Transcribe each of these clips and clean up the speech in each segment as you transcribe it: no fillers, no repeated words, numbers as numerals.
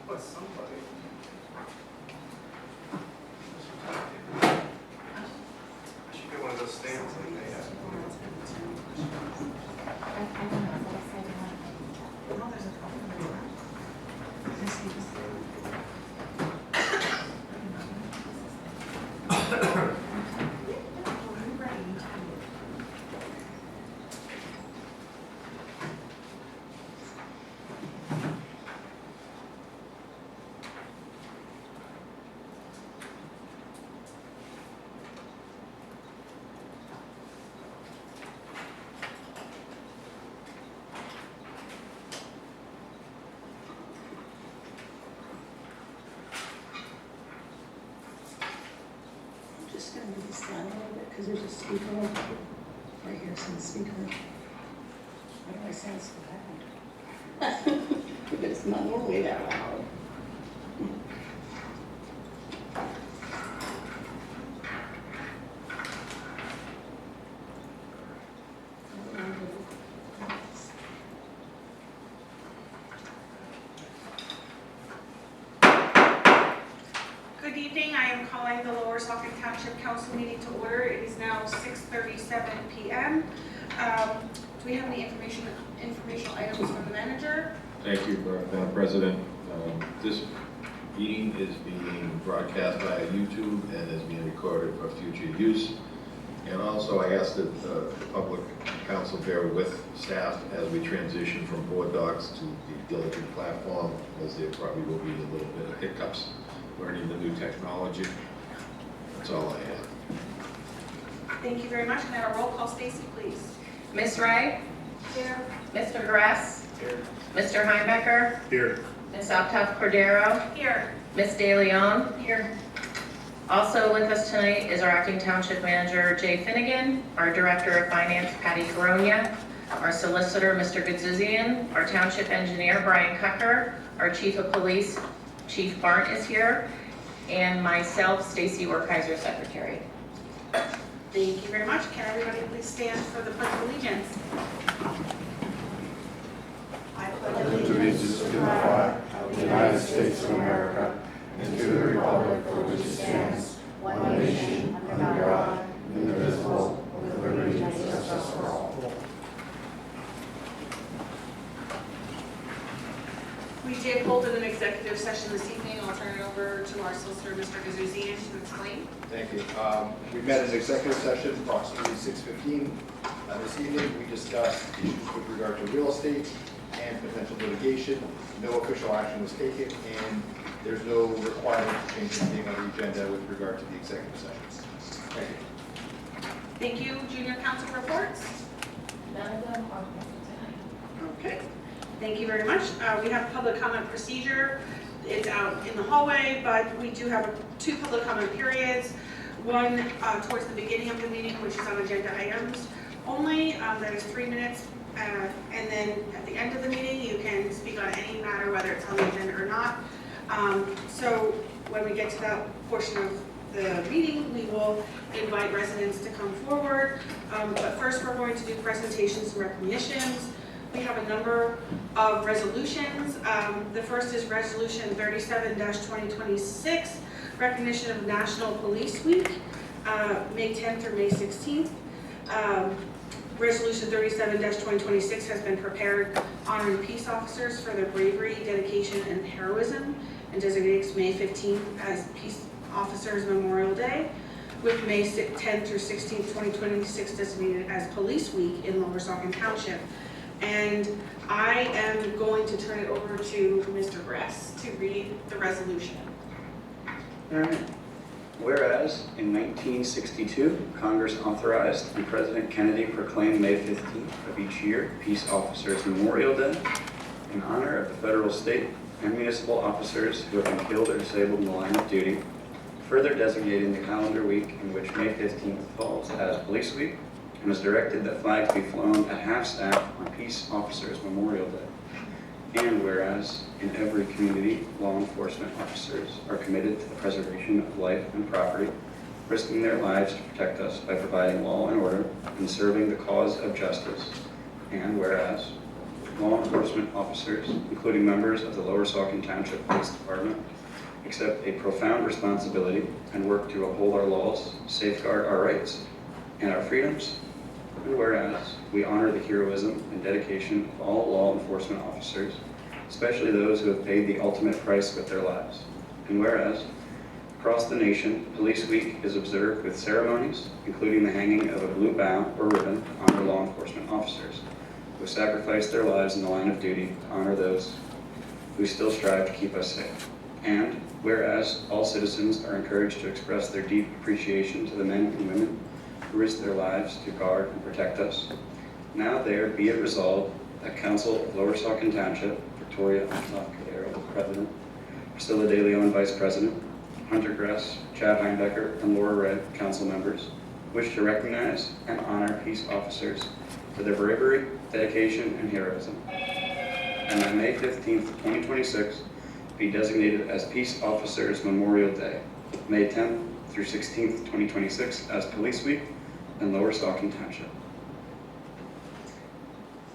But somebody. I should get one of those stands like they have. Just gonna move this down a little bit because there's a speaker right here, some speaker. Why do I sound so loud? But it's not normally that loud. Good evening. I am calling the Lower Saukon Township Council meeting to order. It is now 6:37 p.m. Do we have any informational items from the manager? Thank you, Madam President. This meeting is being broadcast via YouTube and is being recorded for future use. And also, I ask that the public council bear with staff as we transition from board docs to the diligent platform, as there probably will be a little bit of hiccups learning the new technology. That's all I have. Thank you very much. And now a roll call, Stacy, please. Ms. Wright? Here. Mr. Gress? Here. Mr. Heinebecker? Here. Ms. Altough Cordero? Here. Ms. De Leon? Here. Also with us tonight is our acting township manager, Jay Finnegan, our director of finance, Patty Coronia, our solicitor, Mr. Gudzuzian, our township engineer, Brian Cucker, our chief of police, Chief Barnt is here, and myself, Stacy Werkheiser, secretary. Thank you very much. Can everybody please stand for the Pledge of Allegiance? I pledge Allegiance to the flag of the United States of America and to the republic for which it stands, one nation, under God, indivisible, with liberty and justice for all. We did hold an executive session this evening. I'll turn it over to our solicitor, Mr. Gudzuzian, to explain. Thank you. We met in executive session approximately 6:15. This evening, we discussed issues with regard to real estate and potential litigation. No official action was taken, and there's no requirement to change anything on the agenda with regard to the executive session. Thank you. Thank you. Junior council reports. None of them are present tonight. Okay. Thank you very much. We have public comment procedure. It's out in the hallway, but we do have two public comment periods. One towards the beginning of the meeting, which is on agenda items only. That is 3 minutes. And then at the end of the meeting, you can speak on any matter, whether it's on the agenda or not. So when we get to that portion of the meeting, we will invite residents to come forward. But first, we're going to do presentations and recognitions. We have a number of resolutions. The first is Resolution 37-2026, recognition of National Police Week, May 10th through May 16th. Resolution 37-2026 has been prepared honoring peace officers for their bravery, dedication, and heroism, and designates May 15th as Peace Officers Memorial Day, with May 10th through 16th, 2026 designated as Police Week in Lower Saukon Township. And I am going to turn it over to Mr. Gress to read the resolution. All right. Whereas in 1962, Congress authorized and President Kennedy proclaimed May 15th of each year Peace Officers Memorial Day in honor of the federal, state, and municipal officers who have been killed or disabled in the line of duty, further designating the calendar week in which May 15th falls as Police Week, and was directed that flags be flown at half-staff on Peace Officers Memorial Day. And whereas in every community, law enforcement officers are committed to the preservation of life and property, risking their lives to protect us by providing law and order and serving the cause of justice. And whereas law enforcement officers, including members of the Lower Saucon Township Police Department, accept a profound responsibility and work to uphold our laws, safeguard our rights and our freedoms. And whereas we honor the heroism and dedication of all law enforcement officers, especially those who have paid the ultimate price with their lives. And whereas across the nation, Police Week is observed with ceremonies, including the hanging of a blue bow or ribbon to honor law enforcement officers who sacrificed their lives in the line of duty to honor those who still strive to keep us safe. And whereas all citizens are encouraged to express their deep appreciation to the men and women who risk their lives to guard and protect us, now there be it resolved that Council of Lower Saucon Township, Victoria Lafayette, President, Priscilla De Leon, Vice President, Hunter Gress, Chad Heinbecker, and Laura Red, Council members, wish to recognize and honor peace officers for their bravery, dedication, and heroism. And on May 15th, 2026, be designated as Peace Officers Memorial Day, May 10th through 16th, 2026 as Police Week in Lower Saucon Township.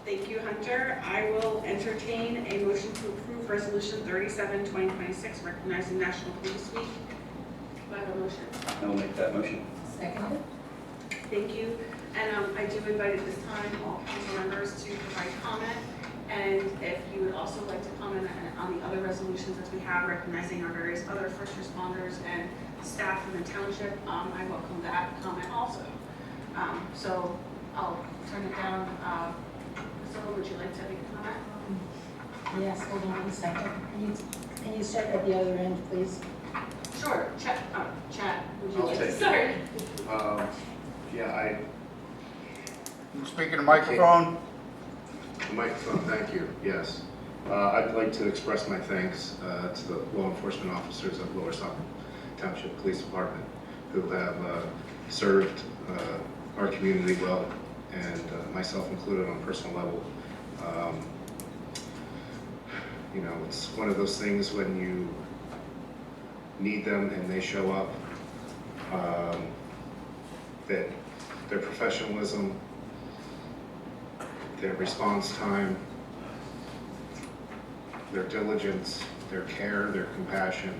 Thank you, Hunter. I will entertain a motion to approve Resolution 37, 2026, recognizing National Police Week. Do I have a motion? I will make that motion. Second. Thank you. And I do invite at this time all council members to provide comment. And if you would also like to comment on the other resolutions that we have, recognizing our various other first responders and staff in the township, I welcome that comment also. So I'll turn it down. Priscilla, would you like to make a comment? Yes, hold on a second. Can you start at the other end, please? Sure. Chad, would you I'll like to take it. start? Yeah, Can you speak in the microphone? the microphone, thank you, yes. I'd like to express my thanks to the law enforcement officers of Lower Saucon Township Police Department who have served our community well, and myself included on a personal level. You know, it's one of those things when you need them and they show up, that their professionalism, their response time, their diligence, their care, their compassion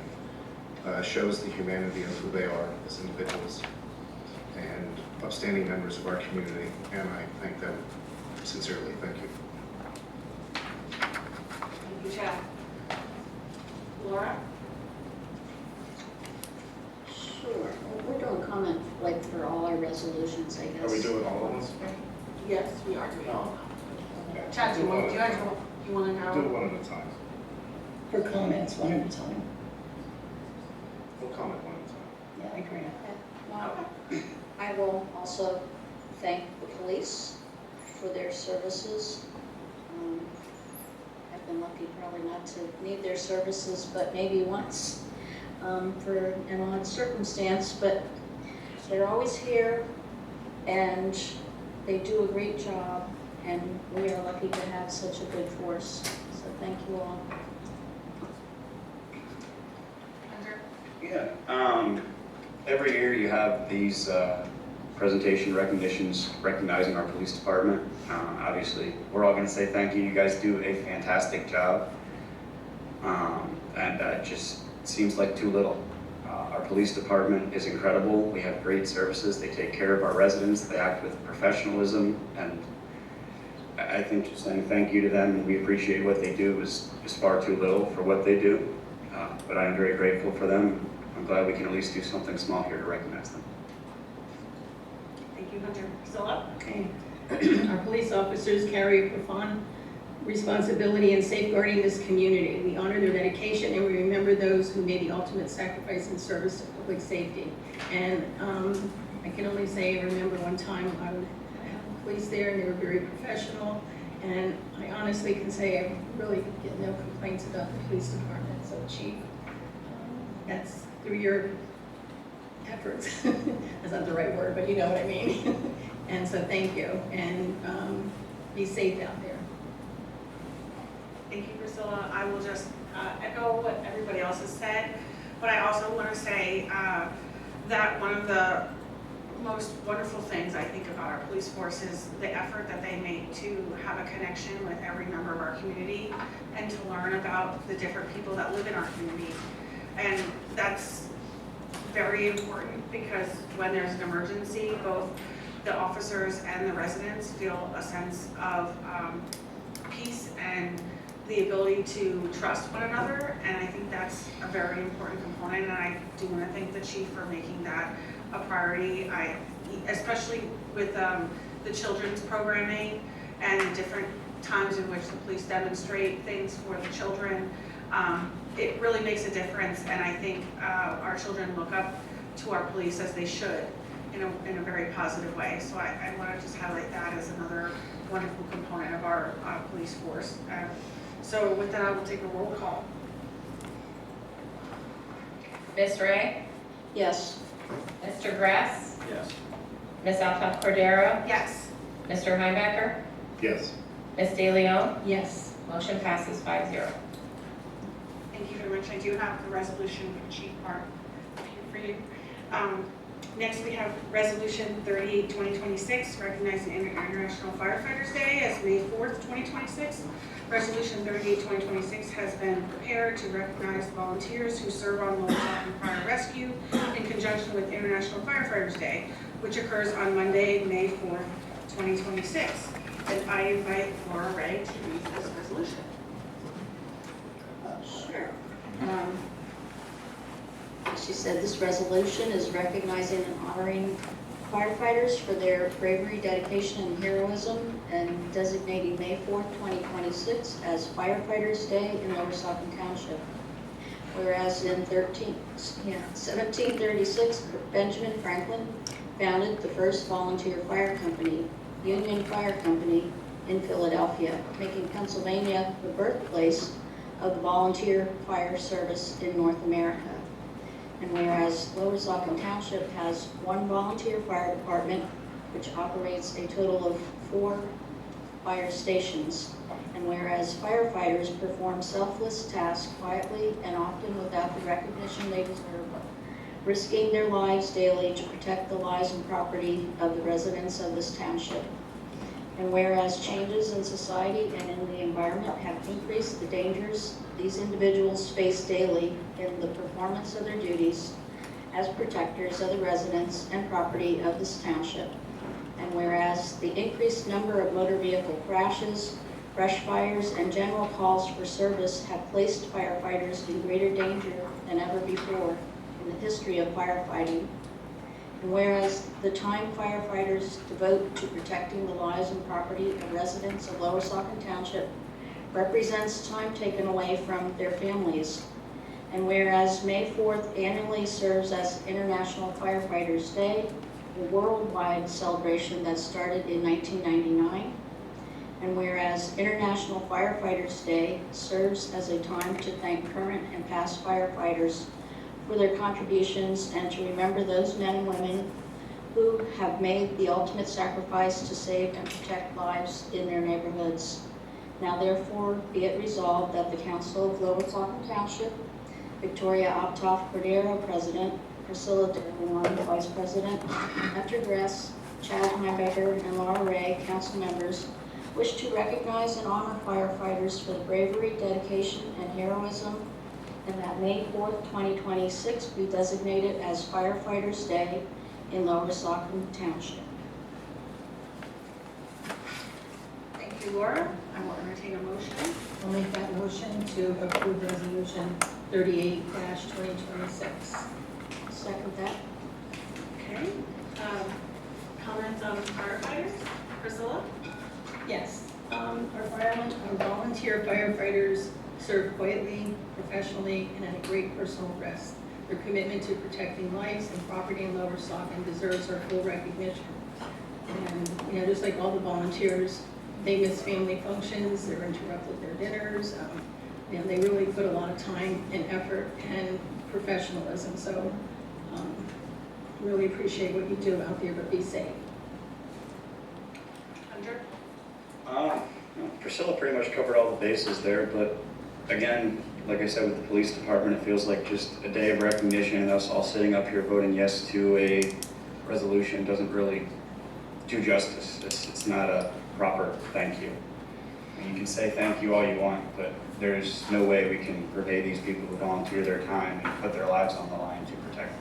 shows the humanity of who they are as individuals and upstanding members of our community, and I thank them sincerely. Thank you. Thank you, Chad. Laura? Sure. Well, we're doing comment like for all our resolutions, I guess. Are we doing all of them? Yes, we are doing all. Okay. Chad, do you want to Do go? it one at a time. For comments, one at a time. We'll comment one at a time. Yeah, I agree. Okay. I will also thank the police for their services. I've been lucky probably not to need their services, but maybe once for an odd circumstance, but they're always here and they do a great job, and we are lucky to have such a good force. So thank you all. Hunter? Yeah. Every year you have these presentation recognitions recognizing our police department. Obviously, we're all going to say thank you. You guys do a fantastic job. And it just seems like too little. Our police department is incredible. We have great services. They take care of our residents. They act with professionalism. And I think just saying thank you to them and we appreciate what they do is far too little for what they do. But I'm very grateful for them. I'm glad we can at least do something small here to recognize them. Thank you, Hunter. Priscilla? Okay. Our police officers carry a profound responsibility in safeguarding this community. We honor their dedication and we remember those who made the ultimate sacrifice in service to public safety. And I can only say I remember one time I had the police there and they were very professional. And I honestly can say I really get no complaints about the police department. So Chief, that's through your efforts. That's not the right word, but you know what I mean. And so thank you, and be safe out there. Thank you, Priscilla. I will just echo what everybody else has said, but I also want to say that one of the most wonderful things I think about our police force is the effort that they make to have a connection with every member of our community and to learn about the different people that live in our community. And that's very important because when there's an emergency, both the officers and the residents feel a sense of peace and the ability to trust one another, and I think that's a very important component, and I do want to thank the chief for making that a priority. Especially with the children's programming and the different times in which the police demonstrate things for the children, it really makes a difference, and I think our children look up to our police as they should in a very positive way. So I want to just highlight that as another wonderful component of our police force. So with that, I will take a roll call. Ms. Ray? Yes. Mr. Gress? Yes. Ms. Altough Cordero? Yes. Mr. Heimbachner? Yes. Ms. De Leon? Yes. Motion passes 5-0. Thank you very much. I do have the resolution for Chief Park here for you. Next, we have Resolution 38, 2026, recognizing International Firefighters Day as May 4th, 2026. Resolution 38, 2026 has been prepared to recognize volunteers who serve on Lower Southern Fire Rescue in conjunction with International Firefighters Day, which occurs on Monday, May 4th, 2026. And I invite Laura Ray to read this resolution. Sure. She said this resolution is recognizing and honoring firefighters for their bravery, dedication, and heroism, and designating May 4th, 2026 as Firefighters Day in Lower Saucon Township. Whereas in 1736, Benjamin Franklin founded the first volunteer fire company, Union Fire Company, in Philadelphia, making Pennsylvania the birthplace of the volunteer fire service in North America. And whereas Lower Saucon Township has one volunteer fire department, which operates a total of 4 fire stations. And whereas firefighters perform selfless tasks quietly and often without the recognition they deserve, risking their lives daily to protect the lives and property of the residents of this township. And whereas changes in society and in the environment have increased the dangers these individuals face daily in the performance of their duties as protectors of the residents and property of this township. And whereas the increased number of motor vehicle crashes, brush fires, and general calls for service have placed firefighters in greater danger than ever before in the history of firefighting. And whereas the time firefighters devote to protecting the lives and property of residents of Lower Saucon Township represents time taken away from their families. And whereas May 4th annually serves as International Firefighters Day, a worldwide celebration that started in 1999. And whereas International Firefighters Day serves as a time to thank current and past firefighters for their contributions and to remember those men and women who have made the ultimate sacrifice to save and protect lives in their neighborhoods. Now therefore be it resolved that the Council of Lower Saucon Township, Victoria Altough Cordero, President, Priscilla De Leon, Vice President, Hunter Gress, Chad Heimbachner, and Laura Ray, Council members, wish to recognize and honor firefighters for the bravery, dedication, and heroism, and that May 4th, 2026 be designated as Firefighters Day in Lower Saucon Township. Thank you, Laura. I will entertain a motion. I'll make that motion to approve resolution 38-2026. Second that. Okay. Comments on firefighters? Priscilla? Yes, our volunteer firefighters serve quietly, professionally, and at a great personal risk. Their commitment to protecting lives and property in Lower Saucon deserves our full recognition. And, just like all the volunteers, they miss family functions, they're interrupted their dinners, they really put a lot of time and effort and professionalism. So, really appreciate what you do out there, but be safe. Hunter? Priscilla pretty much covered all the bases there, but again, like I said, with the police department, it feels like just a day of recognition and us all sitting up here voting yes to a resolution doesn't really do justice. It's not a proper thank you. And you can say thank you all you want, but there's no way we can repay these people who volunteer their time and put their lives on the line to protect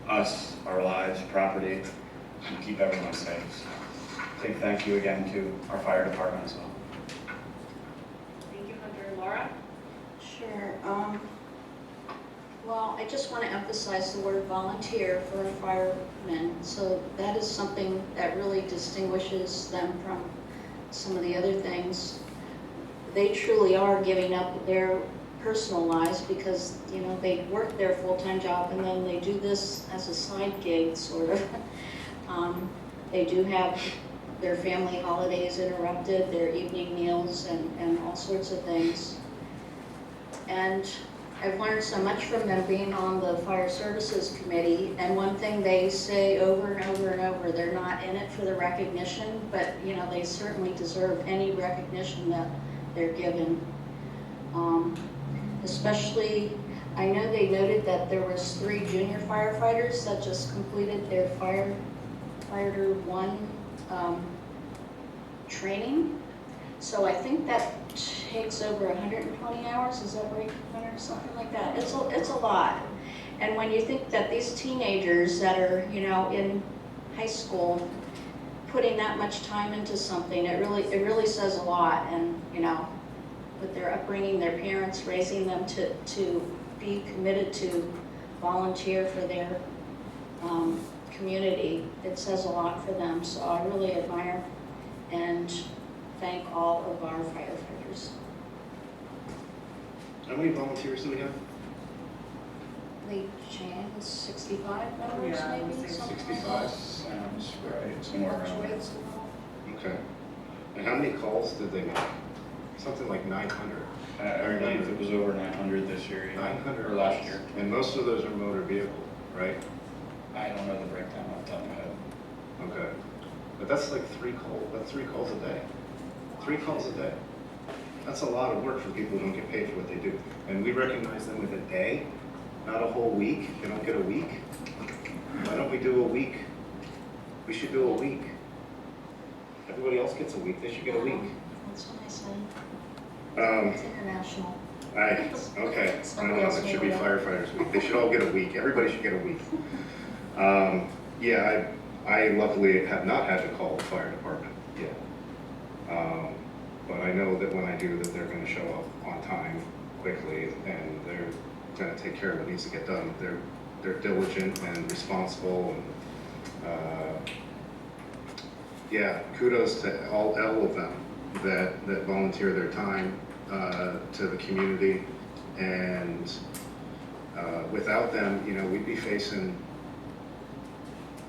us, our lives, property, and keep everyone safe. So, big thank you again to our fire department as well. Thank you, Hunter. Laura? Sure. Well, I just want to emphasize the word volunteer for firemen. So that is something that really distinguishes them from some of the other things. They truly are giving up their personal lives because, you know, they work their full-time job and then they do this as a side gig, sort of. They do have their family holidays interrupted, their evening meals, and all sorts of things. And I've learned so much from them being on the Fire Services Committee, and one thing they say over and over and over, they're not in it for the recognition, but, you know, they certainly deserve any recognition that they're given. Especially, I know they noted that there was 3 junior firefighters that just completed their Firefighter 1 training. So I think that takes over 120 hours, is that right, Hunter? Something like that. It's a lot. And when you think that these teenagers that are, you know, in high school, putting that much time into something, it really says a lot. And, you know, with their upbringing, their parents raising them to be committed to volunteer for their community, it says a lot for them. So I really admire and thank all of our firefighters. How many volunteers do we have? Lee Chan, 65 members Yeah, I would maybe, say something like 65. that. Sounds right, somewhere around there. Fluctuates a little. Okay. And how many calls did they make? Something like 900. I believe it was over 900 this year. yeah. 900 Or last year. And most of those are motor vehicle, right? I don't know the breakdown off the top of my head. Okay. But that's like 3 calls. That's 3 calls a day. 3 calls a day. That's a lot of work for people who don't get paid for what they do. And we recognize them with a day, not a whole week. They don't get a week. Why don't we do a week? We should do a week. Everybody else gets a week. They should get a week. That's what I said. Um, It's international. Okay. I Somebody don't know. else It should be made it up. firefighters week. They should all get a week. Everybody should get a week. Yeah, I luckily have not had to call the fire department yet. But I know that when I do, that they're going to show up on time quickly, and they're going to take care of what needs to get done. They're diligent and responsible, and yeah, kudos to all of them that volunteer their time to the community, and without them, you know, we'd be facing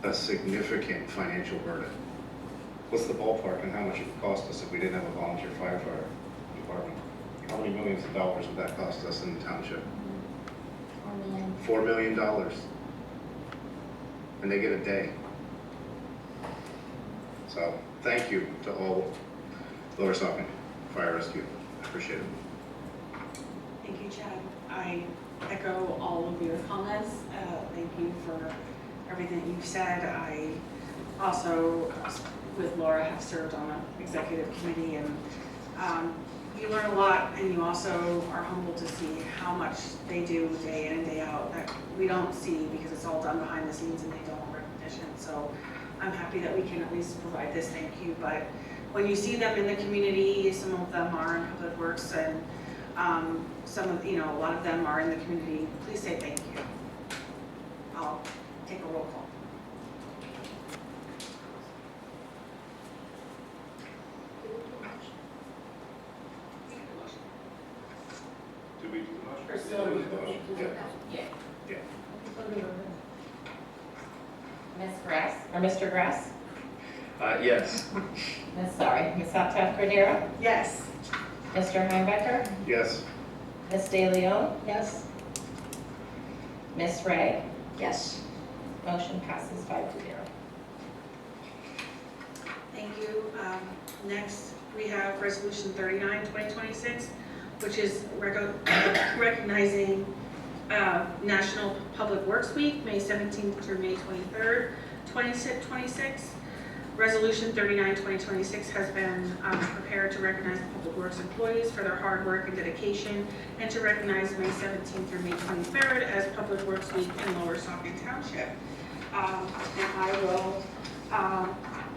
a significant financial burden. What's the ballpark and how much it would cost us if we didn't have a volunteer firefighter department? How many millions of dollars would that cost us in the township? 4 $4 million. million. And they get a day. So thank you to all Lower Saucon Fire Rescue. I appreciate it. Thank you, Chad. I echo all of your comments. Thank you for everything you've said. I also, with Laura, have served on an executive committee, and you learn a lot, and you also are humbled to see how much they do day in and day out that we don't see because it's all done behind the scenes and they don't want recognition. So I'm happy that we can at least provide this thank you. But when you see them in the community, some of them are in public works, and some of, you know, a lot of them are in the community, please say thank you. I'll take a roll call. Did we do the motion? Priscilla, Yeah, we did the motion. Yeah. Yeah. Ms. Grass, or Mr. Grass? Yes. Ms. Sata Cordero? Yes. Mr. Heimbecker? Yes. Ms. De Leon? Yes. Ms. Ray? Yes. Motion passes 5-0. Thank you. Next, we have Resolution 39, 2026, which is recognizing National Public Works Week, May 17th through May 23rd, 26. Resolution 39, 2026 has been prepared to recognize the Public Works employees for their hard work and dedication, and to recognize May 17th through May 23rd as Public Works Week in Lower Saucon Township. And I will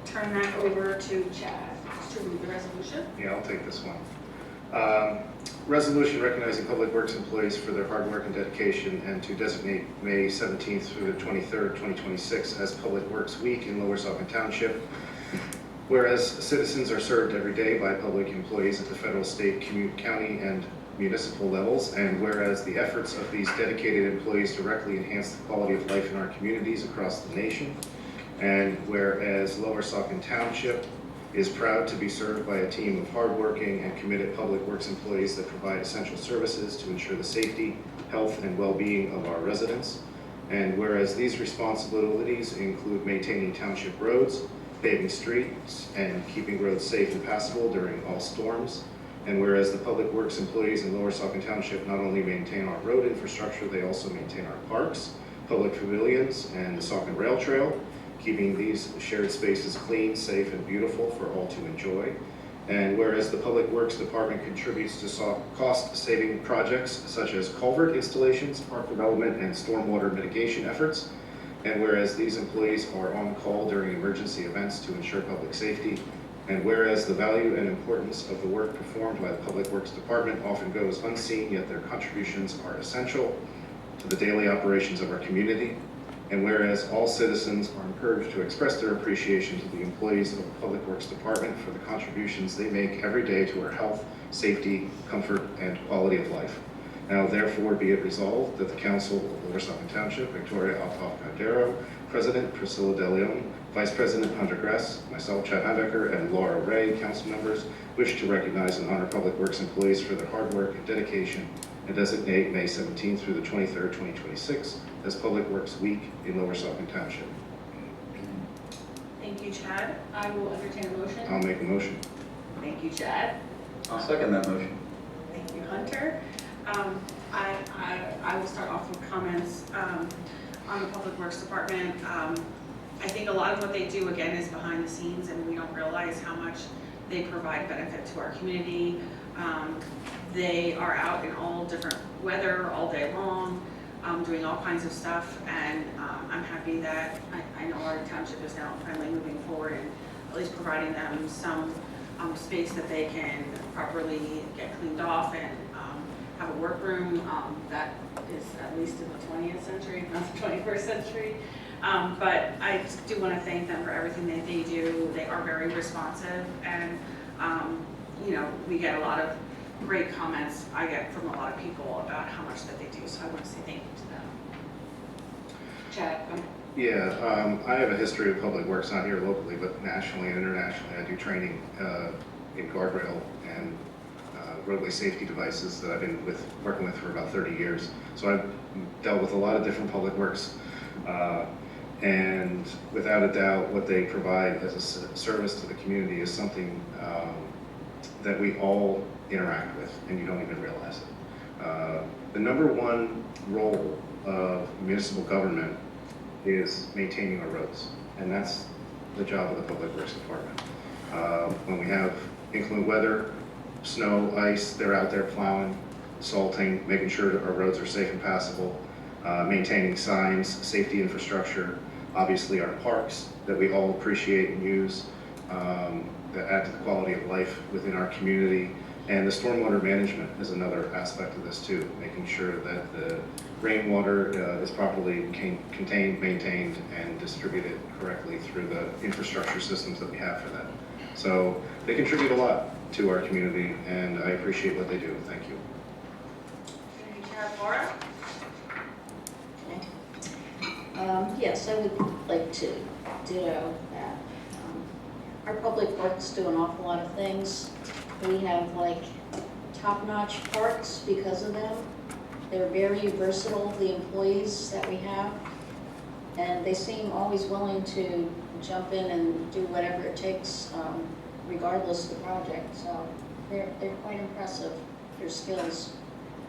turn that over to Chad to read the resolution. Yeah, I'll take this one. Resolution recognizing Public Works employees for their hard work and dedication, and to designate May 17th through the 23rd, 2026 as Public Works Week in Lower Saucon Township. Whereas citizens are served every day by public employees at the federal, state, county, and municipal levels, and whereas the efforts of these dedicated employees directly enhance the quality of life in our communities across the nation, and whereas Lower Saucon Township is proud to be served by a team of hardworking and committed public works employees that provide essential services to ensure the safety, health, and well-being of our residents. And whereas these responsibilities include maintaining township roads, paving streets, and keeping roads safe and passable during all storms. And whereas the public works employees in Lower Saucon Township not only maintain our road infrastructure, they also maintain our parks, public pavilions, and the Saucon Rail Trail, keeping these shared spaces clean, safe, and beautiful for all to enjoy. And whereas the Public Works Department contributes to cost-saving projects such as culvert installations, park development, and stormwater mitigation efforts. And whereas these employees are on call during emergency events to ensure public safety. And whereas the value and importance of the work performed by the Public Works Department often goes unseen, yet their contributions are essential to the daily operations of our community. And whereas all citizens are encouraged to express their appreciation to the employees of the Public Works Department for the contributions they make every day to our health, safety, comfort, and quality of life. Now therefore be it resolved that the Council of Lower Saucon Township, Victoria Altoff-Caldero, President Priscilla De Leon, Vice President Hunter Gress, myself Chad Heidecker, and Laura Ray, council members, wish to recognize and honor Public Works employees for their hard work and dedication, and designate May 17th through the 23rd, 2026 as Public Works Week in Lower Saucon Township. Thank you, Chad. I will entertain a motion. I'll make a motion. Thank you, Chad. I'll second that motion. Thank you, Hunter. I will start off with comments on the Public Works Department. I think a lot of what they do, again, is behind the scenes, and we don't realize how much they provide benefit to our community. They are out in all different weather all day long, doing all kinds of stuff, and I'm happy that I know our township is now finally moving forward and at least providing them some space that they can properly get cleaned off and have a workroom that is at least in the 20th century, not the 21st century. But I do want to thank them for everything that they do. They are very responsive, and you know, we get a lot of great comments I get from a lot of people about how much that they do, so I want to say thank you to them. Chad, go ahead. Yeah, I have a history of public works, not here locally, but nationally and internationally. I do training in guardrail and roadway safety devices that I've been working with for about 30 years. So I've dealt with a lot of different public works, and without a doubt, what they provide as a service to the community is something that we all interact with, and you don't even realize it. The number one role of municipal government is maintaining our roads, and that's the job of the Public Works Department. When we have inclement weather, snow, ice, they're out there plowing, salting, making sure that our roads are safe and passable, maintaining signs, safety infrastructure, obviously our parks that we all appreciate and use, that add to the quality of life within our community. And the stormwater management is another aspect of this too, making sure that the rainwater is properly contained, maintained, and distributed correctly through the infrastructure systems that we have for that. So they contribute a lot to our community, and I appreciate what they do. Thank you. Thank you, Chad. Laura? Yes, I would like to ditto that. Our public works do an awful lot of things. We have like top-notch parks because of them. They're very versatile, the employees that we have, and they seem always willing to jump in and do whatever it takes, regardless of the project. So they're quite impressive, their skills.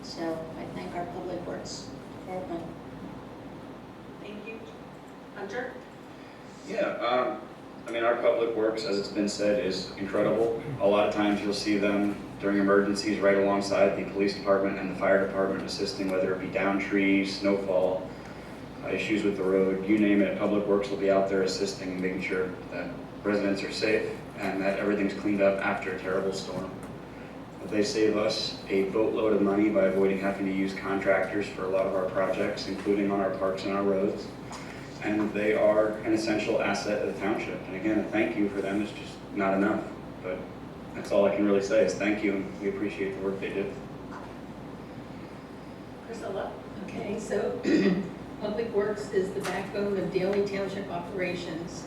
So I thank our public works department. Thank you. Hunter? Yeah, I mean, our public works, as it's been said, is incredible. A lot of times you'll see them during emergencies right alongside the police department and the fire department assisting, whether it be down trees, snowfall, issues with the road, you name it. Public works will be out there assisting and making sure that residents are safe and that everything's cleaned up after a terrible storm. They save us a boatload of money by avoiding having to use contractors for a lot of our projects, including on our parks and our roads. And they are an essential asset of the township. And again, a thank you for them is just not enough. But that's all I can really say is thank you, and we appreciate the work they do. Priscilla? Okay, so Public Works is the backbone of daily township operations.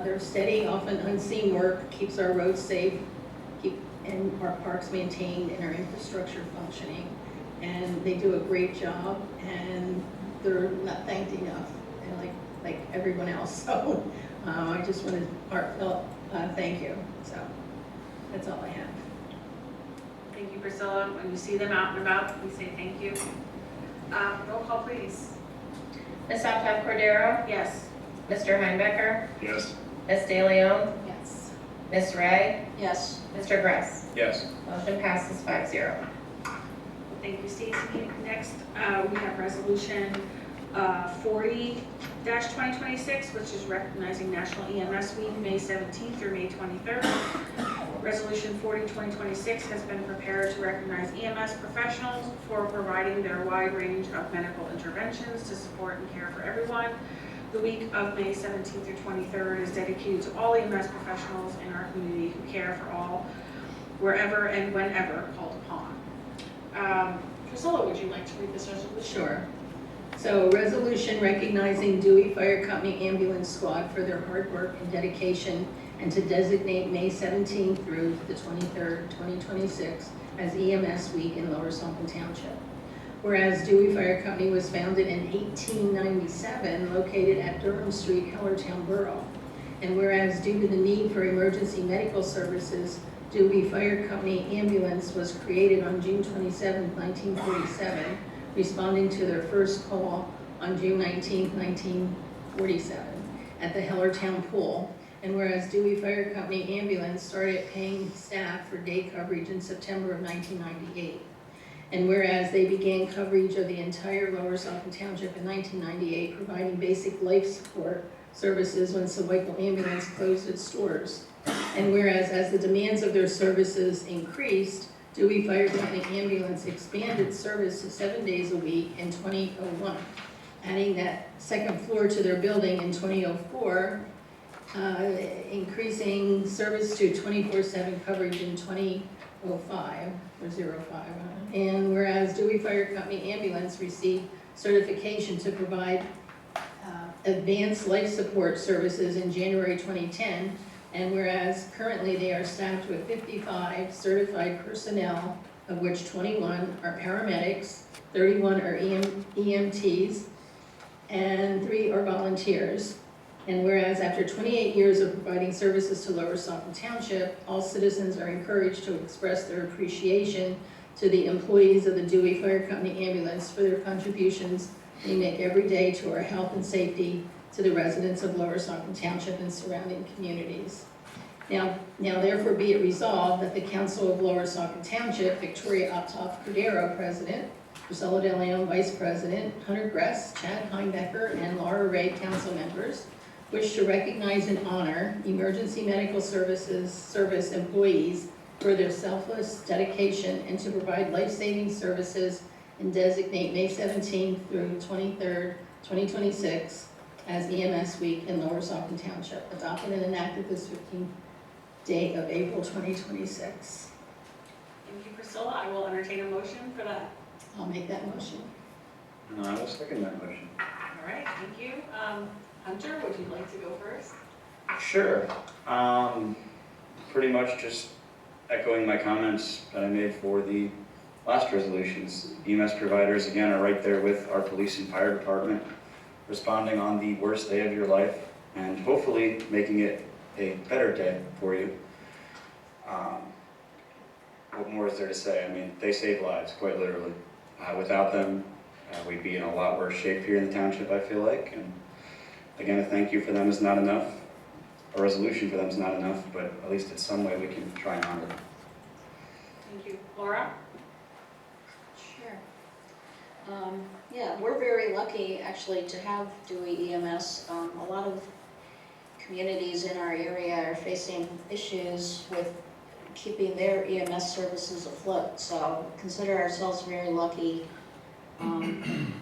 Their steady, often unseen work keeps our roads safe, and our parks maintained and our infrastructure functioning. And they do a great job, and they're not thanked enough, and like everyone else. So I just want to heartfelt thank you. So that's all I have. Thank you, Priscilla. When you see them out and about, we say thank you. Roll call, please. Ms. Uptown Cordero? Yes. Mr. Heimbechner? Yes. Ms. De Leon? Yes. Ms. Ray? Yes. Mr. Gress? Yes. Motion passes 5-0. Thank you, Stacy. Next, we have resolution 40-2026, which is recognizing National EMS Week, May 17th through May 23rd. Resolution 40-2026 has been prepared to recognize EMS professionals for providing their wide range of medical interventions to support and care for everyone. The week of May 17th through 23rd is dedicated to all EMS professionals in our community who care for all, wherever and whenever called upon. Priscilla, would you like to read this resolution? Sure. So resolution recognizing Dewey Fire Company Ambulance Squad for their hard work and dedication, and to designate May 17th through the 23rd, 2026 as EMS Week in Lower Salton Township. Whereas Dewey Fire Company was founded in 1897, located at Durham Street, Hellertown Borough. And whereas due to the need for emergency medical services, Dewey Fire Company Ambulance was created on June 27, 1947, responding to their first call on June 19, 1947 at the Hellertown Pool. And whereas Dewey Fire Company Ambulance started paying staff for day coverage in September of 1998. And whereas they began coverage of the entire Lower Salton Township in 1998, providing basic life support services when Sawaikel Ambulance closed its doors. And whereas as the demands of their services increased, Dewey Fire Company Ambulance expanded service to 7 days a week in 2001, adding that second floor to their building in 2004, increasing service to 24/7 coverage in 2005, or 05. And whereas Dewey Fire Company Ambulance received certification to provide advanced life support services in January 2010, and whereas currently they are staffed with 55 certified personnel, of which 21 are paramedics, 31 are EMTs, and 3 are volunteers. And whereas after 28 years of providing services to Lower Salton Township, all citizens are encouraged to express their appreciation to the employees of the Dewey Fire Company Ambulance for their contributions they make every day to our health and safety to the residents of Lower Salton Township and surrounding communities. Now therefore be it resolved that the Council of Lower Salton Township, Victoria Optoff Cordero, President, Priscilla De Leon, Vice President, Hunter Gress, Chad Heimbechner, and Laura Ray, Council members, wish to recognize and honor emergency medical service employees for their selfless dedication and to provide life-saving services and designate May 17th through 23rd, 2026 as EMS Week in Lower Salton Township, adopted and enacted this 15th day of April 2026. Thank you, Priscilla. I will entertain a motion for that. I'll make that motion. And I will second that motion. All right, thank you. Hunter, would you like to go first? Sure. Pretty much just echoing my comments that I made for the last resolutions. EMS providers, again, are right there with our police and fire department, responding on the worst day of your life and hopefully making it a better day for you. What more is there to say? I mean, they save lives, quite Again, a thank you for them is not enough. A resolution for them is not enough, but at least it's some way we can try and honor them. Thank you. Laura? Sure. Yeah, we're very lucky actually to have Dewey EMS. A lot of communities in our area are facing issues with keeping their EMS services afloat, so consider ourselves very lucky. And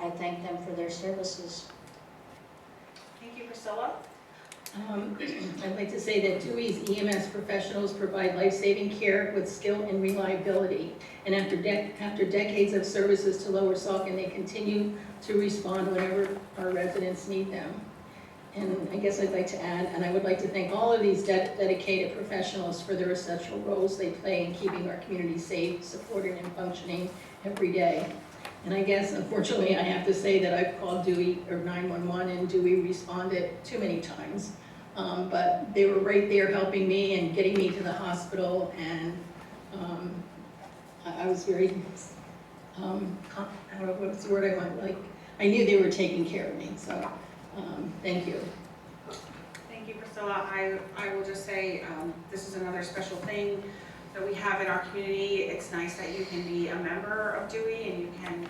I thank them for their services. Thank you, Priscilla. I'd like to say that Dewey's EMS professionals provide life-saving care with skill and reliability. And after decades of services to Lower Saucon, they continue to respond whenever our residents need them. And I guess I'd like to add, and I would like to thank all of these dedicated professionals for their essential roles they play in keeping our community safe, supported, and functioning every day. And I guess, unfortunately, I have to say that I've called Dewey, or 911, and Dewey responded too many times. But they were right there helping me and getting me to the hospital, and I was very, I don't know what's the word I want, like, I knew they were taking care of me, so thank you. Thank you, Priscilla. I will just say, this is another special thing that we have in our community. It's nice that you can be a member of Dewey and you can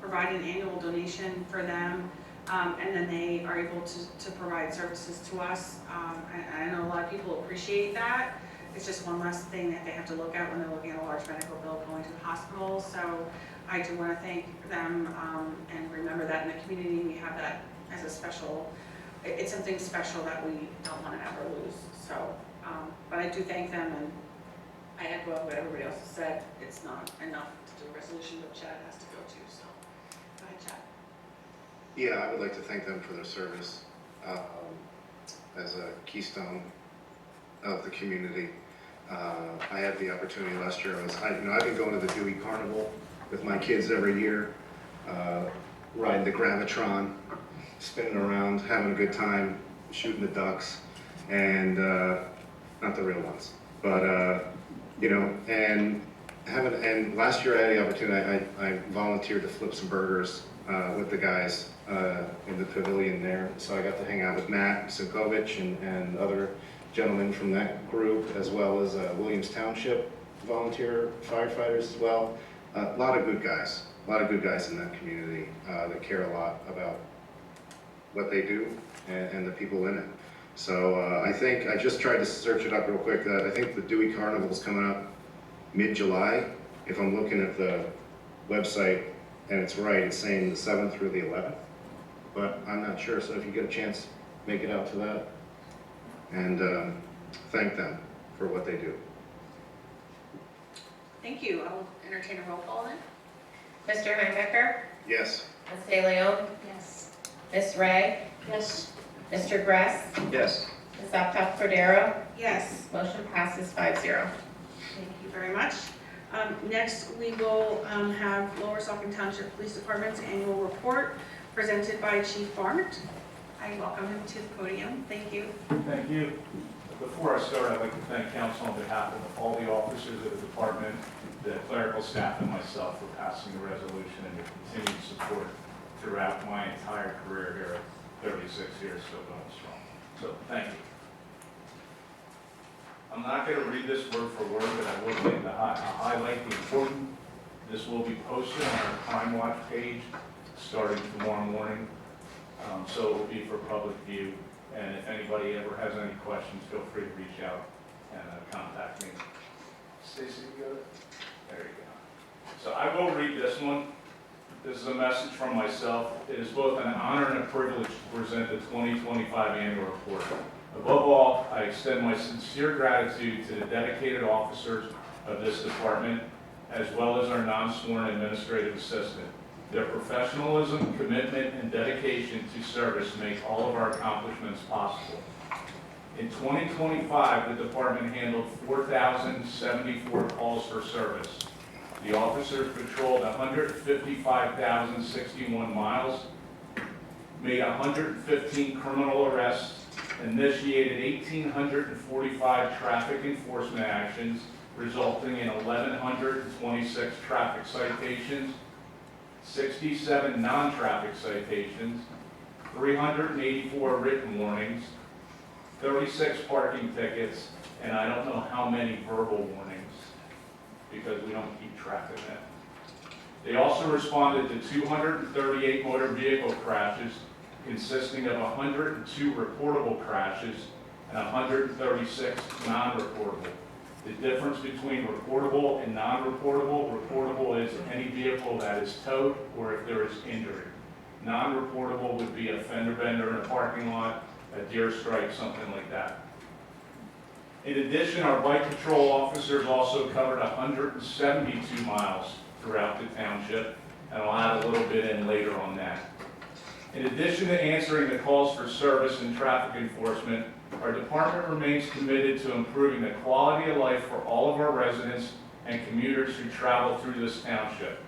provide an annual donation for them. And then they are able to provide services to us. And I know a lot of people appreciate that. It's just one less thing that they have to look at when they're looking at a large medical bill going to the hospital. So I do want to thank them and remember that in the community we have that as a special, it's something special that we don't want to ever lose. So, but I do thank them, and I echo what everybody else has said. It's not enough to do a resolution that Chad has to go to, so go ahead, Chad. Yeah, I would like to thank them for their service as a keystone of the community. I had the opportunity last year. I've been going to the Dewey Carnival with my kids every year, riding the Gravitron, spinning around, having a good time, shooting the ducks, and not the real ones, but and last year I had the opportunity. I volunteered to flip some burgers with the guys in the pavilion there. So I got to hang out with Matt Sinkovich and other gentlemen from that group, as well as Williams Township volunteer firefighters as well. A lot of good guys in that community that care a lot about what they do and the people in it. So I think, I just tried to search it up real quick. I think the Dewey Carnival is coming up mid-July. If I'm looking at the website, and it's right, it's saying the 7th through the 11th, but I'm not sure. So if you get a chance, make it out to that, and thank them for what they do. Thank you. I'll entertain a roll call then. Mr. Heinecker? Yes. Ms. De Leon? Yes. Ms. Ray? Yes. Mr. Gress? Yes. Ms. Uptown Cordero? Yes. Motion passes 5-0. Thank you very much. Next, we will have Lower Saucon Township Police Department's annual report presented by Chief Barnett. I welcome him to the podium. Thank you. Thank you. Before I start, I'd like to thank council on behalf of all the officers of the department, the clerical staff, and myself for passing the resolution and your continued support throughout my entire career here, 36 years, still going strong. So, thank you. I'm not going to read this word for word, but I will like to highlight the important. This will be posted on our Crime Watch page starting tomorrow morning. So it will be for public view. And if anybody ever has any questions, feel free to reach out and contact me. Stacy, you got it? There you go. So I will read this one. This is a message from myself. It is both an honor and a privilege to present the 2025 annual report. Above all, I extend my sincere gratitude to the dedicated officers of this department, as well as our non-sworn administrative assistant. Their professionalism, commitment, and dedication to service make all of our accomplishments possible. In 2025, the department handled 4,074 calls for service. The officers patrolled 155,061 miles, made 115 criminal arrests, initiated 1,845 traffic enforcement actions, resulting in 1,126 traffic citations, 67 non-traffic citations, 384 written warnings, 36 parking tickets, and I don't know how many verbal warnings, because we don't keep track of that. They also responded to 238 motor vehicle crashes, consisting of 102 reportable crashes and 136 non-reportable. The difference between reportable and non-reportable, reportable is any vehicle that is towed or if there is injury. Non-reportable would be a fender bender in a parking lot, a deer strike, something like that. In addition, our bike patrol officers also covered 172 miles throughout the township, and I'll add a little bit in later on that. In addition to answering the calls for service and traffic enforcement, our department remains committed to improving the quality of life for all of our residents and commuters who travel through this township.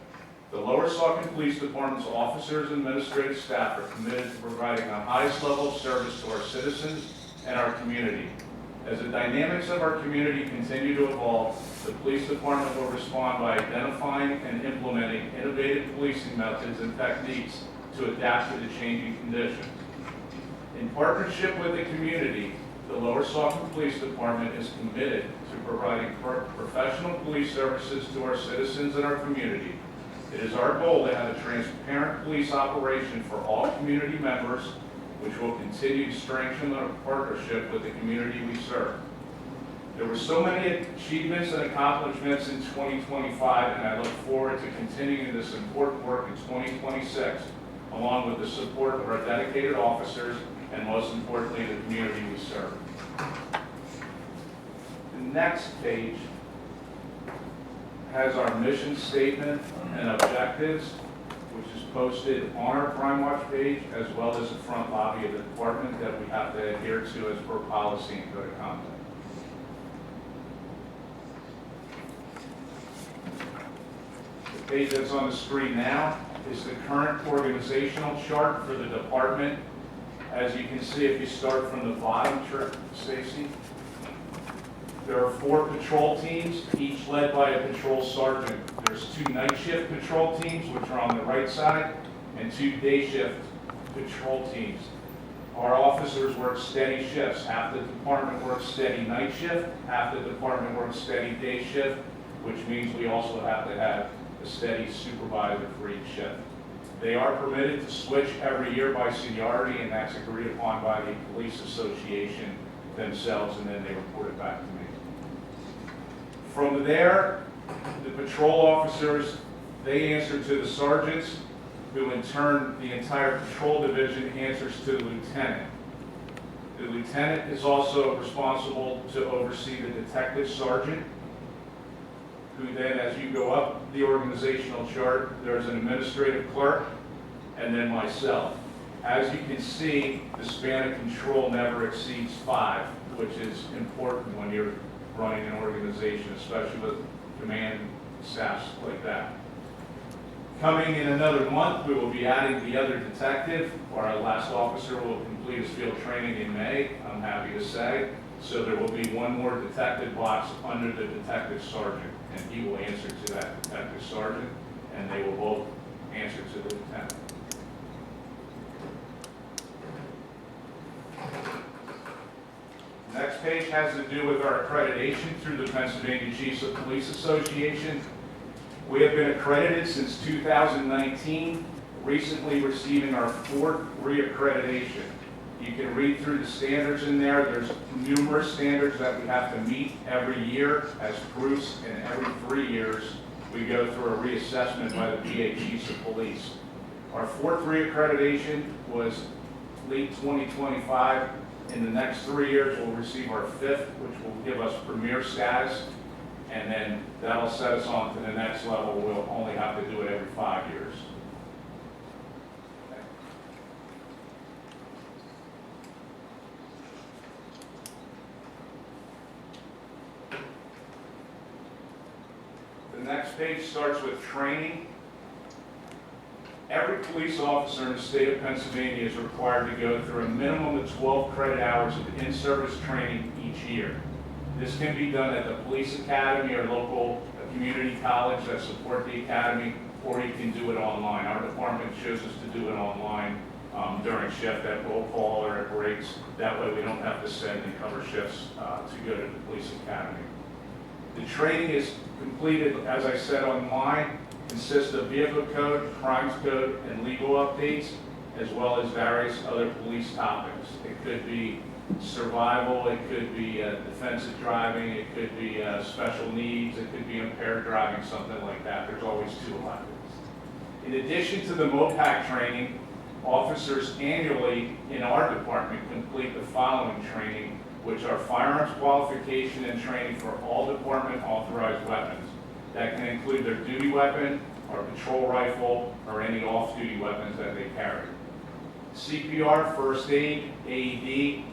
The Lower Saucon Police Department's officers and administrative staff are committed to providing the highest level of service to our citizens and our community. As the dynamics of our community continue to evolve, the police department will respond by identifying and implementing innovative policing methods and techniques to adapt to the changing conditions. In partnership with the community, the Lower Saucon Police Department is committed to providing professional police services to our citizens and our community. It is our goal to have a transparent police operation for all community members, which will continue to strengthen our partnership with the community we serve. There were so many achievements and accomplishments in 2025, and I look forward to continuing this important work in 2026, along with the support of our dedicated officers and most importantly, the community we serve. The next page has our mission statement and objectives, which is posted on our Crime Watch page, as well as the front lobby of the department that we have to adhere to as per policy and code of conduct. The page that's on the screen now is the current organizational chart for the department. As you can see, if you start from the bottom, Stacy, there are 4 patrol teams, each led by a patrol sergeant. There's 2 night shift patrol teams, which are on the right side, and 2 day shift patrol teams. Our officers work steady shifts. Half the department works steady night shift, half the department works steady day shift, which means we also have to have a steady supervisor for each shift. They are permitted to switch every year by seniority, and that's agreed upon by the police association themselves, and then they report it back to me. From there, the patrol officers, they answer to the sergeants, who in turn, the entire patrol division answers to the lieutenant. The lieutenant is also responsible to oversee the detective sergeant, who then, as you go up the organizational chart, there's an administrative clerk, and then myself. As you can see, the span of control never exceeds 5, which is important when you're running an organization, especially with command staffs like that. Coming in another month, we will be adding the other detective. Our last officer will complete his field training in May, I'm happy to say. So there will be 1 more detective box under the detective sergeant, and he will answer to that detective sergeant, and they will both answer to the lieutenant. Next page has to do with our accreditation through the Pennsylvania Chiefs of Police Association. We have been accredited since 2019, recently receiving our 4th reaccreditation. You can read through the standards in there. There's numerous standards that we have to meet every year as proofs, and every 3 years we go through a reassessment by the PA Chiefs of Police. Our 4th reaccreditation was late 2025. In the next 3 years, we'll receive our 5th, which will give us premier status, and then that'll set us on to the next level. We'll only have to do it every 5 years. The next page starts with training. Every police officer in the state of Pennsylvania is required to go through a minimum of 12 credit hours of in-service training each year. This can be done at the police academy or local community college that support the academy, or you can do it online. Our department chose us to do it online during shift at roll call or at breaks. That way we don't have to send and cover shifts to go to the police academy. The training is completed, as I said, online, consists of vehicle code, crimes code, and legal updates, as well as various other police topics. It could be survival, it could be defensive driving, it could be special needs, it could be impaired driving, something like that. There's always 2 electives. In addition to the MOPAC training, officers annually in our department complete the following training, which are firearms qualification and training for all department authorized weapons. That can include their duty weapon, or patrol rifle, or any off-duty weapons that they carry. CPR, first aid, AED,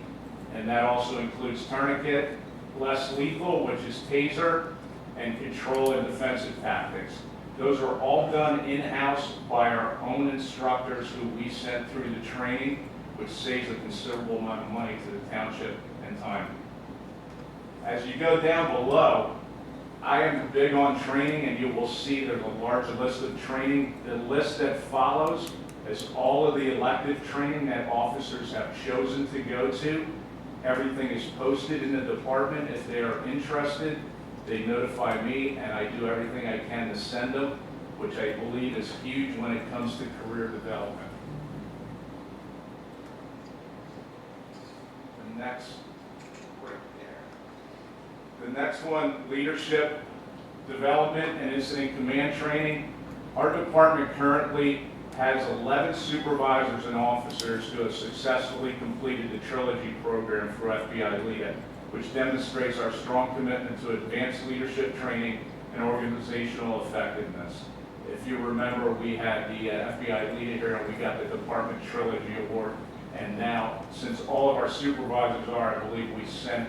and that also includes tourniquet, less lethal, which is taser, and control and defensive tactics. Those are all done in-house by our own instructors who we sent through the training, which saves a considerable amount of money to the township and time. As you go down below, I am big on training, and you will see there's a large list of training. The list that follows is all of the elective training that officers have chosen to go to. Everything is posted in the department. If they are interested, they notify me, and I do everything I can to send them, which I believe is huge when it comes to career development. The next one, leadership development and incident command training. Our department currently has 11 supervisors and officers who have successfully completed the Trilogy program for FBI LEADA, which demonstrates our strong commitment to advanced leadership training and organizational effectiveness. If you remember, we had the FBI LEADA here, and we got the Department Trilogy Award. And now, since all of our supervisors are, I believe we sent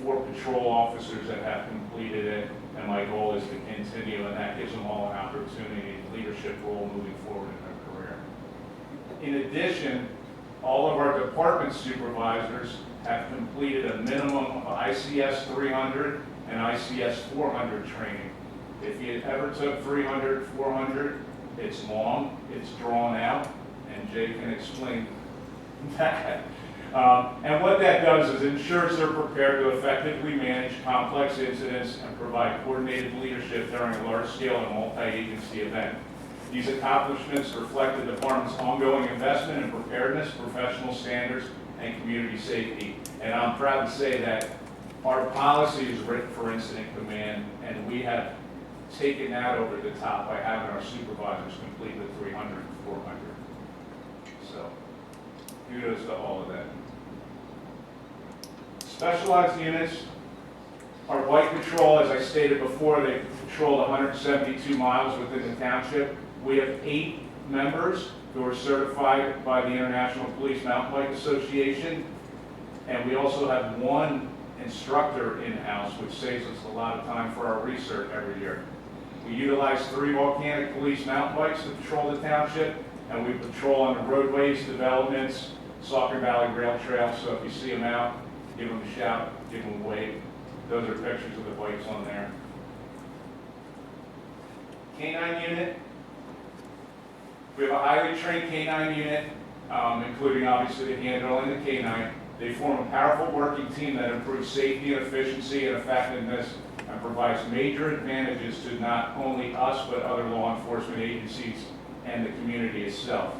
4 patrol officers that have completed it, and my goal is to continue, and that gives them all an opportunity, leadership role moving forward in their career. In addition, all of our department supervisors have completed a minimum of ICS 300 and ICS 400 training. If you ever took 300, 400, it's long, it's drawn out, and Jay can explain that. And what that does is ensures they're prepared to effectively manage complex incidents and provide coordinated leadership during a large-scale and multi-agency event. These accomplishments reflect the department's ongoing investment in preparedness, professional standards, and community safety. And I'm proud to say that our policy is written for incident command, and we have taken that over the top by having our supervisors complete the 300 and 400. So, kudos to all of that. Specialized units are White Patrol. As I stated before, they patrolled 172 miles within the township. We have 8 members who are certified by the International Police Mountain Bike Association, and we also have 1 instructor in-house, which saves us a lot of time for our research every year. We utilize 3 volcanic police mountain bikes to patrol the township, and we patrol on the roadways, developments, Saucon Valley Rail Trail, so if you see them out, give them a shout, give them a wave. Those are pictures of the bikes on there. K-9 unit. We have a highly trained K-9 unit, including obviously the handle and the K-9. They form a powerful working team that improves safety and efficiency and effectiveness and provides major advantages to not only us, but other law enforcement agencies and the community itself.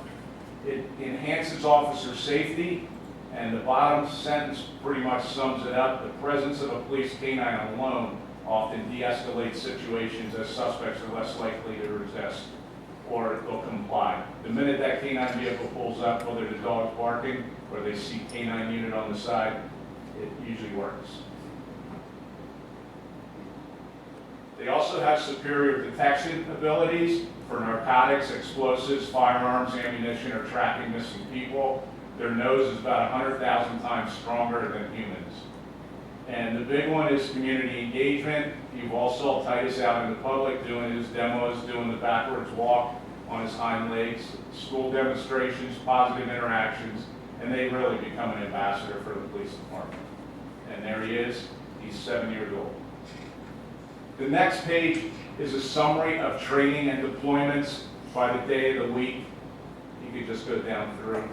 It enhances officer safety, and the bottom sentence pretty much sums it up. The presence of a police K-9 alone often de-escalates situations, as suspects are less likely to resist or they'll comply. The minute that K-9 vehicle pulls up, whether the dog's barking or they see K-9 unit on the side, it usually works. They also have superior detection abilities for narcotics, explosives, firearms, ammunition, or tracking missing people. Their nose is about 100,000 times stronger than humans. And the big one is community engagement. You've all saw Titus out in the public doing his demos, doing the backwards walk on his hind legs, school demonstrations, positive interactions, and they really become an ambassador for the police department. And there he is, he's 7 years old. The next page is a summary of training and deployments by the day of the week. You could just go down through.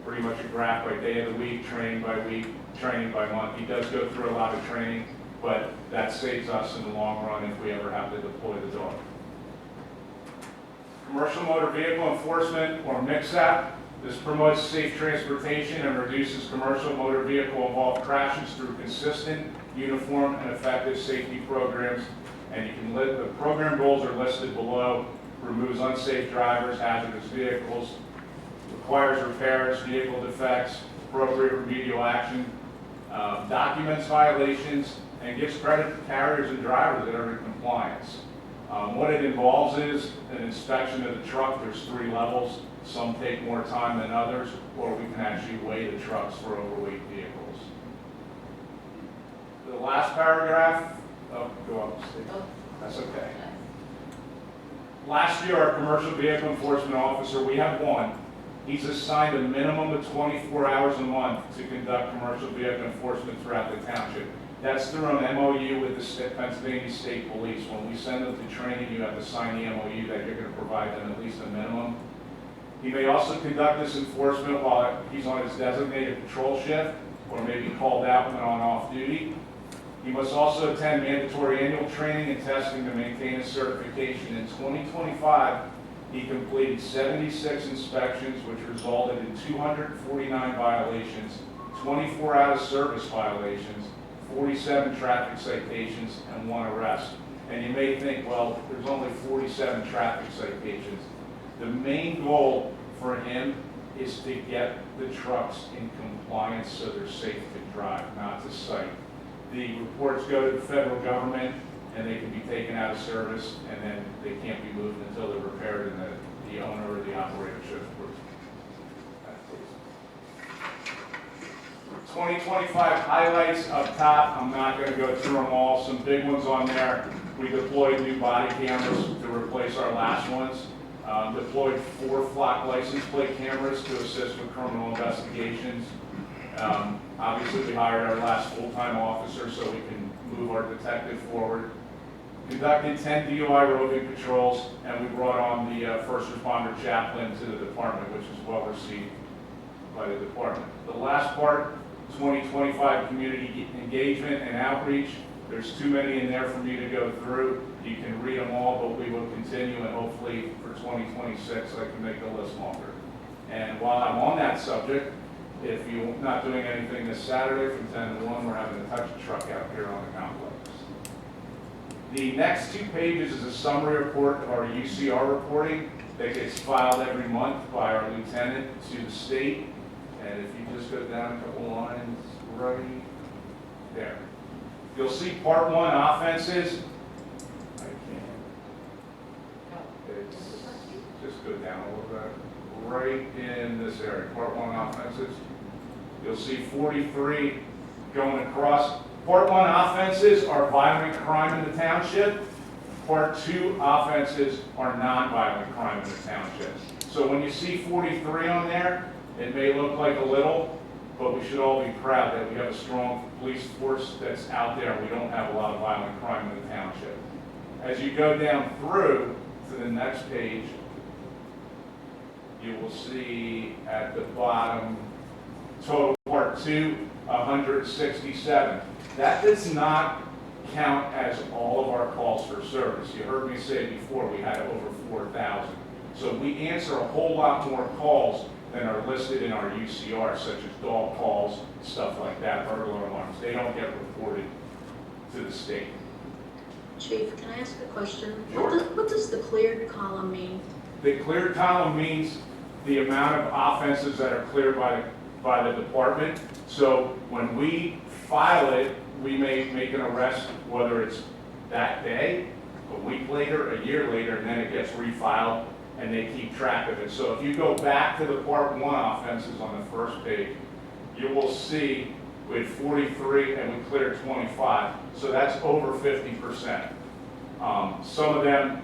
pretty much a graph by day of the week, training by month. He does go through a lot of training, but that saves us in the long run if we ever have to deploy the dog. Commercial motor vehicle enforcement, or MICSAP. This promotes safe transportation and reduces commercial motor vehicle involved crashes through consistent, uniform, and effective safety programs. And you can the program goals are listed below. Removes unsafe drivers, hazardous vehicles, requires repairs, vehicle defects, appropriate remedial action, documents violations, and gives credit to carriers and drivers that are in compliance. What it involves is an inspection of the truck. There's 3 levels. Some take more time than others, or we can actually weigh the trucks for overweight vehicles. The last paragraph, go up, Steve. That's okay. Last year, our commercial vehicle enforcement officer, we have one. He's assigned a minimum of 24 hours a month to conduct commercial vehicle enforcement throughout the township. That's through an MOU with the Pennsylvania State Police. When we send them to training, you have to sign the MOU that you're going to provide them at least a minimum. He may also conduct this enforcement while he's on his designated patrol shift or may be called out when on off duty. He must also attend mandatory annual training and testing to maintain his certification. In 2025, he completed 76 inspections, which resulted in 249 violations, 24 out of service violations, 47 traffic citations, and 1 arrest. And you may think, well, there's only 47 traffic citations. The main goal for him is to get the trucks in compliance so they're safe to drive, not to cite. The reports go to the federal government and they can be taken out of service and then they can't be moved until they're repaired and the owner or the operator shows proof. 2025 highlights up top. I'm not going to go through them all. Some big ones on there. We deployed new body cameras to replace our last ones. Deployed 4 flock license plate cameras to assist with criminal investigations. Obviously, we hired our last full-time officer so we can move our detective forward. Conducted 10 DUI roving patrols, and we brought on the first responder chaplain to the department, which is well received by the department. The last part, 2025 community engagement and outreach. There's too many in there for me to go through. You can read them all, but we will continue, and hopefully for 2026, I can make the list longer. And while I'm on that subject, if you're not doing anything this Saturday from 10 to 1, we're having a touch truck out here on the complex. The next 2 pages is a summary report of our UCR reporting that gets filed every month by our lieutenant to the state. And if you just go down a couple lines right there, you'll see part 1 offenses. I can't. It's just go down a little bit. Right in this area, part 1 offenses. You'll see 43 going across. Part 1 offenses are violent crime in the township. Part 2 offenses are non-violent crime in the township. So when you see 43 on there, it may look like a little, but we should all be proud that we have a strong police force that's out there and we don't have a lot of violent crime in the township. As you go down through to the next page, you will see at the bottom, total part 2, 167. That does not count as all of our calls for service. You heard me say before we had over 4,000. So we answer a whole lot more calls than are listed in our UCR, such as dog calls, stuff like that, burglar alarms. They don't get reported to the state. Chief, can I ask a question? Sure. What does the cleared column mean? The cleared column means the amount of offenses that are cleared by the department. So when we file it, we may make an arrest, whether it's that day, a week later, a year later, and then it gets refiled, and they keep track of it. So if you go back to the part 1 offenses on the first page, you will see we had 43 and we cleared 25. So that's over 50%. Some of them,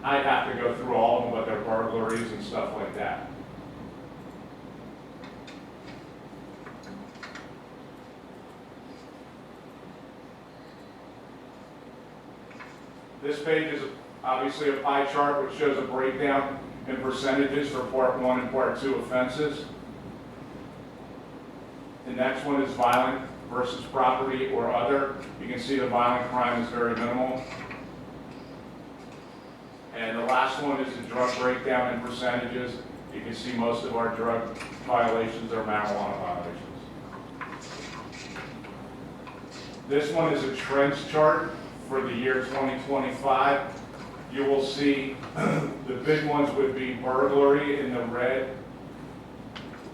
I'd have to go through all of them, but they're burglaries and stuff like that. This page is obviously a pie chart which shows a breakdown in percentages for part 1 and part 2 offenses. next one is violent versus property or other. You can see the violent crime is very minimal. And the last one is the drug breakdown in percentages. You can see most of our drug violations are marijuana violations. This one is a trends chart for the year 2025. You will see the big ones would be burglary in the red,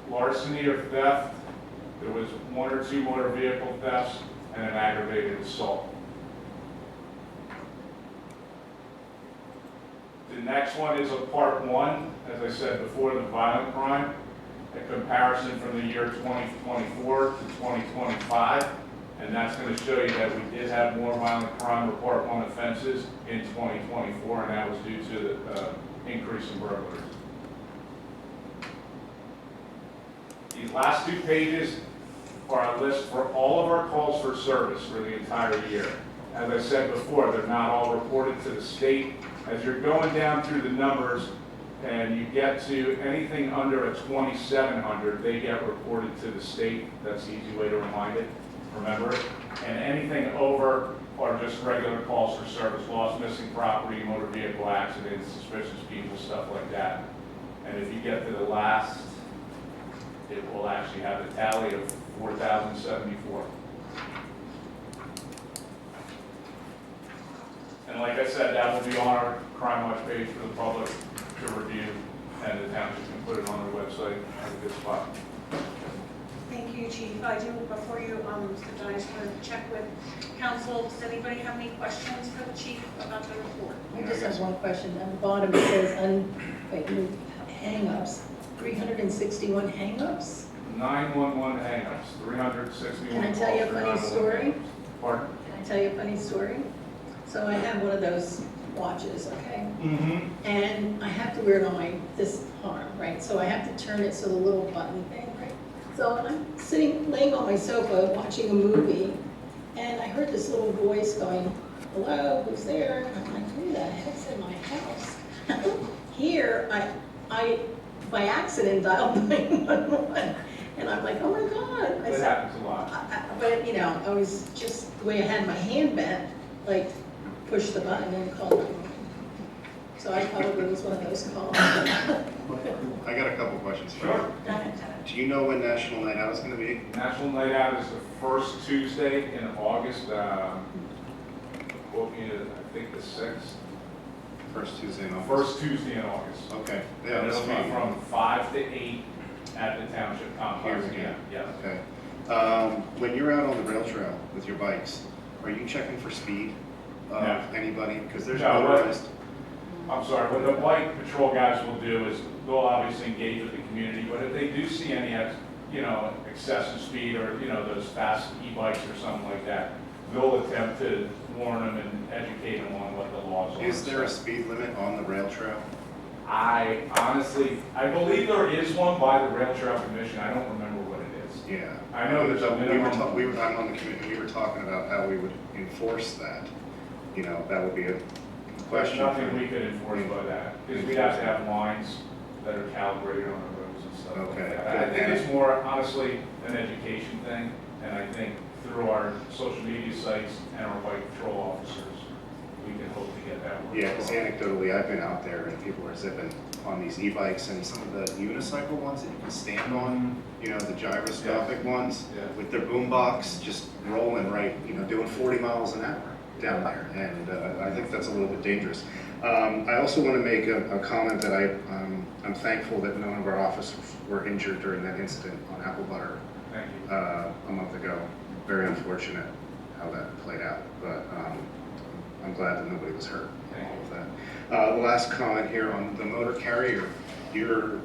larceny or theft. There was 1 or 2 motor vehicle thefts and an aggravated assault. The next one is a part 1, as I said before, the violent crime, a comparison from the year 2024 to 2025. And that's going to show you that we did have more violent crime or part 1 offenses in 2024, and that was due to the increase in burglaries. These last 2 pages are a list for all of our calls for service for the entire year. As I said before, they're not all reported to the state. As you're going down through the numbers and you get to anything under a 2,700, they get reported to the state. That's the easy way to remember it. And anything over are just regular calls for service, lost, missing property, motor vehicle accidents, suspicious people, stuff like that. And if you get to the last, it will actually have a tally of 4,074. And like I said, that will be on our Crime Watch page for the public to review, and the township can put it on their website at a good spot. Thank you, Chief. I do, before you, Mr. Dunn, I just want to check with council. Does anybody have any questions for the chief about the report? I just have one question. At the bottom, it says, hang-ups, 361 hang-ups? 911 hang-ups, 361 Can I tell you a funny story? Pardon? Can I tell you a funny story? So I have one of those watches, okay? Mm-hmm. And I have to wear it on this arm, right? So I have to turn it so the little button thing, right? So I'm laying on my sofa watching a movie, and I heard this little voice going, "Hello, who's there?" And I'm like, "Who the heck's in my house?" Here, I by accident dialed 911, and I'm like, "Oh my God!" I That said, happens a lot. but I was just the way I had my hand bent, like push the button and call 911. So I probably was one of those calls. I got a couple questions for you. Sure. Do you know when National Night Out is going to be? National Night Out is the first Tuesday in August. Quote me, I think the 6th. First Tuesday in August? First Tuesday in August. Okay. Yeah, And that's it'll be fine. from 5 to 8 at the township complex Here again. again. Yeah. Okay. When you're out on the rail trail with your bikes, are you checking for speed of No. anybody? Because there's No, motorized. I'm sorry, what the bike patrol guys will do is they'll obviously engage with the community, but if they do see any, excessive speed or, those fast e-bikes or something like that, they'll attempt to warn them and educate them on what the laws are. Is there a speed limit on the rail trail? I believe there is one by the Rail Trail Commission. I don't remember what it is. Yeah. I know there's a minimum. I'm on the committee, we were talking about how we would enforce that. That would be a There's question. nothing we could enforce by that, because we'd have to have lines that are calibrated on the roads and stuff like Okay, that. I think it's more, honestly, an education thing, and I think through our social media sites and our bike patrol officers, we can hope to get that work. Yeah, because anecdotally, I've been out there and people are zipping on these e-bikes and some of the unicycle ones that you can stand on, the gyroscopic ones, Yeah. with their boom box just rolling right, doing 40 miles an hour down there. And I think that's a little bit dangerous. I also want to make a comment that I'm thankful that none of our officers were injured during that incident on Apple Butter Thank you. a month ago. Very unfortunate how that played out, but I'm glad that nobody was hurt in all of that. The last comment here on the motor carrier, you're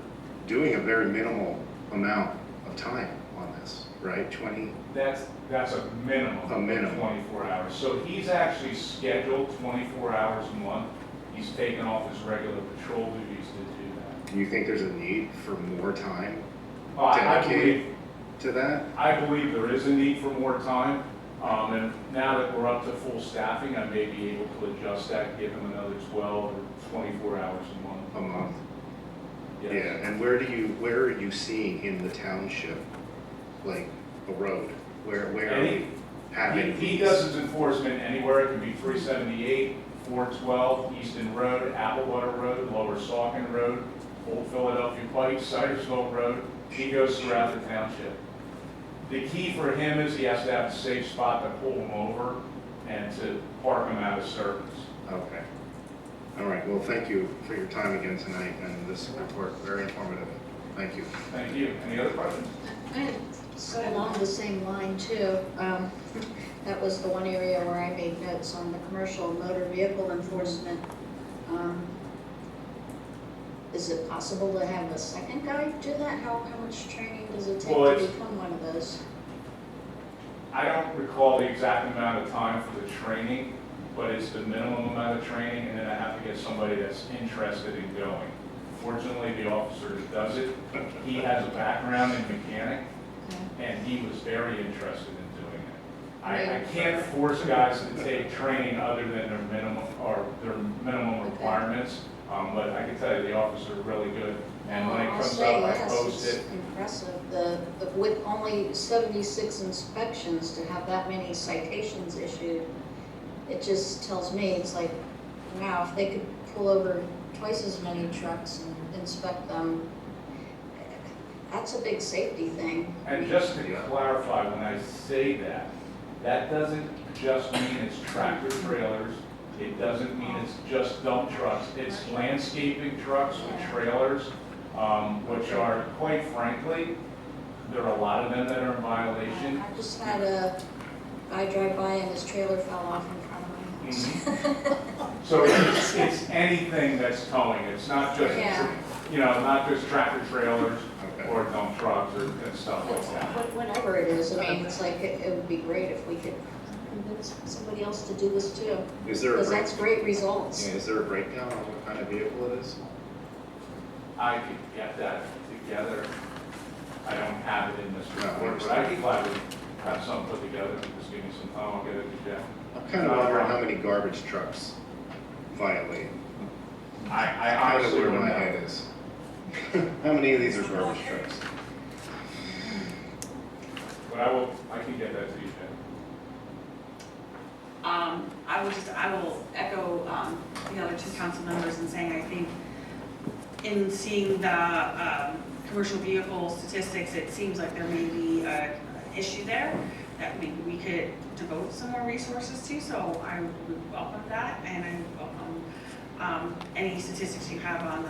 doing a very minimal amount of time on this, right? 20? That's a minimum. A minimum. Of 24 hours. So he's actually scheduled 24 hours a month. He's taken off his regular patrol duties to do that. Do you think there's a need for more time I dedicated believe to that? I believe there is a need for more time, and now that we're up to full staffing, I may be able to adjust that, give him another 12 or 24 hours a month. A month? Yes. Yeah, and where are you seeing in the township, like a road where Any- having He these. does his enforcement anywhere. It can be 378, 412, Easton Road, Applewater Road, Lower Saucon Road, Old Philadelphia Pike, Cidersville Road. He goes throughout the township. The key for him is he has to have a safe spot to pull him over and to park him out of service. Okay. All right, well, thank you for your time again tonight, and this report, very informative. Thank you. Thank you. Any other questions? And so along the same line too, that was the one area where I made notes on the commercial motor vehicle enforcement. Is it possible to have a second guy do that? How much training does it take Well, to it's- become one of those? I don't recall the exact amount of time for the training, but it's the minimum amount of training, and then I have to get somebody that's interested in going. Fortunately, the officer that does it, he has a background in mechanic, and he was very interested in doing it. I can't force guys to take training other than their minimum requirements, but I can tell you, the officer is really good. And when it I'll comes say up, I yes, post it's it. impressive. With only 76 inspections to have that many citations issued, it just tells me, it's like, wow, if they could pull over twice as many trucks and inspect them, that's a big safety thing. And just to clarify, when I say that, that doesn't just mean it's tractor trailers. It doesn't mean it's just dump trucks. It's landscaping trucks with trailers, which are, quite frankly, there are a lot of them that are in violation. I just had a guy drive by and his trailer fell off in front of my house. So it's anything that's towing. It's not just, Yeah. not just tractor trailers Okay. or dump trucks and stuff like that. Whatever it is, I mean, it's like, it would be great if we could convince somebody else to do this too. Is there a Because that's great results. Yeah, is there a breakdown on what kind of vehicle it is? I could get that together. I don't have it in this No, I report, but I could gladly have something put together. Just give me some time, I'll get it to Jeff. I'm kind of wondering how many garbage trucks violate. I Kind of honestly where don't my know. head is. How many of these are garbage trucks? But I can get that to you, Jeff. I will echo the other two council members in saying I think in seeing the commercial vehicle statistics, it seems like there may be an issue there that maybe we could devote some more resources to, so I would welcome that, and I would welcome any statistics you have on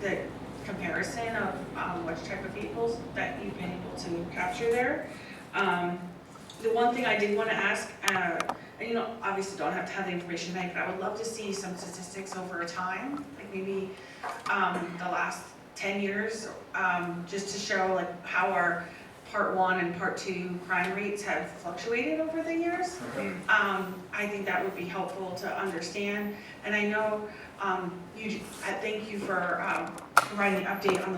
the comparison of which type of vehicles that you've been able to capture there. The one thing I did want to ask, and obviously don't have to have the information tonight, but I would love to see some statistics over time, like maybe the last 10 years, just to show like how our part 1 and part 2 crime rates have fluctuated over the years. Okay. I think that would be helpful to understand. And I know I thank you for providing an update on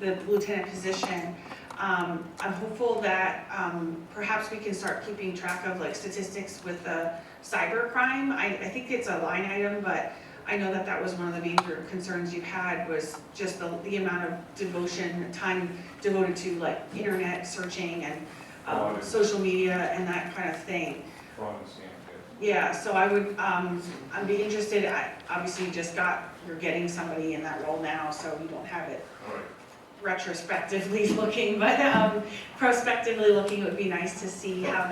the lieutenant position. I'm hopeful that perhaps we can start keeping track of like statistics with the cyber crime. I think it's a line item, but I know that was one of the major concerns you had was just the amount of time devoted to like internet searching and social media and that kind of thing. Fraud and scam, Yeah, so I would, I'd be interested, obviously you're getting somebody in that role now, so you don't have it all right. retrospectively looking, but prospectively looking, it would be nice to see how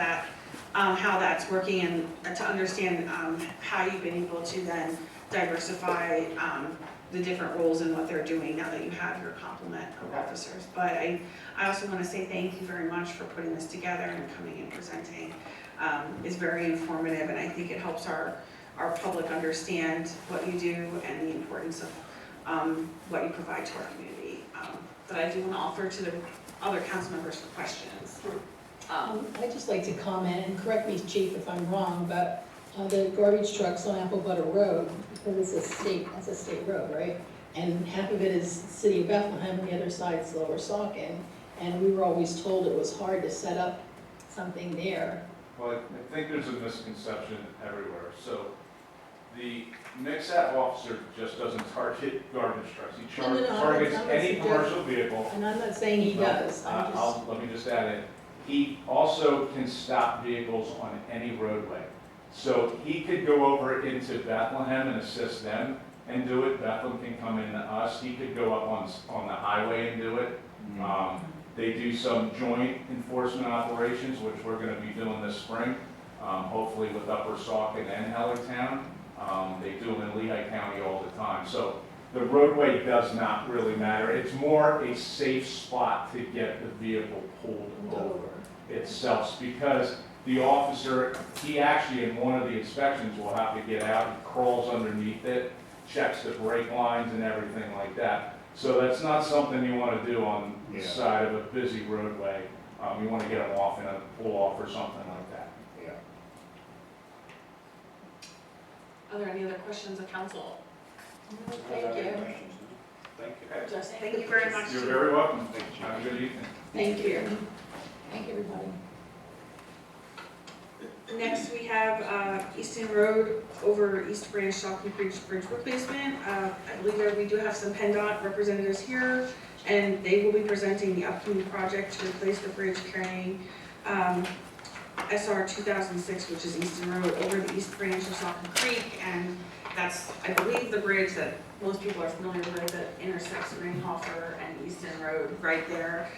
that's working and to understand how you've been able to then diversify the different roles and what they're doing now that you have your complement of officers. But I also want to say thank you very much for putting this together and coming and presenting. It's very informative, and I think it helps our public understand what you do and the importance of what you provide to our community. But I do want to offer to the other council members for questions. I'd just like to comment, and correct me, Chief, if I'm wrong, but the garbage trucks on Apple Butter Road, because that's a state road, right? And half of it is City of Bethlehem, and the other side's Lower Saucon. And we were always told it was hard to set up something there. Well, I think there's a misconception everywhere. So The mix-up officer just doesn't target garbage trucks. He No, no, no, targets I'm not any suggesting- commercial vehicle. And I'm not saying he does, I'm just, Let me just add in, he also can stop vehicles on any roadway. So he could go over into Bethlehem and assist them and do it. Bethlehem can come into us. He could go up on the highway and do it. They do some joint enforcement operations, which we're gonna be doing this spring, hopefully with Upper Saucon and Hellertown. They do them in Lehigh County all the time. So the roadway does not really matter. It's more a safe spot to get the vehicle pulled over itself, because the officer, he actually in one of the inspections will have to get out, he crawls underneath it, checks the brake lines and everything like that. So that's not something you want to do on the side of a busy roadway. You want to get them off in a pull-off or something like that. Yeah. Are there any other questions of council? thank you. Thank you. Just Thank you very much. You're very welcome. Have a good evening. Thank you. Thank you, everybody. Next, we have Easton Road over East Branch, Shockey Bridge replacement. I believe that we do have some PennDOT representatives here, and they will be presenting the upcoming project to replace the bridge carrying SR 2006, which is Easton Road over the East Branch of Shockey Creek, and that's, I believe, the bridge that most people are familiar with that intersects Ringhofer and Easton Road right there.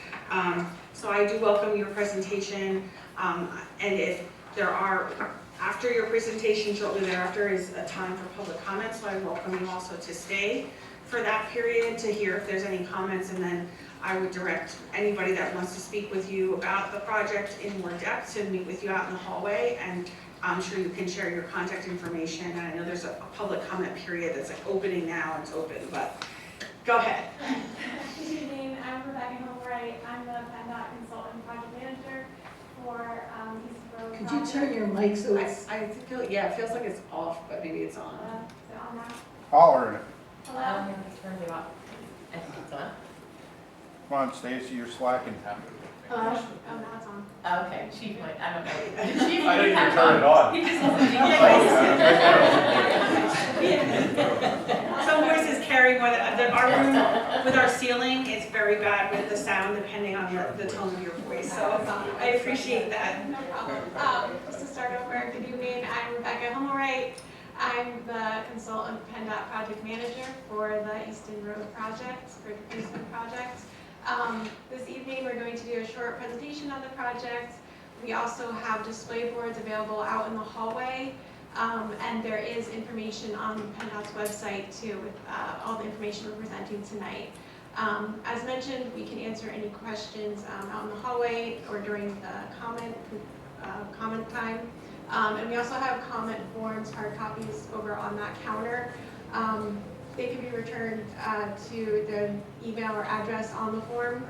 So I do welcome your presentation, and if there are, after your presentation, shortly thereafter is a time for public comments, so I welcome you also to stay for that period to hear if there's any comments, and then I would direct anybody that wants to speak with you about the project in more depth to meet with you out in the hallway, and I'm sure you can share your contact information. And I know there's a public comment period that's like opening now, and it's open, but go ahead. Good evening, I'm Rebecca Hillwright. I'm the PennDOT consultant project manager for East Road. Could you turn your mic so it's, I feel, yeah, it feels like it's off, but maybe it's on. Is it on now? Holler it. Hello? Turn you off. I think it's on. Come on, Stacy, you're slacking. Oh, now it's on. Oh, okay, chief might, I don't know. The chief I didn't have even turn it on. He just wasn't Some voices carry more than, our room with our ceiling, it's very bad with the sound depending on the tone of your voice, so I appreciate that. No problem. Just to start over, good evening, I'm Rebecca Hillwright. I'm the consultant PennDOT project manager for the Easton Road project, bridge replacement project. This evening, we're going to do a short presentation on the project. We also have display boards available out in the hallway, and there is information on PennDOT's website too, with all the information we're presenting tonight. As mentioned, we can answer any questions out in the hallway or during the comment time. And we also have comment forms, hard copies over on that counter. They can be returned to the email or address on the form,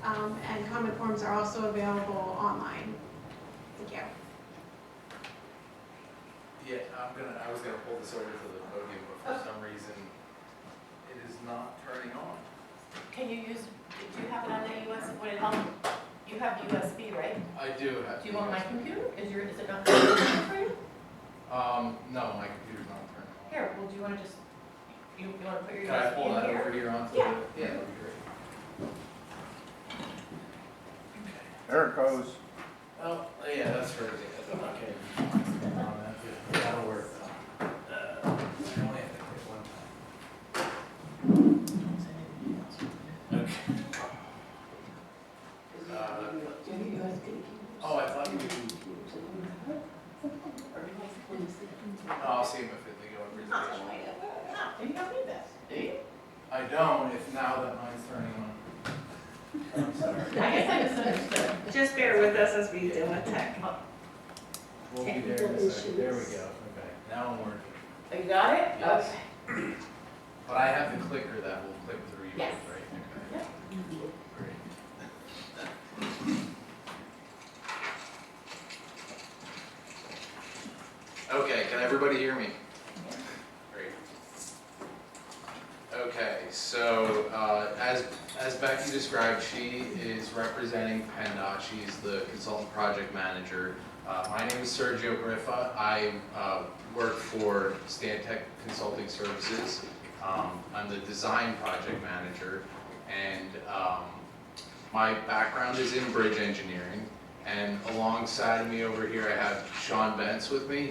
and comment forms are also available online. Thank you. Yeah, I was gonna pull this over to the podium, but for some reason, it is not turning on. Can you use, do you have it on that USB, would it help? You have USB, right? I do have. Do you want my computer? Is it not working for you? No, my computer's not turning on. Here, well, do you want to just, you want to put your Can I USB pull that in over here? here onto Yeah. the, yeah, that'd be great. There it goes. Oh, yeah, that's for, okay. That'll work. I only have to click one time. Okay. Oh, I thought you would. I'll see if they go in presentation. No, you don't need this, do you? I don't, if now that mine's turning on. I'm sorry. I guess I misunderstood. Just bear with us as we deal with tech. We'll be there in a second. There we go. Okay, now I'm working. Oh, you got it? Yes. Okay. But I have the clicker that will click through you, Yes. right? Okay. Great. Okay, can everybody hear me? Great. Okay, so as Becky described, she is representing PennDOT. She's the consultant project manager My name is Sergio Griffa. I work for Stantec Consulting Services. I'm the design project manager, and my background is in bridge engineering. And alongside me over here, I have Sean Bentz with me.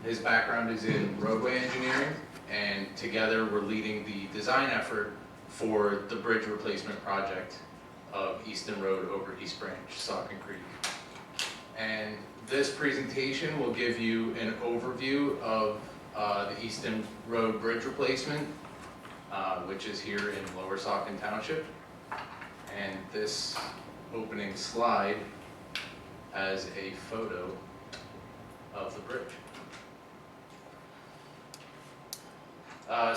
His background is in roadway engineering, and together we're leading the design effort for the bridge replacement project of Easton Road over East Branch, Saucon Creek. And this presentation will give you an overview of the Easton Road bridge replacement, which is here in Lower Saucon Township. And this opening slide has a photo of the bridge.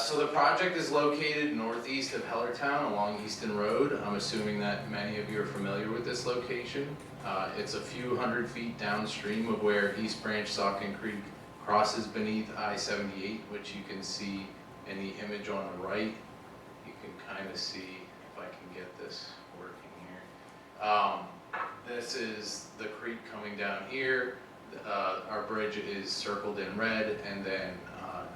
So the project is located northeast of Hellertown along Easton Road. I'm assuming that many of you are familiar with this location. It's a few hundred feet downstream of where East Branch Saucon Creek crosses beneath I-78, which you can see in the image on the right. You can kind of see, if I can get this working here. This is the creek coming down here. Our bridge is circled in red, and then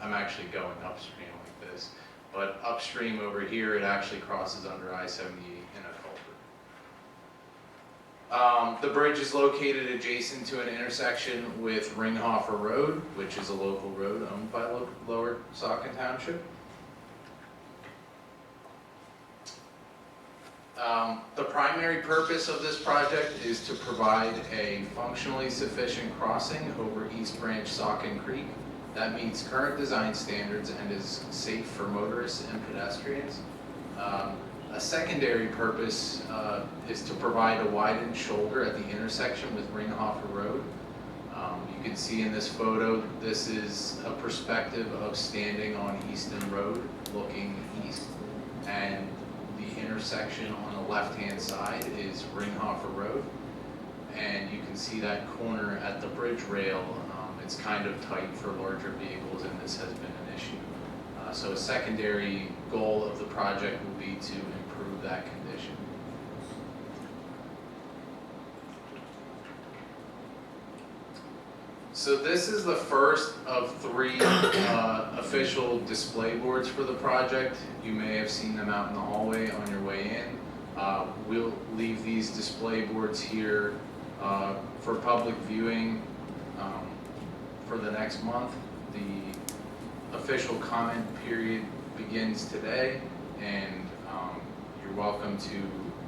I'm actually going upstream like this. But upstream over here, it actually crosses under I-78 in a culvert. The bridge is located adjacent to an intersection with Ringhofer Road, which is a local road owned by Lower Saucon Township. The primary purpose of this project is to provide a functionally sufficient crossing over East Branch Saucon Creek that meets current design standards and is safe for motorists and pedestrians. A secondary purpose is to provide a widened shoulder at the intersection with Ringhofer Road. You can see in this photo, this is a perspective of standing on Easton Road looking east, and the intersection on the left-hand side is Ringhofer Road, and you can see that corner at the bridge rail. It's kind of tight for larger vehicles, and this has been an issue. So a secondary goal of the project will be to improve that condition. So this is the first of 3 official display boards for the project. You may have seen them out in the hallway on your way in. We'll leave these display boards here for public viewing for the next month. The official comment period begins today, and you're welcome to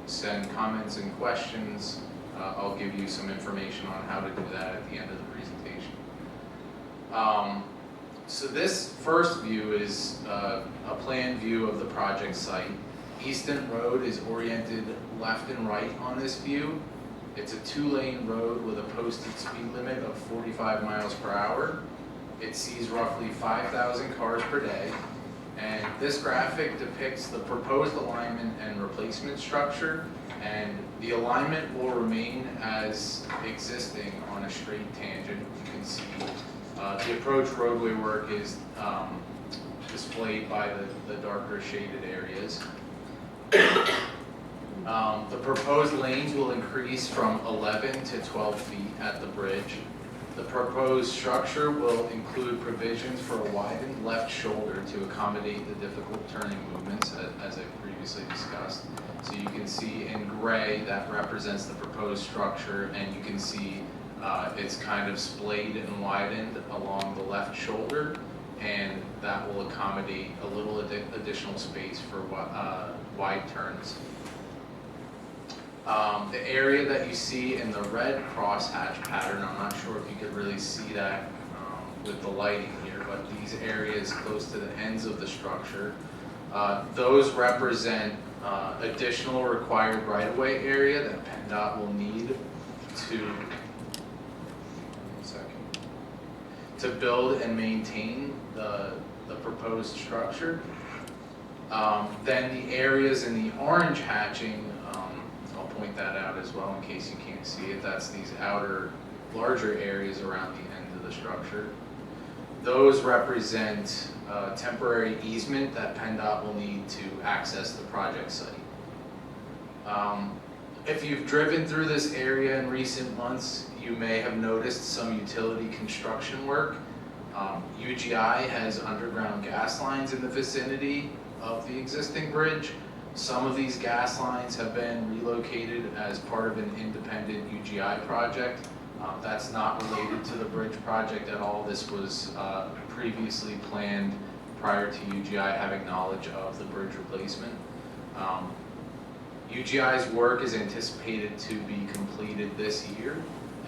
send comments and questions. I'll give you some information on how to do that at the end of the presentation. So this first view is a plan view of the project site. Easton Road is oriented left and right on this view. It's a 2-lane road with a posted speed limit of 45 miles per hour. It sees roughly 5,000 cars per day. And this graphic depicts the proposed alignment and replacement structure, and the alignment will remain as existing on a straight tangent. You can see the approach roadway work is displayed by the darker shaded areas. The proposed lanes will increase from 11 to 12 feet at the bridge. The proposed structure will include provisions for a widened left shoulder to accommodate the difficult turning movements, as I previously discussed. So you can see in gray that represents the proposed structure, and you can see it's kind of splayed and widened along the left shoulder, and that will accommodate a little additional space for wide turns. The area that you see in the red crosshatch pattern, I'm not sure if you could really see that with the lighting here, but these areas close to the ends of the structure, those represent additional required right-of-way area that PennDOT will need to build and maintain the proposed structure. Then the areas in the orange hatching, I'll point that out as well in case you can't see it. That's these outer, larger areas around the end of the structure. Those represent temporary easement that PennDOT will need to access the project site. If you've driven through this area in recent months, you may have noticed some utility construction work. UGI has underground gas lines in the vicinity of the existing bridge. Some of these gas lines have been relocated as part of an independent UGI project. That's not related to the bridge project at all. This was previously planned prior to UGI having knowledge of the bridge replacement. UGI's work is anticipated to be completed this year,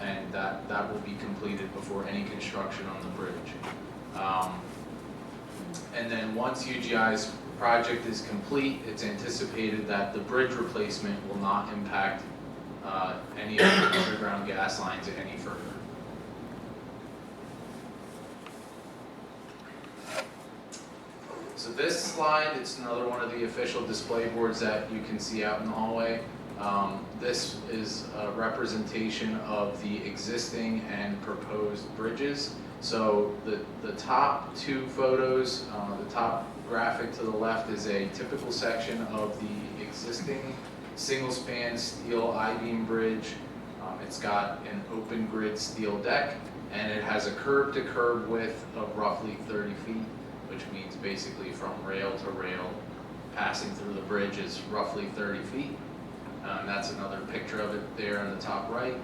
and that will be completed before any construction on the bridge. And then once UGI's project is complete, it's anticipated that the bridge replacement will not impact any of the underground gas lines any further. So this slide, it's another one of the official display boards that you can see out in the hallway. This is a representation of the existing and proposed bridges. So the top two photos, the top graphic to the left is a typical section of the existing single-span steel I-beam bridge. It's got an open grid steel deck, and it has a curb-to-curb width of roughly 30 feet, which means basically from rail to rail, passing through the bridge is roughly 30 feet. That's another picture of it there on the top right.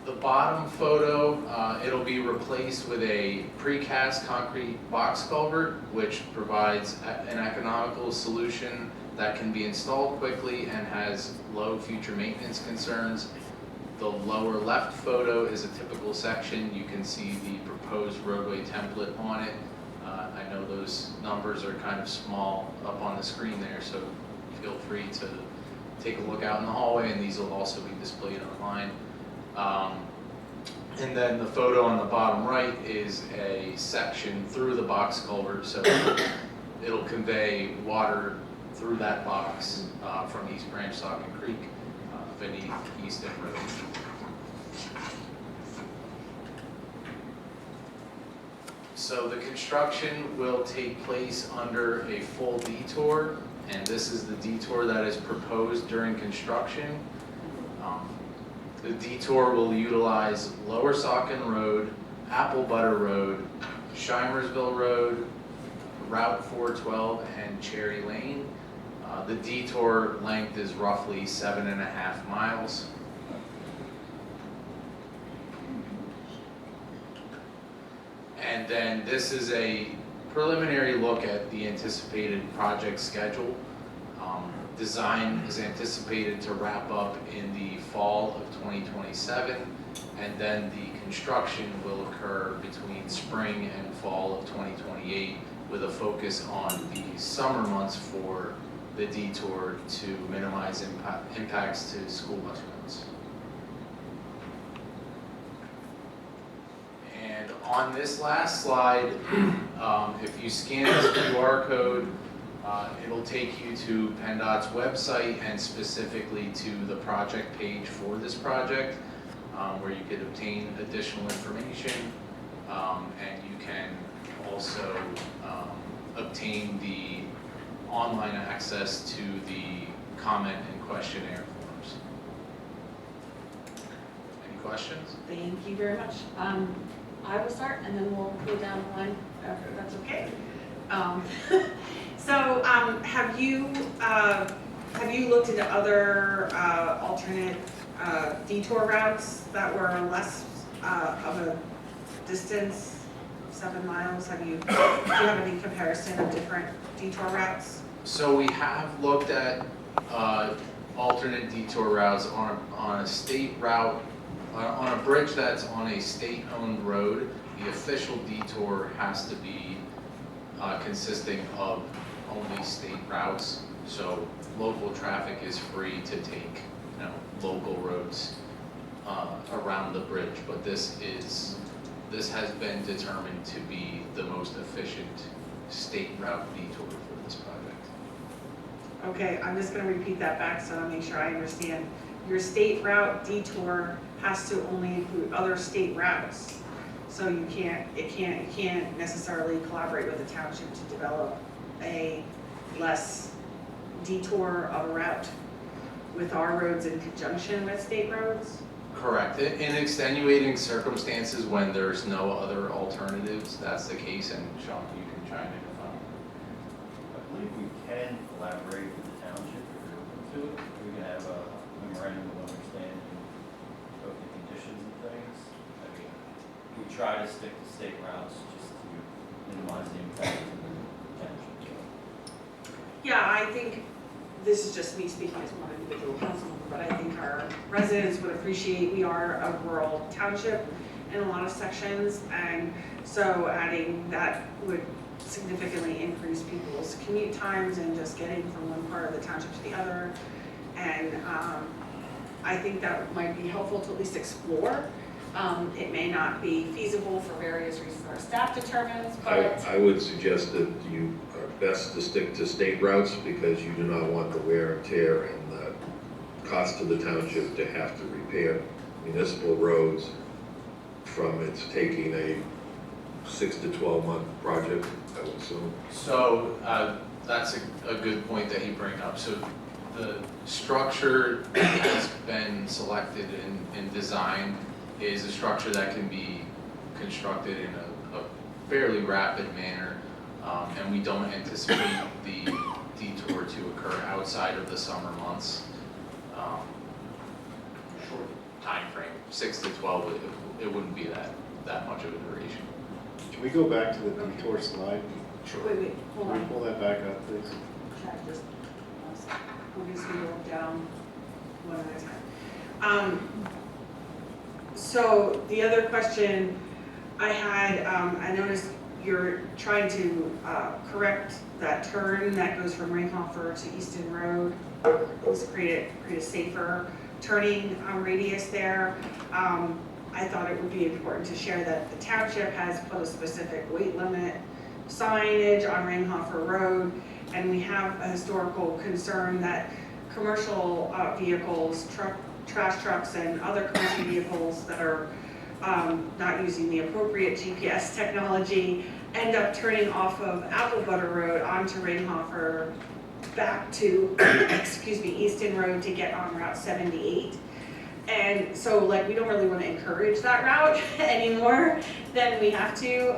The bottom photo, it'll be replaced with a precast concrete box culvert, which provides an economical solution that can be installed quickly and has low future maintenance concerns. The lower left photo is a typical section. You can see the proposed roadway template on it. I know those numbers are kind of small up on the screen there, so feel free to take a look out in the hallway, and these will also be displayed online. And then the photo on the bottom right is a section through the box culvert, so it'll convey water through that box from East Branch Saucon Creek beneath Easton Road. So the construction will take place under a full detour, and this is the detour that is proposed during construction. The detour will utilize Lower Saucon Road, Apple Butter Road, Shimersville Road, Route 412, and Cherry Lane. The detour length is roughly 7.5 miles. And then this is a preliminary look at the anticipated project schedule. Design is anticipated to wrap up in the fall of 2027, and then the construction will occur between spring and fall of 2028, with a focus on the summer months for the detour to minimize impacts to school bus routes. And on this last slide, if you scan this QR code, it'll take you to PennDOT's website and specifically to the project page for this project, where you could obtain additional information, and you can also obtain the online access to the comment and questionnaire forms. Any questions? Thank you very much. I will start, and then we'll go down the line, if that's okay. So, have you looked into other alternate detour routes that were less of a distance, 7 miles? Do you have any comparison of different detour routes? So we have looked at alternate detour routes on a state route, on a bridge that's on a state-owned road. The official detour has to be consisting of only state routes, so local traffic is free to take, local roads around the bridge. But this has been determined to be the most efficient state route detour for this project. Okay, I'm just going to repeat that back so I make sure I understand. Your state route detour has to only include other state routes. So you can't necessarily collaborate with the township to develop a less detour of a route with our roads in conjunction with state roads? Correct. In extenuating circumstances when there's no other alternatives, that's the case, and Sean, you can chime in if I'm. I believe we can collaborate with the township if we're open to it. We can have a memorandum of understanding of the conditions and things. I mean, we try to stick to state routes just to minimize the impact to the township. Yeah, I think, this is just me speaking as one individual council member, but I think our residents would appreciate, we are a rural township in a lot of sections, and so adding that would significantly increase people's commute times and just getting from one part of the township to the other. And I think that might be helpful to at least explore. It may not be feasible for various reasons our staff determines, but I would suggest that you are best to stick to state routes because you do not want the wear and tear and the cost to the township to have to repair municipal roads from it's taking a 6 to 12 month project, I would assume. So that's a good point that you bring up. So the structure that has been selected and designed is a structure that can be constructed in a fairly rapid manner, and we don't anticipate the detour to occur outside of the summer months. Short time frame, 6 to 12, it wouldn't be that much of a duration. Can we go back to the detour slide? wait, hold Can we on. pull that back up, please? Check this. We're just gonna go down one at a time. So the other question I had, I noticed you're trying to correct that turn that goes from Ringhofer to Easton Road. Let's create a safer turning radius there. I thought it would be important to share that the township has put a specific weight limit signage on Ringhofer Road, and we have a historical concern that commercial vehicles, trash trucks and other commercial vehicles that are not using the appropriate GPS technology end up turning off of Apple Butter Road onto Ringhofer back to, excuse me, Easton Road to get on Route 78. And so like, we don't really want to encourage that route anymore than we have to.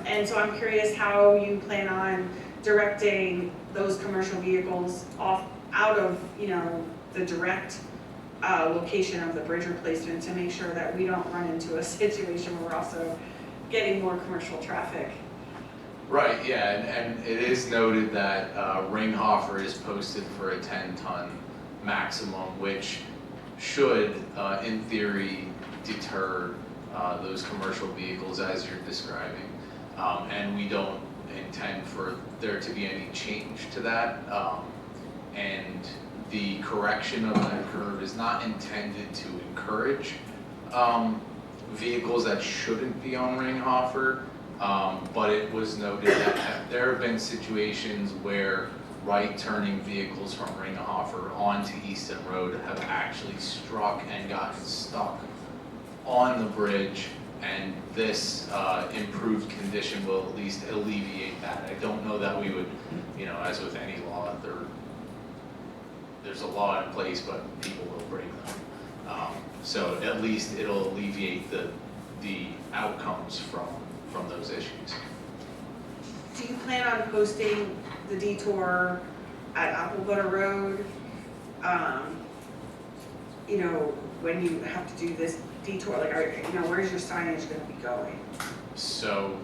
And so I'm curious how you plan on directing those commercial vehicles out of, the direct location of the bridge replacement to make sure that we don't run into a situation where we're also getting more commercial traffic. Right, yeah, and it is noted that Ringhofer is posted for a 10-ton maximum, which should, in theory, deter those commercial vehicles as you're describing. And we don't intend for there to be any change to that. And the correction of that curve is not intended to encourage vehicles that shouldn't be on Ringhofer, but it was noted that there have been situations where right-turning vehicles from Ringhofer onto Easton Road have actually struck and gotten stuck on the bridge, and this improved condition will at least alleviate that. I don't know that we would, as with any law, there's a law in place, but people will break them. So at least it'll alleviate the outcomes from those issues. Do you plan on posting the detour at Apple Butter Road? When you have to do this detour, like, where's your signage gonna be going? So,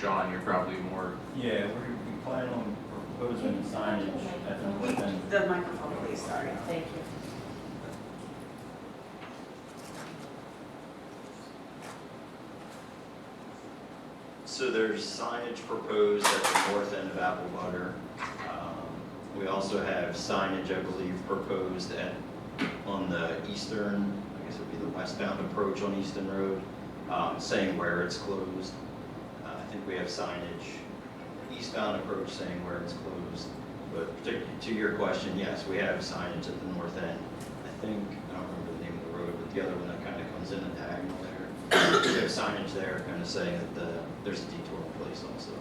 Sean, you're probably more. Yeah, we plan on proposing signage at the north end. The microphone, please, sorry. Thank you. So there's signage proposed at the north end of Apple Butter. We also have signage, I believe, proposed on the eastern, I guess it would be the westbound approach on Easton Road, saying where it's closed. I think we have signage, eastbound approach saying where it's closed. But particularly to your question, yes, we have signage at the north end. I don't remember the name of the road, but the other one that kind of comes in a diagonal there. We have signage there kind of saying that there's a detour in place also.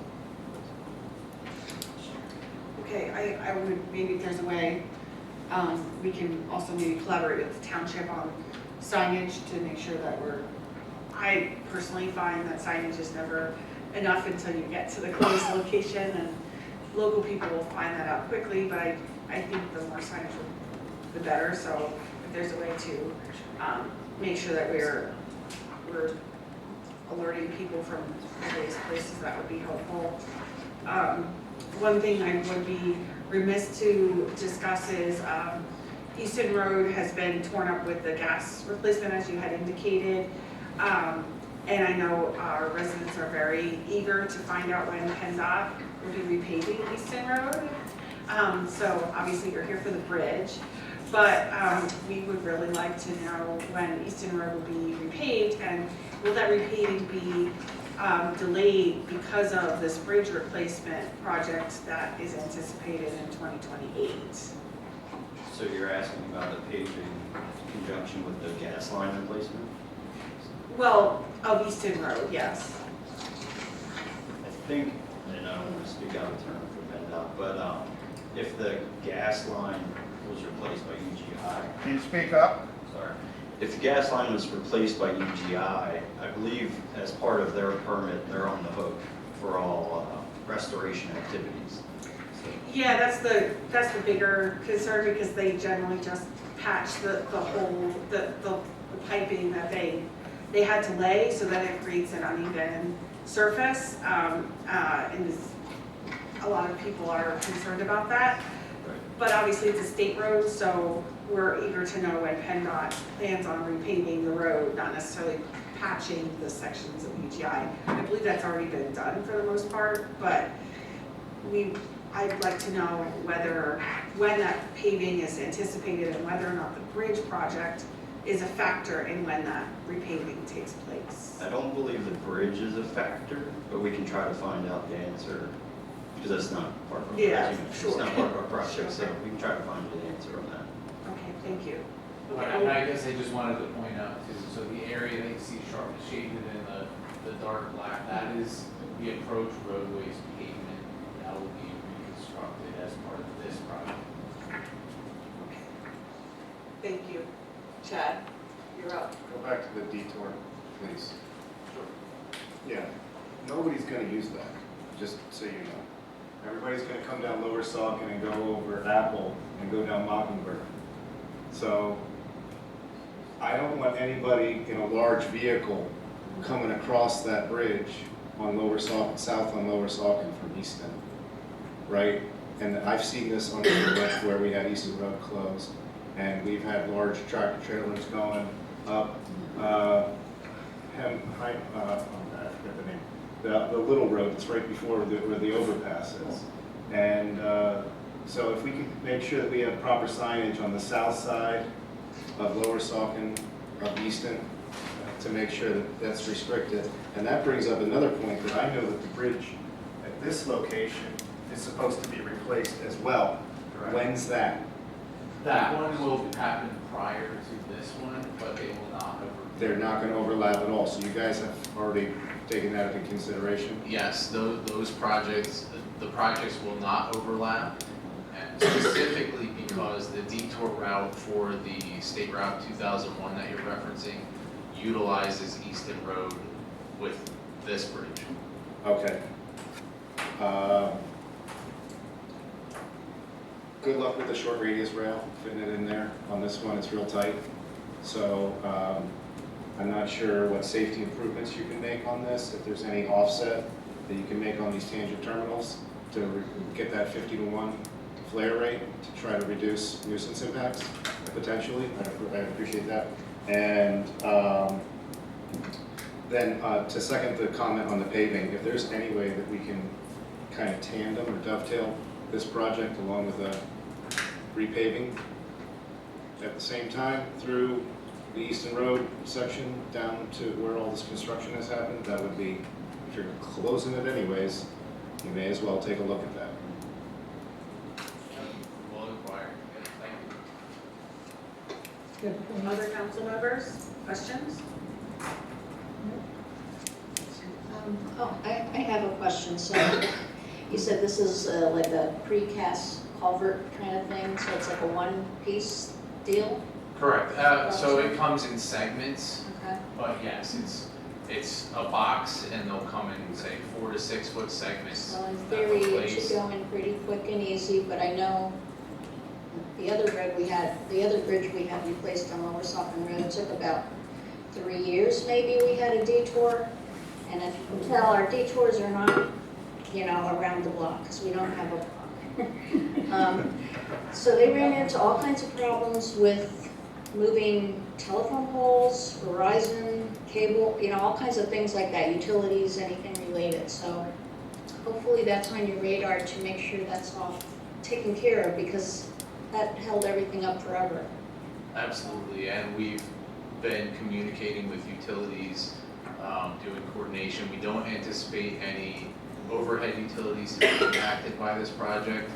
Okay, I would, maybe if there's a way we can also maybe collaborate with the township on signage to make sure that I personally find that signage is never enough until you get to the closest location, and local people will find that out quickly, but I think the more signage, the better. So if there's a way to make sure that we're alerting people from various places, that would be helpful. One thing I would be remiss to discuss is Easton Road has been torn up with the gas replacement, as you had indicated. And I know our residents are very eager to find out when PennDOT will be repaving Easton Road. So obviously you're here for the bridge, but we would really like to know when Easton Road will be repaved, and will that repaving be delayed because of this bridge replacement project that is anticipated in 2028? So you're asking about the paving in conjunction with the gas line replacement? Well, of Easton Road, yes. I think, and I don't want to speak out of turn for PennDOT, but if the gas line was replaced by UGI, Can you speak up? sorry, if the gas line was replaced by UGI, I believe as part of their permit, they're on the hook for all restoration activities. Yeah, that's the bigger concern, because they generally just patch the hole, the piping that they had to lay, so that it creates an uneven surface, and a lot of people are concerned about that. But obviously it's a state road, so we're eager to know when PennDOT plans on repaving the road, not necessarily patching the sections of UGI. I believe that's already been done for the most part, but I'd like to know when that paving is anticipated, and whether or not the bridge project is a factor in when that repaving takes place. I don't believe the bridge is a factor, but we can try to find out the answer, because that's not part of our project. Sure. It's not part of our project, so we can try to find the answer on that. Okay, thank you. I guess I just wanted to point out too, so the area that you see sharp shaded in the dark black, that is the approach roadways pavement that will be reconstructed as part of this project. Thank you. Chad, you're up. Go back to the detour, please. Yeah, nobody's gonna use that, just so you know. Everybody's gonna come down Lower Saucon and go over Apple and go down Mockingbird. So I don't want anybody in a large vehicle coming across that bridge on Lower Saucon, south on Lower Saucon from Easton, right? And I've seen this on the left where we had Easton Road closed, and we've had large tractor trailers going up, I forget the name, the little road that's right before where the overpass is. And so if we can make sure that we have proper signage on the south side of Lower Saucon, of Easton, to make sure that that's restricted. And that brings up another point, that I know that the bridge at this location is supposed to be replaced as well. Correct. When's that? That one will happen prior to this one, but they will not They're not going to overlap at all, so you guys have already taken that into consideration? Yes, those projects, the projects will not overlap, and specifically because the detour route for the State Route 2001 that you're referencing utilizes Easton Road with this bridge. Okay. Good luck with the short radius rail, fitting it in there. On this one, it's real tight. So I'm not sure what safety improvements you can make on this, if there's any offset that you can make on these tangent terminals to get that 50-to-1 flare rate to try to reduce nuisance impacts, potentially. I appreciate that. And then to second the comment on the paving, if there's any way that we can kind of tandem or dovetail this project along with a repaving at the same time through the Easton Road section down to where all this construction has happened, that would be, if you're closing it anyways, you may as well take a look at that. We'll inquire. Thank you. Other council members, questions? I have a question. So you said this is like a precast culvert kind of thing, so it's like a one-piece deal? Correct. So it comes in segments, Okay. but yes, it's a box and they'll come in, say, 4 to 6 foot segments. So in that theory, it replace- should go in pretty quick and easy, but I know the other bridge we had replaced on Lower Softon Road took about 3 years maybe we had a detour. And if you can tell, our detours are not, around the block, because we don't have a block. So they ran into all kinds of problems with moving telephone poles, Verizon, cable, all kinds of things like that, utilities, anything related. So hopefully that's on your radar to make sure that's all taken care of, because that held everything up forever. Absolutely, and we've been communicating with utilities, doing coordination. We don't anticipate any overhead utilities to be impacted by this project.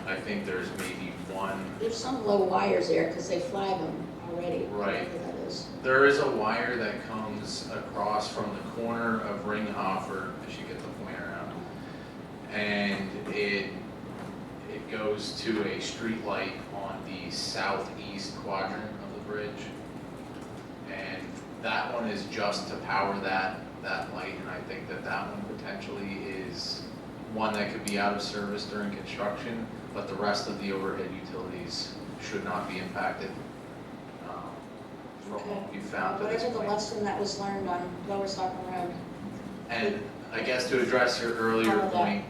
I think there's maybe one. There's some low wires there, because they flag them already. Right. Whatever that is. There is a wire that comes across from the corner of Ringhofer, I should get the pointer out, and it goes to a street light on the southeast quadrant of the bridge. And that one is just to power that light, and I think that one potentially is one that could be out of service during construction, but the rest of the overhead utilities should not be impacted. From what we found to this Whatever the point. lesson that was learned on Lower Stockton Road. And I guess to address your earlier All of that. point,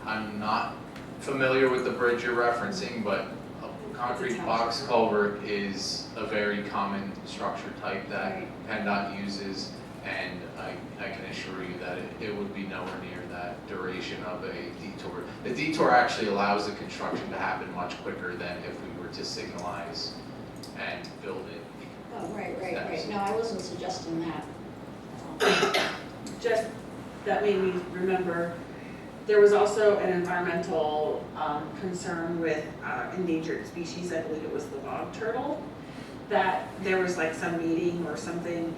I'm not familiar with the bridge you're referencing, but a concrete box culvert is a very common structure type that Right. PennDOT uses, and I can assure you that it would be nowhere near that duration of a detour. The detour actually allows the construction to happen much quicker than if we were to signalize and build it. Oh, right. Steps. No, I wasn't suggesting that. Just, that made me remember, there was also an environmental concern with endangered species, I believe it was the bog turtle, that there was like some meeting or something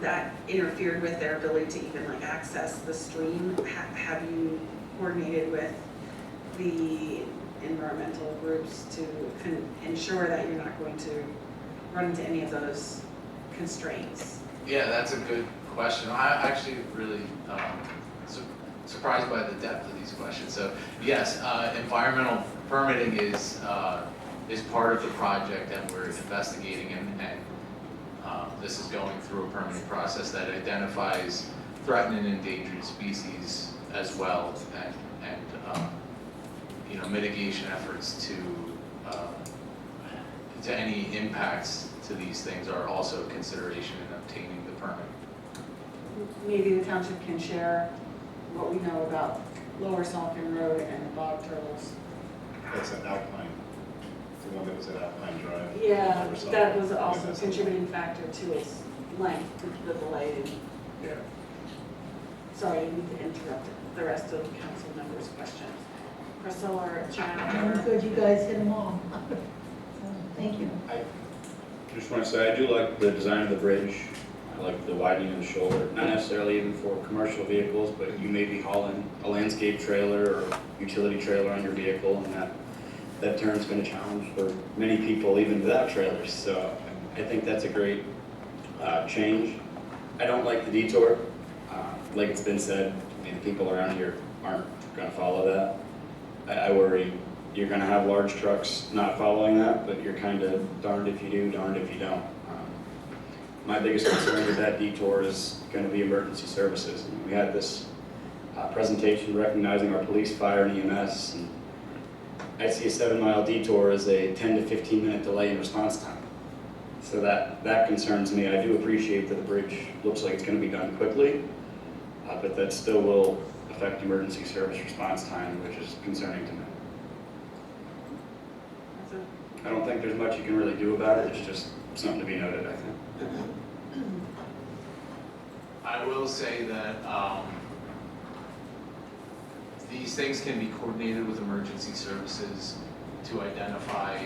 that interfered with their ability to even like access the stream. Have you coordinated with the environmental groups to ensure that you're not going to run into any of those constraints? Yeah, that's a good question. I'm actually really surprised by the depth of these questions. So yes, environmental permitting is part of the project, and we're investigating, and this is going through a permitting process that identifies threatened and endangered species as well, and mitigation efforts to any impacts to these things are also a consideration in obtaining the permit. Maybe the township can share what we know about Lower Salkin Road and the bog turtles. That's an Alpine, the one that was at Alpine Drive. Yeah, Never saw that it. was also Yeah, a that's- contributing factor to its length, the delay. Yeah. Sorry, I didn't mean to interrupt the rest of the council members' questions. Priscilla or China? Good, you guys hit them all. Thank you. I just want to say, I do like the design of the bridge. I like the widening of the shoulder, not necessarily even for commercial vehicles, but you may be hauling a landscape trailer or utility trailer on your vehicle, and that turn's been a challenge for many people even without trailers. So I think that's a great change. I don't like the detour. Like it's been said, the people around here aren't going to follow that. I worry you're going to have large trucks not following that, but you're kind of darned if you do, darned if you don't. My biggest concern with that detour is going to be emergency services. We had this presentation recognizing our police, fire, and EMS, and I see a 7-mile detour as a 10 to 15-minute delay in response time. So that concerns me. I do appreciate that the bridge looks like it's going to be done quickly, but that still will affect emergency service response time, which is concerning to me. I don't think there's much you can really do about it. It's just something to be noted, I think. I will say that these things can be coordinated with emergency services to identify,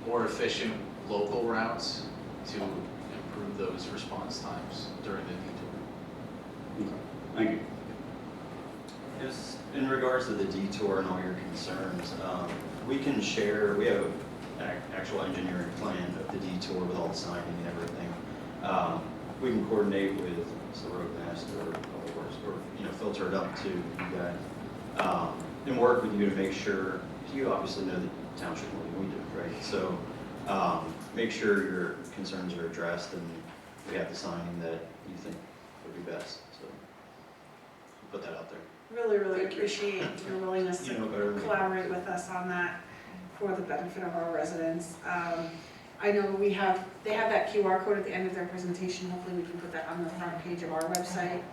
more efficient local routes to improve those response times during the detour. Thank you. Is in regards to the detour and all your concerns, we can share, we have an actual engineering plan of the detour with all the signing and everything. We can coordinate with the roadmaster or filter it up to you guys. And work with you to make sure, you obviously know the township more than we do, right? So make sure your concerns are addressed and we have the signing that you think would be best. So put that out there. Really appreciate your willingness You know to better than me. collaborate with us on that for the benefit of our residents. I know they have that QR code at the end of their presentation. Hopefully we can put that on the front page of our website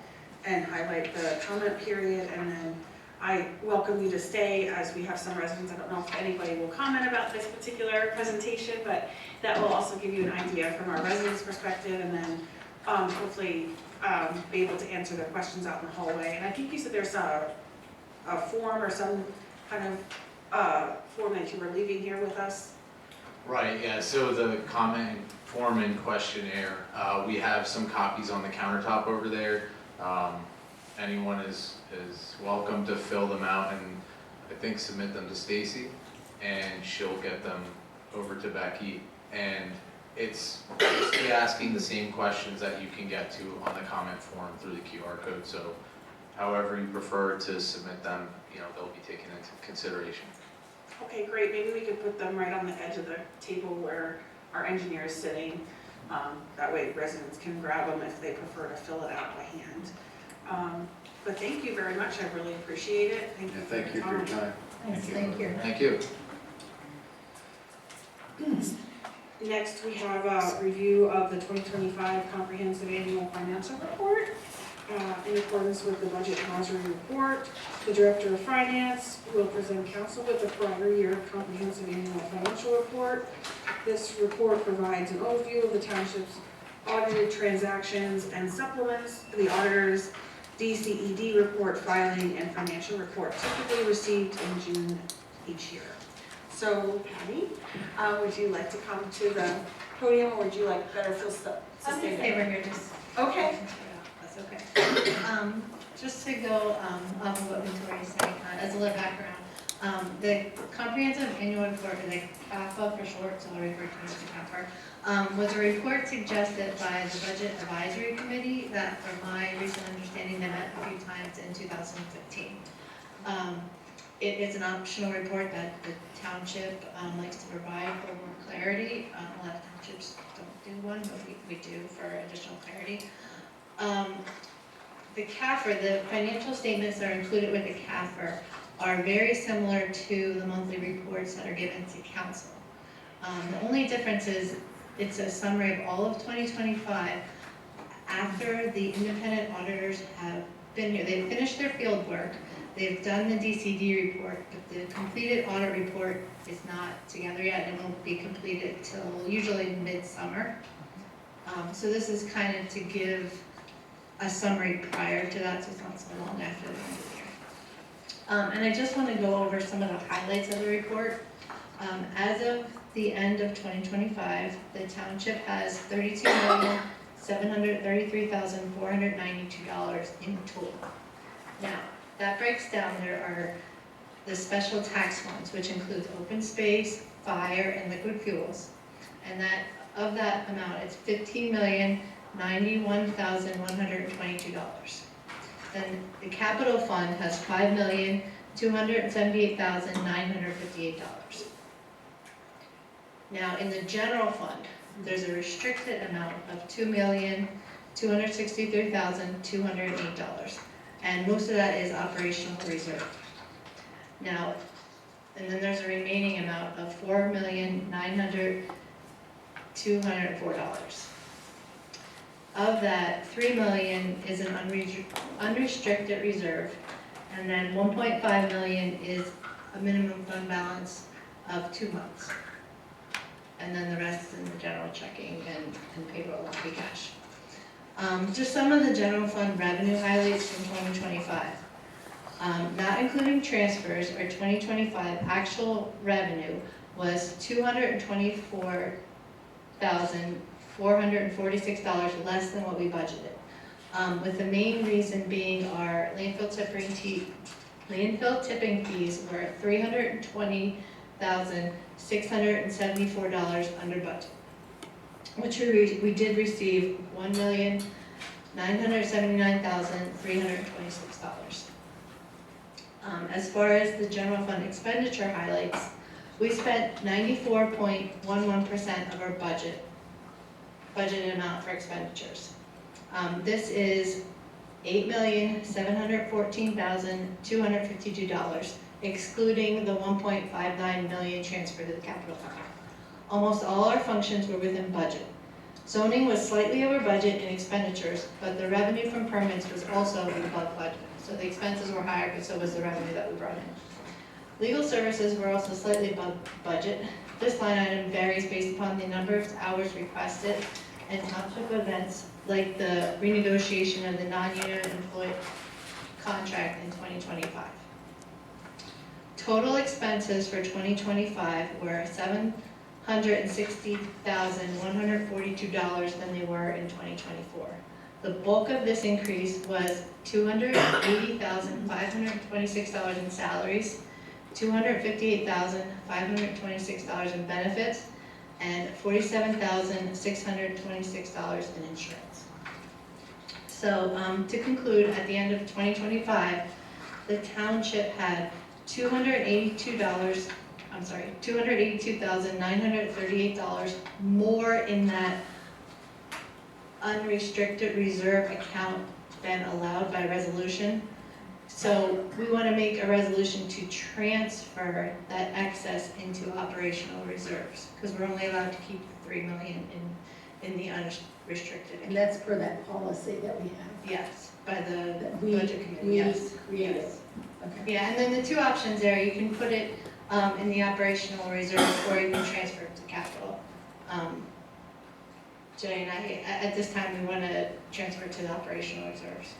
and highlight the comment period. And then I welcome you to stay, as we have some residents. I don't know if anybody will comment about this particular presentation, but that will also give you an idea from our residents' perspective, and then hopefully be able to answer their questions out in the hallway. And I think you said there's a form or some kind of form that you were leaving here with us. Right, yeah, so the comment form and questionnaire, we have some copies on the countertop over there. Anyone is welcome to fill them out and I think submit them to Stacy, and she'll get them over to Becky. And it's basically asking the same questions that you can get to on the comment form through the QR code. So however you prefer to submit them, they'll be taken into consideration. Okay, great. Maybe we could put them right on the edge of the table where our engineer is sitting. That way residents can grab them if they prefer to fill it out by hand. But thank you very much. I really appreciate it. Thank you Thank you for your time. Thank you. Thank you. Next, we have a review of the 2025 Comprehensive Annual Financial Report. In accordance with the Budget Advisory Report, the Director of Finance will present Council with the prior year Comprehensive Annual Financial Report. This report provides an overview of the township's audited transactions and supplements the auditor's DCED report filing and financial report typically received in June each year. So, Patty, would you like to come to the podium, or would you like better to stay there? We're here just. Okay. That's okay. Just to go off of what Victoria's saying, as a little background, the comprehensive annual report, or the CAFA for short, so I'll refer to it as the CAFA, was a report suggested by the Budget Advisory Committee that, from my recent understanding, they met a few times in 2015. It is an optional report that the township likes to provide for more clarity. A lot of townships don't do one, but we do for additional clarity. The CAFR, the financial statements that are included with the CAFR, are very similar to the monthly reports that are given to council. The only difference is it's a summary of all of 2025 after the independent auditors have been here. They've finished their field work. They've done the DCD report, but the completed audit report is not together yet, and it won't be completed till usually midsummer. So this is kind of to give a summary prior to that, so it's not so long after the end of the year. And I just want to go over some of the highlights of the report. As of the end of 2025, the township has $32,733,492 in total. Now, that breaks down, there are the special tax funds, which includes open space, fire, and liquid fuels. And that, of that amount, it's $15,091,122. Then the capital fund has $5,278,958. Now, in the general fund, there's a restricted amount of $2,263,208. And most of that is operational reserve. Now, and then there's a remaining amount of $4,900,204. Of that, $3 million is an unrestricted reserve, and then $1.5 million is a minimum fund balance of 2 months. And then the rest is in the general checking and payroll and free cash. Just some of the general fund revenue highlights from 2025. Not including transfers, our 2025 actual revenue was $224,446 less than what we budgeted. With the main reason being our landfill Landfill tipping fees were $320,674 under budget, which we did receive $1,979,326. As far as the general fund expenditure highlights, we spent 94.11% of our budgeted amount for expenditures. This is $8,714,252, excluding the $1.59 million transferred to the capital fund. Almost all our functions were within budget. Zoning was slightly over budget in expenditures, but the revenue from permits was also above budget. So the expenses were higher, but so was the revenue that we brought in. Legal services were also slightly above budget. This line item varies based upon the number of hours requested and township events like the renegotiation of the non-union employee contract in 2025. Total expenses for 2025 were $760,142 than they were in 2024. The bulk of this increase was $280,526 in salaries, $258,526 in benefits, and $47,626 in insurance. So to conclude, at the end of 2025, the township had $282,938 more in that unrestricted reserve account than allowed by resolution. So we want to make a resolution to transfer that excess into operational reserves, because we're only allowed to keep $3 million in the unrestricted. And that's per that policy that we have. Yes, by the That we budget committee, yes. created. Yes. Okay. Yeah, and then the two options there, you can put it in the operational reserve, or you can transfer it to capital. Jay and I, at this time, we want to transfer it to the operational reserves.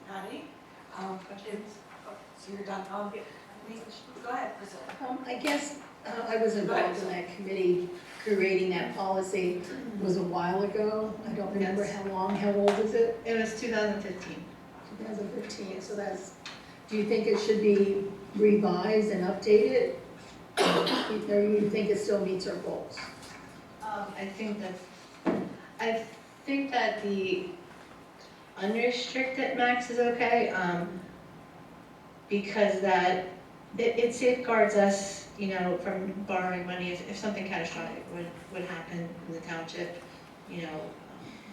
Patty? Questions? So you're done. Go ahead, Priscilla. I guess I was involved in that committee creating that policy. It was a while ago. I don't remember Yes. how long. How old is it? It was 2015. 2015. So that's, do you think it should be revised and updated? Or you think it still meets our goals? I think that the unrestricted max is okay, because that it safeguards us, you know, from borrowing money if something catastrophic would happen in the township, you know,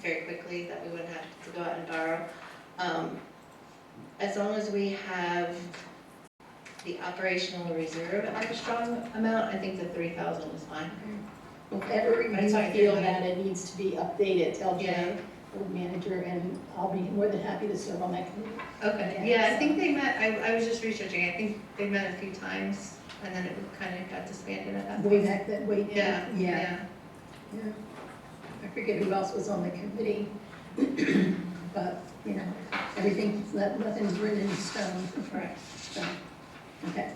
very quickly, that we wouldn't have to go out and borrow. As long as we have the operational reserve at a strong amount, I think the 3,000 is fine. If ever you That's fine. feel that it needs to be updated, tell Yeah. Jay, board manager, and I'll be more than happy to serve on that committee. Okay, yeah, I think they met, I was just researching, I think they met a few times, and then it kind of got disbanded at that point. Way back that way. Yeah, Yeah. Yeah. I forget who else was on the committee, but, you know, nothing's written in stone. Right. So, okay.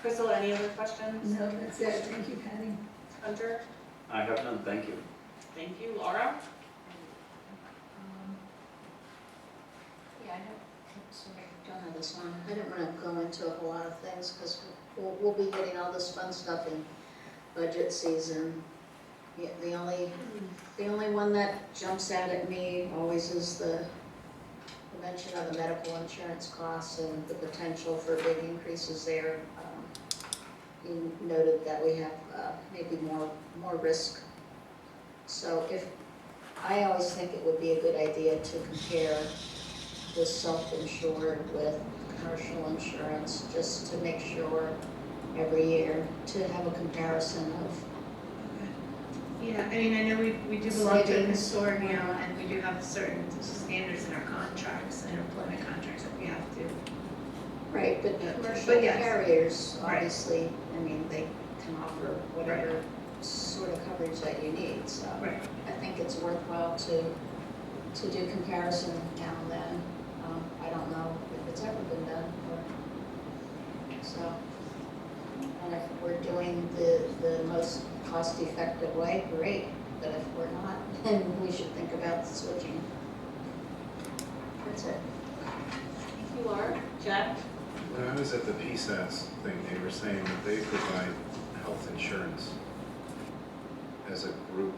Crystal, any other questions? No, that's it. Thank you, Patty. Hunter? I have none, thank you. Thank you. Laura? Yeah, don't have this one. I didn't want to go into a whole lot of things because we'll be getting all this fun stuff in budget season. Yeah, the only one that jumps out at me always is the mention of the medical insurance costs and the potential for big increases there. You noted that we have maybe more risk. So I always think it would be a good idea to compare the self-insured with commercial insurance, just to make sure every year to have a comparison of. Yeah, I mean, I know we do belong to a Savings. consortium, and we do have certain standards in our contracts and employment contracts that we have to. Right, but Yeah, commercial but yes. carriers, Right. obviously, I mean, they can offer whatever sort of coverage that you need, so. Right. I think it's worthwhile to do comparison now and then. I don't know if it's ever been done, so. And if we're doing the most cost-effective way, great, but if we're not, then we should think about switching. That's it. Thank you, Laura. Jack? When I was at the PSATs thing, they were saying that they provide health insurance as a group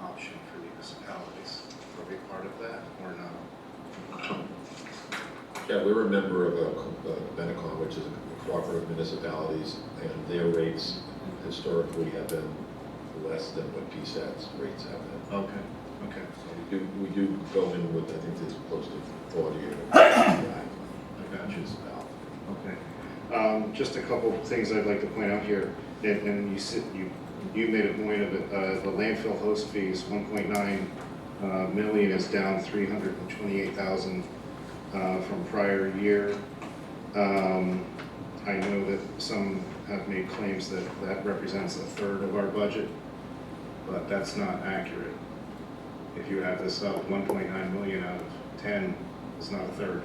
option for municipalities. Are we part of that or not? Yeah, we're a member of Benecon, which is a cooperative municipalities, and their rates historically have been less than what PSAT's rates have been. Okay, okay. So we do go in with, I think it's close to 40 or 45. I got you. municipality. Okay. Just a couple of things I'd like to point out here, and you made a point of it, the landfill host fees, 1.9 million is down 328,000 from prior year. I know that some have made claims that that represents a third of our budget, but that's not accurate. If you have this up, 1.9 million out of 10 is not a third.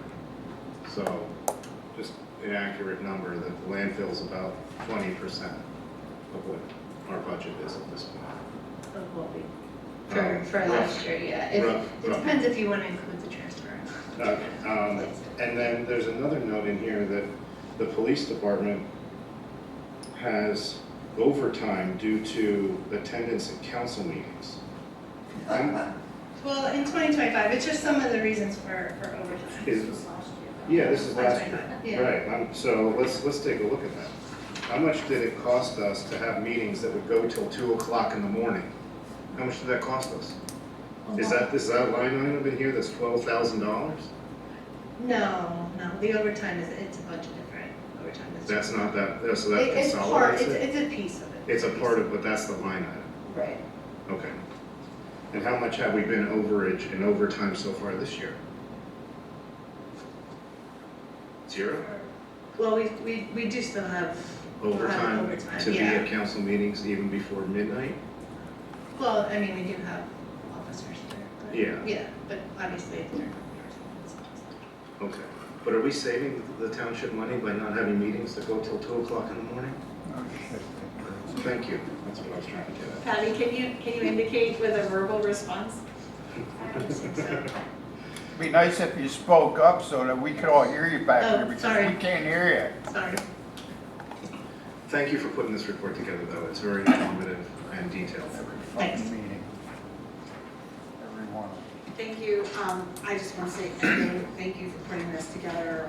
So just an accurate number that the landfill is about 20% of what our budget is at this point. Of what we, for last year, yeah. It depends if you want to include the transference. And then there's another note in here that the police department has overtime due to attendance at council meetings. Well, in 2025, it's just some of the reasons for overtime. Yeah, this is last year. 2025, yeah. Right, so let's take a look at that. How much did it cost us to have meetings that would go till 2 o'clock in the morning? How much did that cost us? Is that a line item in here that's $12,000? No, the overtime it's a bunch of different overtime. That's not that, so that It's part, consolidates it? it's a piece of it. It's a part of, but that's the line item. Right. Okay. And how much have we been overage in overtime so far this year? 0? Well, we do still have Overtime to be yeah. at council meetings even before midnight? Well, I mean, we do have officers there. But Yeah. Yeah, but obviously they're. Okay. But are we saving the township money by not having meetings that go till 2 o'clock in the morning? Thank you. That's what I was trying to get at. Patty, can you indicate with a verbal response? Be nice if you spoke up so that we could all hear you back there, because sorry. we can't hear Sorry. Thank you for putting this report together, though. It's very informative and detailed. you. Thanks. Fucking meeting. Every one of them. Thank you. I just want to say thank you for putting this together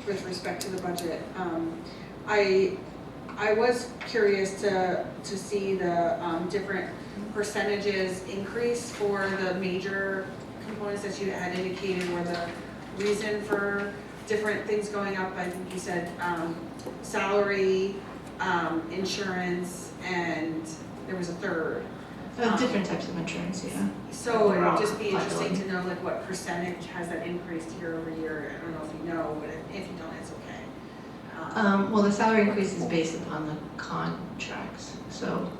with respect to the budget. I was curious to see the different percentages increase for the major components that you had indicated were the reason for different things going up. I think you said salary, insurance, and there was a third. Different types of insurance, yeah. So it would just be interesting to know like what percentage has that increased year over year. I don't know if you know, but if you don't, it's okay. Well, the salary increase is based upon the contracts, so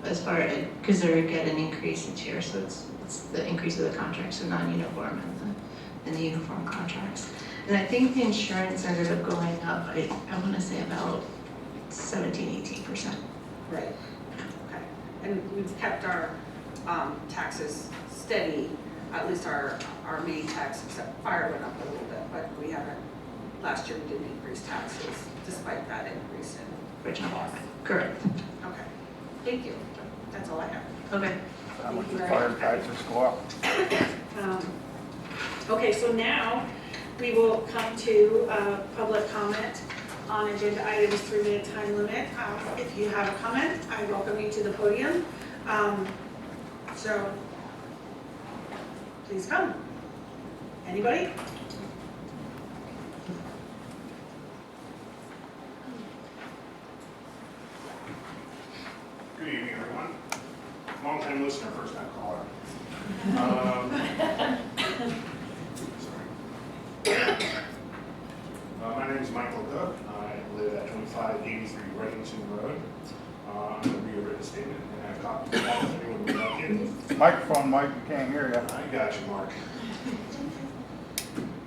as far as, because they're getting an increase each year, so it's the increase of the contracts, so non-uniform and the uniform contracts. And I think the insurance ended up going up, I want to say about 17–18%. Right. Okay. And we've kept our taxes steady, at least our main tax, except fire went up a little bit, but we haven't, last year we didn't increase taxes despite that increase in Original. cost. Correct. Okay. Thank you. That's all I have. Okay. How much Thank you the very fire much. taxes go up? Okay, so now we will come to public comment on agenda items, 3-minute time limit. If you have a comment, I welcome you to the podium. So please come. Anybody? Good evening, everyone. Long time listener, first time caller. My name is Michael Cook. I live at 2583 Reddington Road. I'm going to read a written statement and I have copies of that if anyone would like it. Microphone, Mike, we can't hear you. I got you, Mark.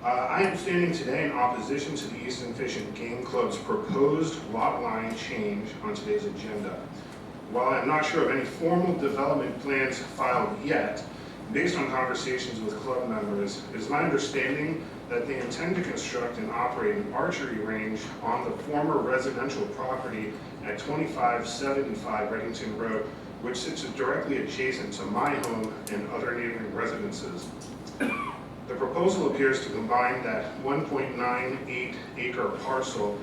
I am standing today in opposition to the Easton Fish and Game Club's proposed lot line change on today's agenda. While I'm not sure of any formal development plans filed yet, Based on conversations with club members, it is my understanding that they intend to construct and operate an archery range on the former residential property at 2575 Reddington Road, which sits directly adjacent to my home and other neighboring residences. The proposal appears to combine that 1.98 acre parcel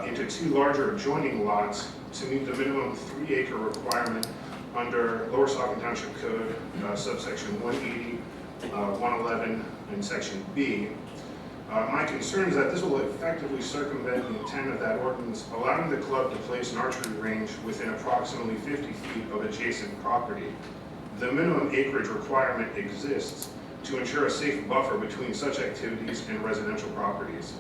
into two larger adjoining lots to meet the minimum 3 acre requirement under Lower Saucon Township Code, subsection 180, 111, and section B. My concern is that this will effectively circumvent the intent of that ordinance, allowing the club to place an archery range within approximately 50 feet of adjacent property. The minimum acreage requirement exists to ensure a safe buffer between such activities and residential properties.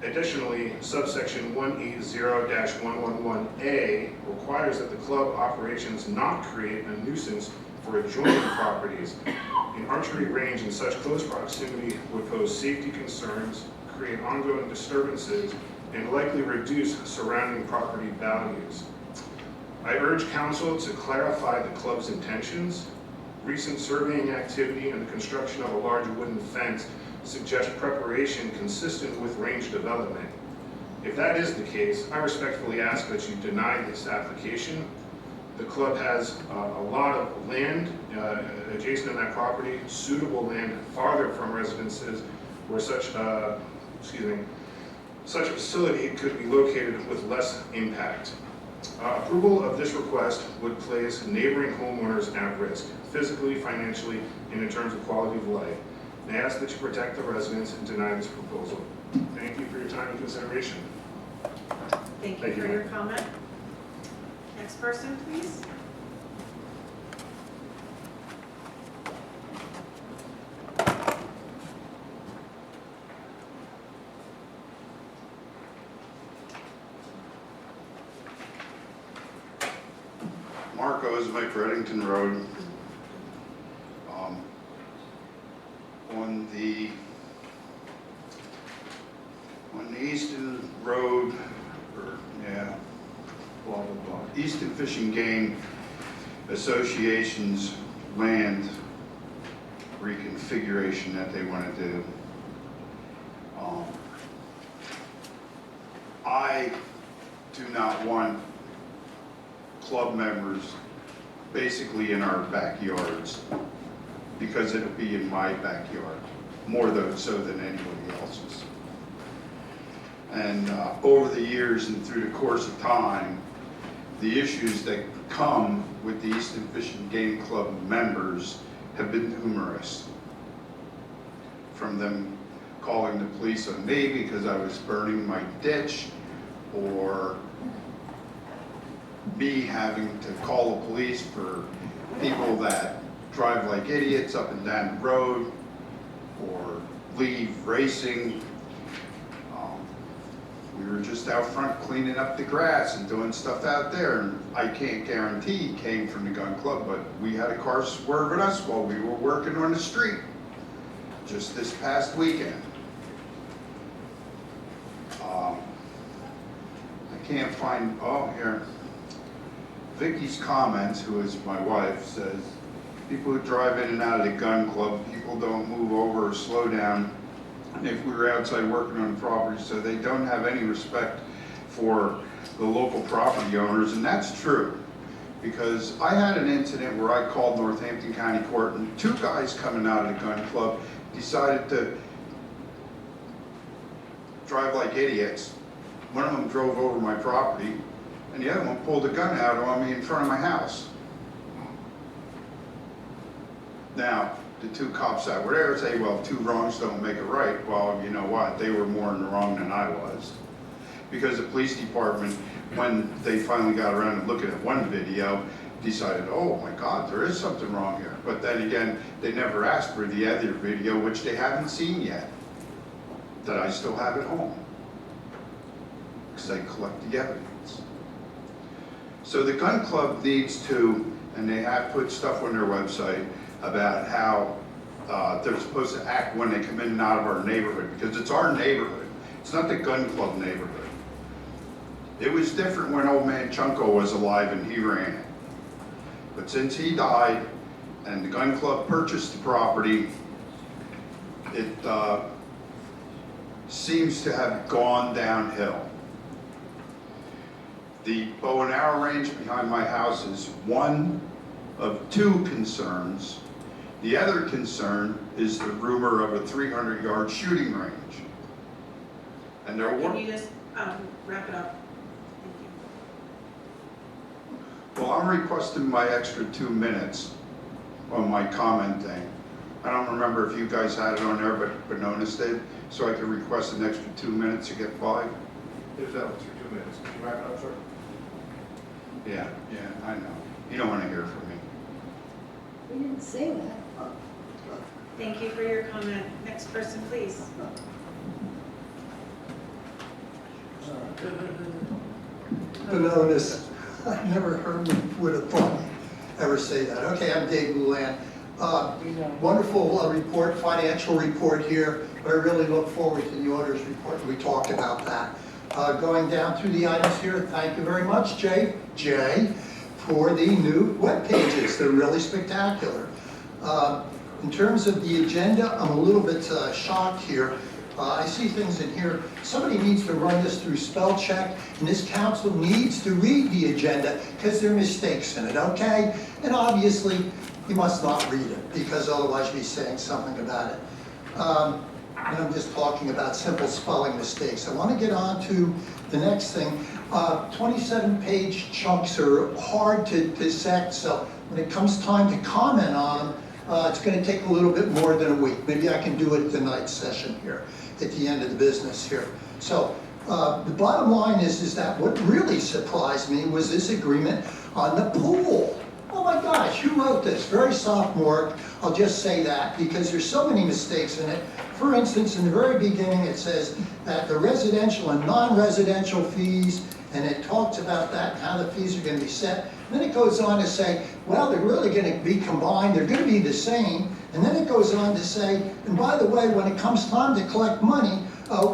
Additionally, subsection 180-111A requires that the club operations not create a nuisance for adjoining properties. An archery range in such close proximity would pose safety concerns, create ongoing disturbances, and likely reduce surrounding property values. I urge council to clarify the club's intentions. Recent surveying activity and the construction of a large wooden fence suggest preparation consistent with range development. If that is the case, I respectfully ask that you deny this application. The club has a lot of land adjacent to that property, suitable land farther from residences where such a facility could be located with less impact. Approval of this request would place neighboring homeowners at risk, physically, financially, and in terms of quality of life. I ask that you protect the residents and deny this proposal. Thank you for your time and consideration. Thank you for your comment. Next person, please. Mark Osmike, Reddington Road. On the Easton Road, Easton Fishing Game Association's land reconfiguration that they want to do. I do not want club members basically in our backyards, because it'll be in my backyard, more so than anybody else's. And over the years and through the course of time, the issues that come with the Easton Fishing Game Club members have been numerous. From them calling the police on me because I was burning my ditch, or me having to call the police for people that drive like idiots up and down the road, or leave racing. We were just out front cleaning up the grass and doing stuff out there, and I can't guarantee it came from the gun club, but we had a car swerve at us while we were working on the street just this past weekend. I can't find, here. Vicky's comments, who is my wife, says, people who drive in and out of the gun club, people don't move over or slow down. And if we were outside working on the property, so they don't have any respect for the local property owners, and that's true. Because I had an incident where I called Northampton County Court, and two guys coming out of the gun club decided to drive like idiots. One of them drove over my property, and the other one pulled a gun out on me in front of my house. Now, the two cops that were there say, well, two wrongs don't make it right. Well, you know what? They were more in the wrong than I was. Because the police department, when they finally got around to looking at one video, decided, oh my God, there is something wrong here. But then again, they never asked for the other video, which they haven't seen yet, that I still have at home, because I collect the evidence. So the gun club needs to, and they have put stuff on their website about how they're supposed to act when they come in and out of our neighborhood, because it's our neighborhood. It's not the gun club neighborhood. It was different when old man Chunko was alive and he ran it. But since he died, and the gun club purchased the property, it seems to have gone downhill. The bow and arrow range behind my house is one of two concerns. The other concern is the rumor of a 300-yard shooting range. And there were, Can you just wrap it up? Thank well, I'm requesting my extra 2 minutes on my commenting. I don't remember if you guys had it on there, but noticed it, so I could request an extra 2 minutes to get 5. There's that one, 2 minutes. Can you wrap it up, sir? Yeah, I know. You don't want to hear from me. We didn't say that. Thank you for your comment. Next person, please. Hello, this, I never heard, would have thought I'd ever say that. Okay, I'm Dave Lulan. Wonderful report, financial report here, but I really look forward to the auditor's report. We talked about that. Going down through the items here, thank you very much, Jay, for the new web pages. They're really spectacular. In terms of the agenda, I'm a little bit shocked here. I see things in here, somebody needs to run this through spell check, and this council needs to read the agenda because there are mistakes in it, okay? And obviously, you must not read it, because otherwise you'd be saying something about it. And I'm just talking about simple spelling mistakes. I want to get on to the next thing. 27-page chunks are hard to dissect, so when it comes time to comment on them, it's going to take a little bit more than a week. Maybe I can do it the night session here, at the end of the business here. So the bottom line is that what really surprised me was this agreement on the pool. Oh my gosh, who wrote this? Very sophomore. I'll just say that because there's so many mistakes in it. For instance, in the very beginning, it says that the residential and non-residential fees, and it talks about that, how the fees are going to be set. And then it goes on to say, well, they're really going to be combined. They're going to be the same. And then it goes on to say, and by the way, when it comes time to collect money,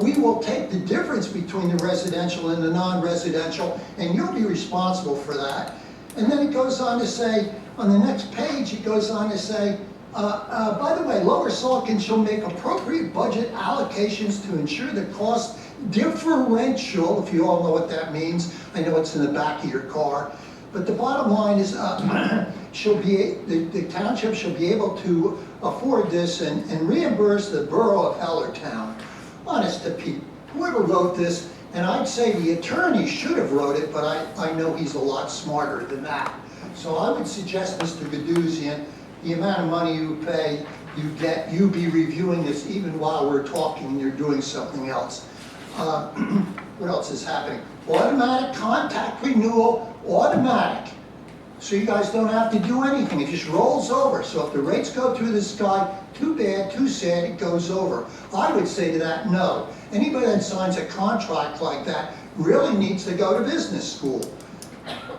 we will take the difference between the residential and the non-residential, and you'll be responsible for that. And then it goes on to say, on the next page, it goes on to say, by the way, Lower Saucon shall make appropriate budget allocations to ensure the cost differential, if you all know what that means. I know it's in the back of your car. But the bottom line is the township shall be able to afford this and reimburse the borough of Hellertown. Honest to Pete, whoever wrote this, and I'd say the attorney should have wrote it, but I know he's a lot smarter than that. So I would suggest, Mr. Gaduzian, the amount of money you pay, you be reviewing this even while we're talking and you're doing something else. What else is happening? Automatic contact renewal, automatic. So you guys don't have to do anything, it just rolls over. So if the rates go through the sky, too bad, too sad, it goes over. I would say to that, no. Anybody that signs a contract like that really needs to go to business school.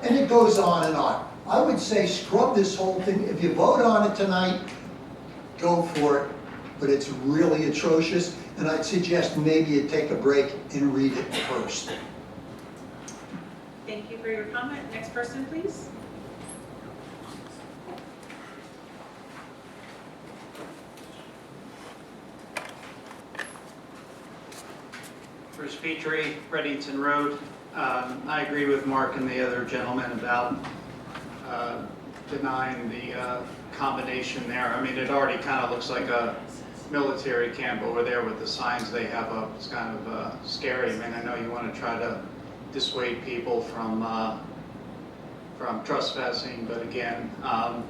And it goes on and on. I would say scrub this whole thing. If you vote on it tonight, go for it. But it's really atrocious, and I'd suggest maybe you take a break and read it first. Thank you for your comment. Next person, please. Bruce Petrie, Reddington Road. I agree with Mark and the other gentleman about denying the combination there. I mean, it already kind of looks like a military camp over there with the signs they have up. It's kind of scary. I mean, I know you want to try to dissuade people from trespassing, but again, kind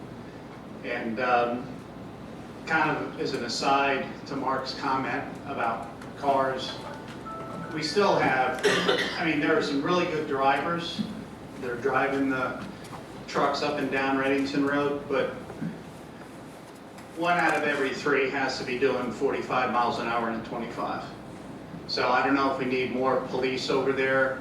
of as an aside to Mark's comment about cars, we still have, I mean, there are some really good drivers. They're driving the trucks up and down Reddington Road, but 1 out of every 3 has to be doing 45 miles an hour and 25. So I don't know if we need more police over there.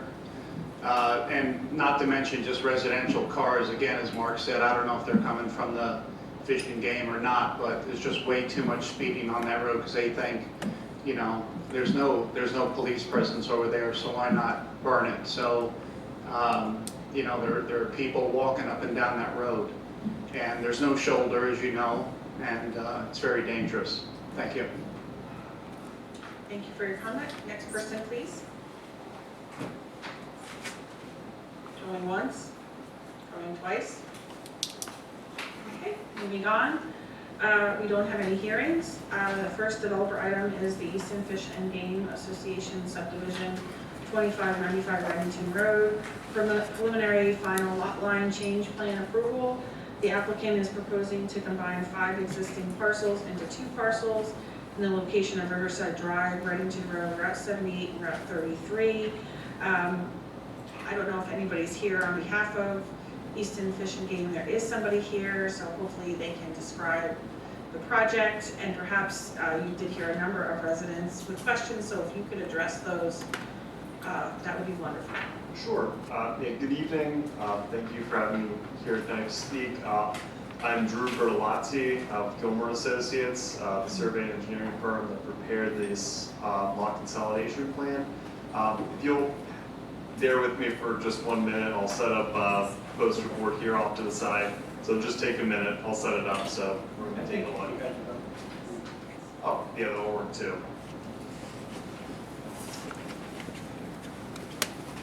And not to mention just residential cars. Again, as Mark said, I don't know if they're coming from the Fish and Game or not, but there's just way too much speeding on that road because they think, you know, there's no police presence over there, so why not burn it? So, you know, there are people walking up and down that road. and there's no shoulder, as you know, and it's very dangerous. Thank you. Thank you for your comment. Next person, please. Going once, going twice. Okay, moving on. We don't have any hearings. The first developer item is the Easton Fish and Game Association subdivision, 2595 Remington Road. Preliminary final lot line change plan approval. The applicant is proposing to combine 5 existing parcels into 2 parcels in the location of Riverside Drive, Reddington Road, Route 78, and Route 33. I don't know if anybody's here on behalf of Easton Fish and Game. There is somebody here, so hopefully they can describe the project, and perhaps you did hear a number of residents with questions, so if you could address those, that would be wonderful. Sure. Good evening. Thank you for having me here tonight to speak. I'm Drew Bertolazzi of Gilmore Associates, the survey and engineering firm that prepared this lot consolidation plan. If you'll bear with me for just 1 minute, I'll set up poster board here off to the side. So just take a minute, I'll set it up so we're going to take a look. Oh, yeah, that'll work too.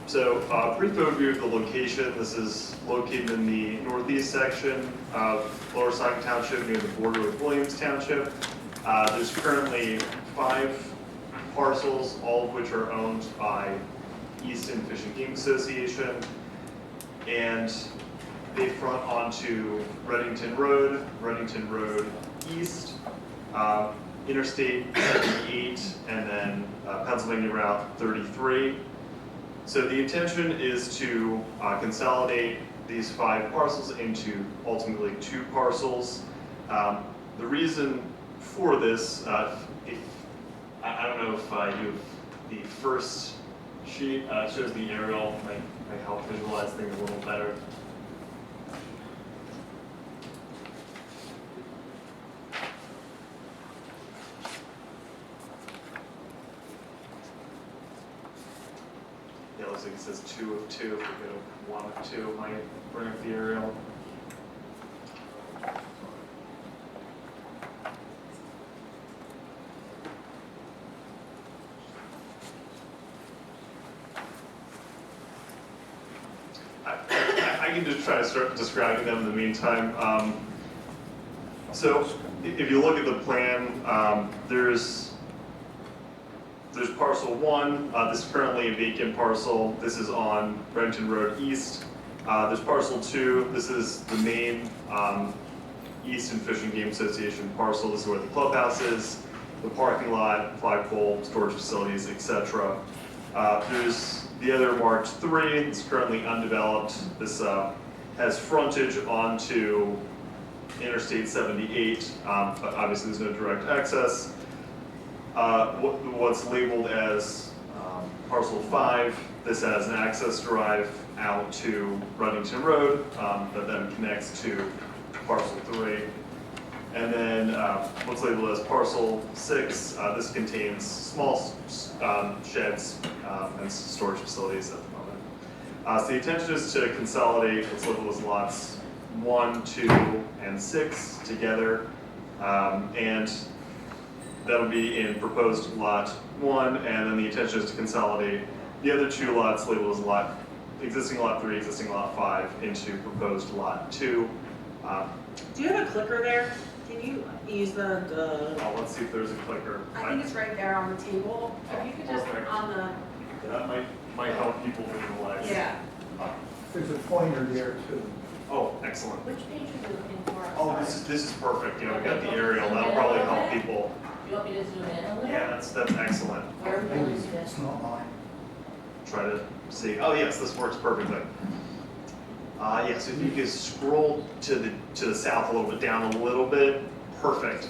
So, brief overview of the location. This is located in the northeast section of Lower Saucon Township near the border with Williams Township. There's currently 5 parcels, all of which are owned by Easton Fish and Game Association, and they front onto Reddington Road East, Interstate 78, and then Pennsylvania Route 33. So the intention is to consolidate these 5 parcels into ultimately 2 parcels. The reason for this, I don't know if you have the first sheet, shows the aerial, might help visualize things a little better. Yeah, it looks like it says 2 of 2. If we go to 1 of 2, it might bring up the aerial. I can just try to start describing them in the meantime. So if you look at the plan, there's parcel 1. This is currently a vacant parcel. This is on Reddington Road East. There's parcel 2. This is the main Easton Fish and Game Association parcel. This is where the clubhouse is, the parking lot, flagpole, storage facilities, etc. There's the other marked 3. It's currently undeveloped. This has frontage onto Interstate 78, but obviously there's no direct access. What's labeled as parcel 5, this has an access drive out to Reddington Road that then connects to parcel 3. And then what's labeled as parcel 6, this contains small sheds and storage facilities at the moment. So the intention is to consolidate what's labeled as lots 1, 2, and 6 together, and that'll be in proposed lot 1, and then the intention is to consolidate the other 2 lots labeled as existing lot 3, existing lot 5 into proposed lot 2. Do you have a clicker there? Can you use the? Oh, let's see if there's a clicker. I think it's right there on the table. If you could just Perfect. on the. That might help people visualize. Yeah. There's a pointer there too. Oh, excellent. Which page are you looking for? Oh, this is perfect. You know, we got the aerial. That'll probably help people. You want me to zoom in a little? Yeah, that's excellent. Where are we going to It's not mine. Try to see. Oh, yes, this works perfectly. Yeah, so if you could scroll to the south a little bit, down a little bit, perfect.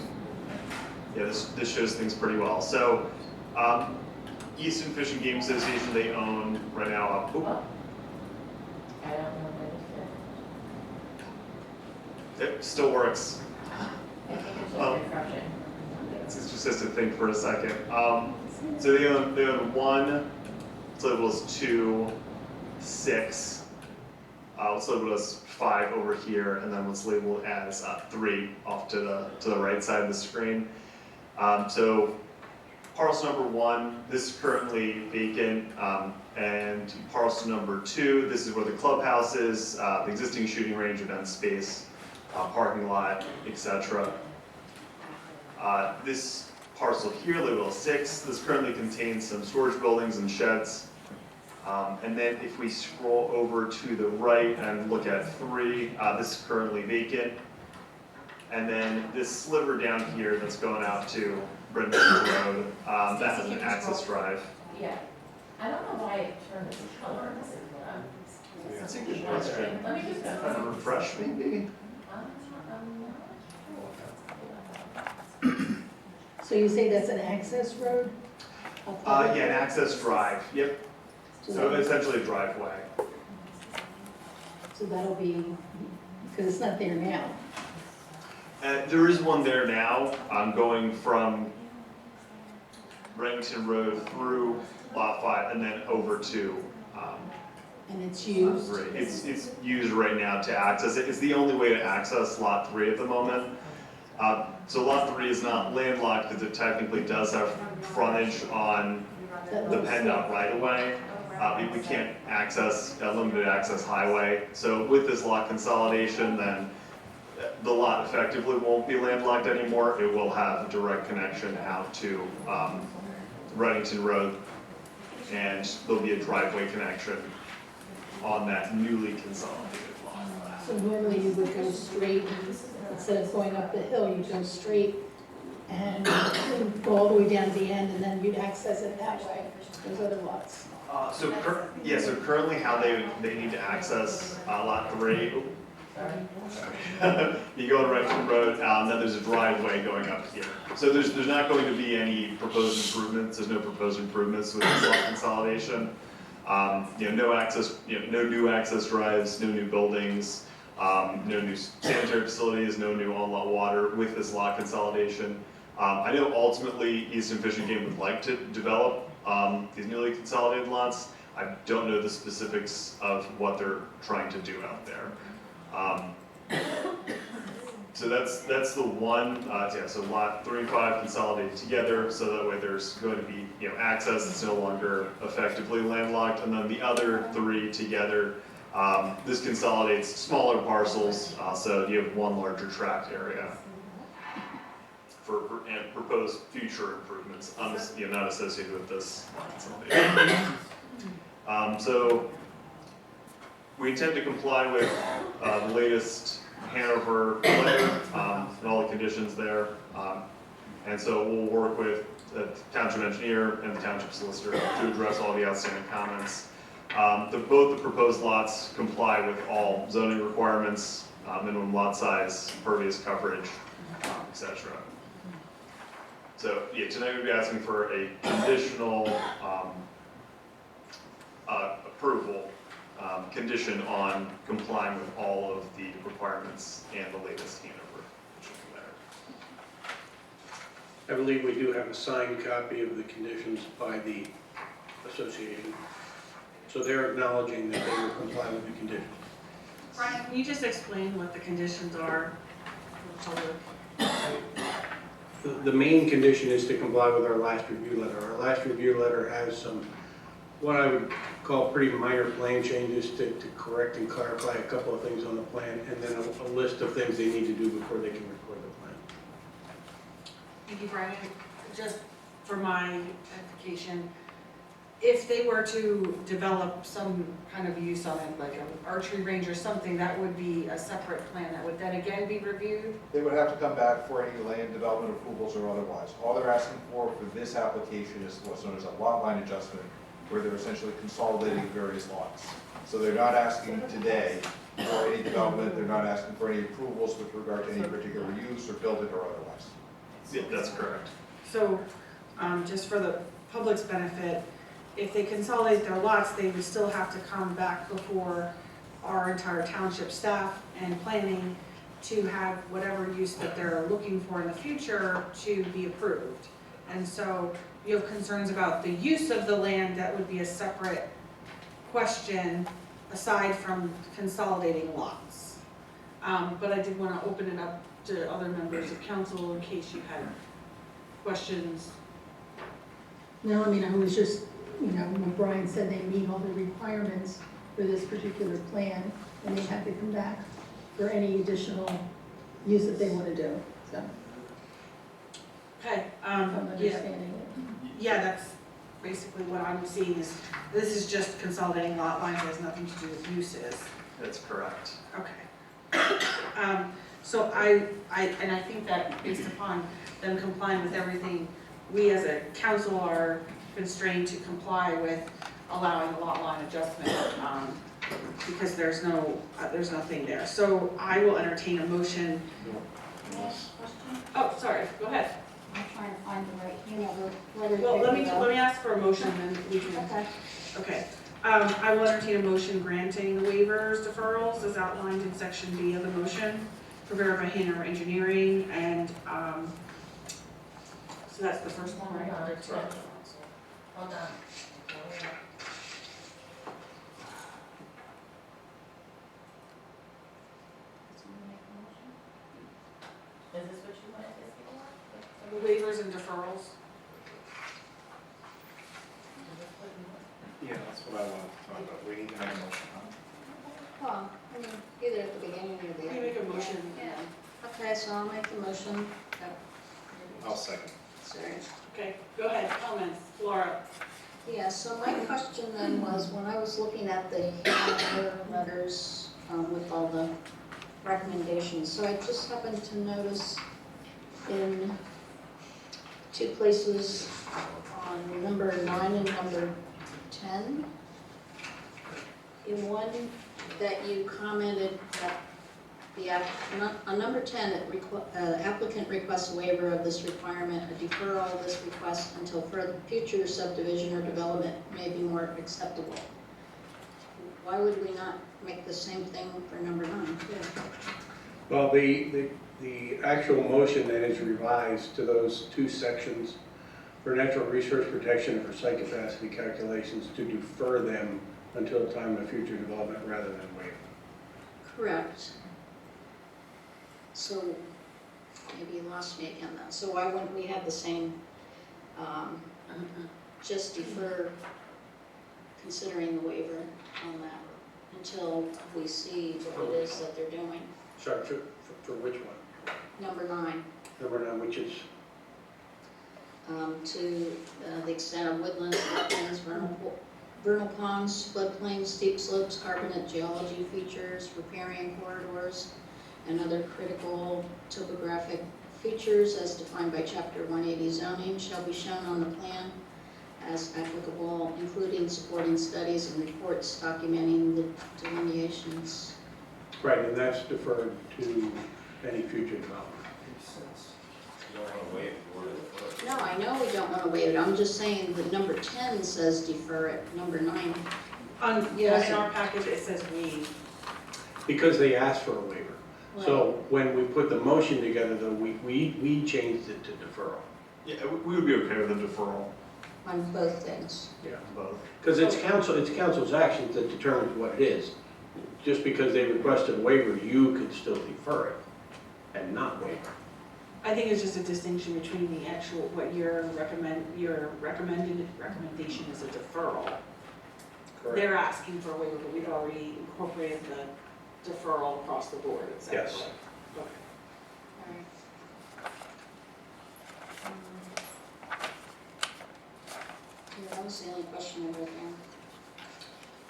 Yeah, this shows things pretty well. So, Easton Fish and Game Association, they own right now. I don't know what It still works. I think it's just refreshing. It's just has to think for a second. So they own 1. So it was 2, 6. So it was 5 over here, and then what's labeled as 3 off to the right side of the screen. So parcel number 1, this is currently vacant, and parcel number 2, this is where the clubhouse is, the existing shooting range, event space, parking lot, etc. This parcel here, labeled 6, this currently contains some storage buildings and sheds. And then if we scroll over to the right and look at 3, this is currently vacant. And then this sliver down here that's going out to Brendan Road, that has an access drive. Yeah. I don't know why it turned this color. That's a good question. Let me just go. Kind of refresh maybe? So you say that's an access road? Yeah, an access drive, yep. So essentially a driveway. So that'll be, because it's not there now. There is one there now. I'm going from Remington Road through Lot 5 and then over to And it's used? It's used right now to access it. It's the only way to access Lot 3 at the moment. So Lot 3 is not landlocked because it technically does have frontage on the PennDOT right-of-way. We can't access a limited access highway. So with this lot consolidation, then the lot effectively won't be landlocked anymore. It will have a direct connection out to Reddington Road, and there'll be a driveway connection on that newly consolidated lot. So normally you would go straight, instead of going up the hill, you'd go straight and go all the way down to the end, and then you'd access it that way, those other lots. So currently how they need to access Lot 3, you go on Reddington Road, and then there's a driveway going up here. So there's not going to be any proposed improvements. There's no proposed improvements with this lot consolidation. No access, no new access drives, no new buildings, no new sanitary facilities, no new on-lot water with this lot consolidation. I know ultimately Easton Fish and Game would like to develop these newly consolidated lots. I don't know the specifics of what they're trying to do out there. So that's the one, so lot 3 and 5 consolidated together, so that way there's going to be, access that's no longer effectively landlocked, and then the other 3 together, this consolidates smaller parcels, so you have one larger tract area and proposed future improvements, not associated with this lot consolidation. So we intend to comply with the latest Hanover letter and all the conditions there. And so we'll work with the township engineer and the township solicitor to address all the outstanding comments. Both the proposed lots comply with all zoning requirements, minimum lot size, impervious coverage, etc. So yeah, tonight we'll be asking for a conditional approval condition on complying with all of the requirements and the latest Hanover letter. I believe we do have a signed copy of the conditions by the association. So they're acknowledging that they will comply with the conditions. Brian, can you just explain what the conditions are for the public? The main condition is to comply with our last review letter. Our last review letter has some, what I would call pretty minor plan changes to correct and clarify a couple of things on the plan, and then a list of things they need to do before they can record the plan. Thank you, Brian. Just for my edification, if they were to develop some kind of use on it, like an archery range or something, that would be a separate plan that would then again be reviewed? They would have to come back for any land development approvals or otherwise. All they're asking for this application is what's known as a lot line adjustment, where they're essentially consolidating various lots. So they're not asking today for any development, they're not asking for any approvals with regard to any particular use or building or otherwise. Yeah, that's correct. So, just for the public's benefit, if they consolidate their lots, they would still have to come back before our entire township staff and planning to have whatever use that they're looking for in the future to be approved. And so you have concerns about the use of the land, that would be a separate question aside from consolidating lots. But I did want to open it up to other members of council in case you had questions. No, I mean, I was just, when Brian said they meet all the requirements for this particular plan, and they have to come back for any additional use that they want to do, so, Okay, if I'm yeah, understanding it. yeah, that's basically what I'm seeing is, this is just consolidating lot lines, it has nothing to do with uses. That's correct. Okay. So I think that based upon them complying with everything, we as a council are constrained to comply with allowing a lot line adjustment, because there's nothing there. So I will entertain a motion. Can I ask a question? Oh, sorry, go ahead. I'm trying to find the right, the letter. Well, let me ask for a motion, then we can. Okay. Okay. I will entertain a motion granting the waivers, deferrals as outlined in section B of the motion for Verify Hanover Engineering, and, so that's the first one, right? Hold on. Is this what you wanted to see? The waivers and deferrals. Yeah, that's what I wanted to talk about. We need to make a motion, huh? Well, I mean, either at the beginning or the You end. make a motion. Yeah. Okay, so I'll make the motion. I'll second. Sorry. Okay, go ahead, comments, Laura. Yeah, so my question then was, when I was looking at the Hanover letters with all the recommendations, so I just happened to notice in two places on number 9 and number 10, in one that you commented that on number 10, applicant requests a waiver of this requirement, a deferral of this request until further future subdivision or development may be more acceptable. Why would we not make the same thing for number 9 too? Well, the actual motion then is revised to those two sections for natural resource protection and for site capacity calculations to defer them until the time of future development rather than waive. Correct. So maybe you lost me again then. So why wouldn't we have the same, just defer considering the waiver on that until we see what it is that they're doing? Sorry, for which one? Number 9, Number 9, which is, to the extent of woodlands, wetlands, vernal ponds, floodplains, steep slopes, carbonate geology features, riparian corridors, and other critical topographic features as defined by Chapter 180 zoning shall be shown on the plan as applicable, including supporting studies and reports documenting the delineations. right, and that's deferred to any future development. You don't want to waive the word of the No, I know we don't want to waive it. I'm just saying that number 10 says defer it, number 9. In our package, it says we. Because they asked for a waiver. So when we put the motion together, though, we changed it to deferral. Yeah, we would be okay with a deferral. On both things. Yeah. Both. Because it's council's actions that determines what it is. Just because they requested a waiver, you could still defer it and not waive it. I think it's just a distinction between the actual, what your recommended recommendation is a deferral. Correct. They're asking for a waiver, but we've already incorporated the deferral across the board, is that Yes. correct? Okay. All right. Yeah, that was the only question I wrote down.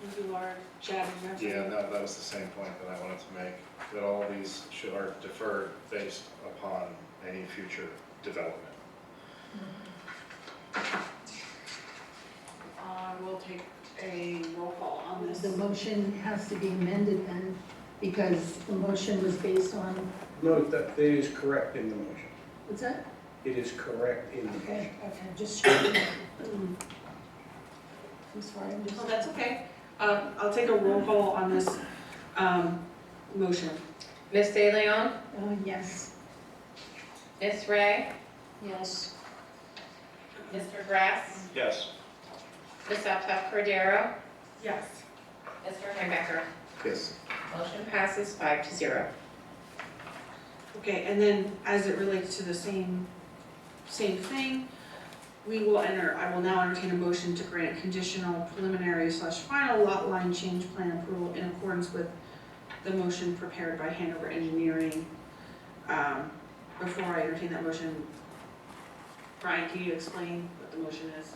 Thank you, Laura. Chad, you have Yeah, something? no, that was the same point that I wanted to make, that all these are deferred based upon any future development. We'll take a roll call on this. The motion has to be amended then, because the motion was based on, No, that it is correct in the motion. what's that? It is correct in the motion. Okay, just checking. I'm sorry, I'm just. Oh, that's okay. I'll take a roll call on this motion. Ms. De Leon? Yes. Ms. Ray? Yes. Mr. Grass? Yes. Ms. Altough Cordero? Yes. Mr. Heimbach? Yes. Motion passes 5-0. Okay, and then as it relates to the same thing, I will now entertain a motion to grant conditional preliminary / final lot line change plan approval in accordance with the motion prepared by Hanover Engineering. Before I entertain that motion, Brian, can you explain what the motion is?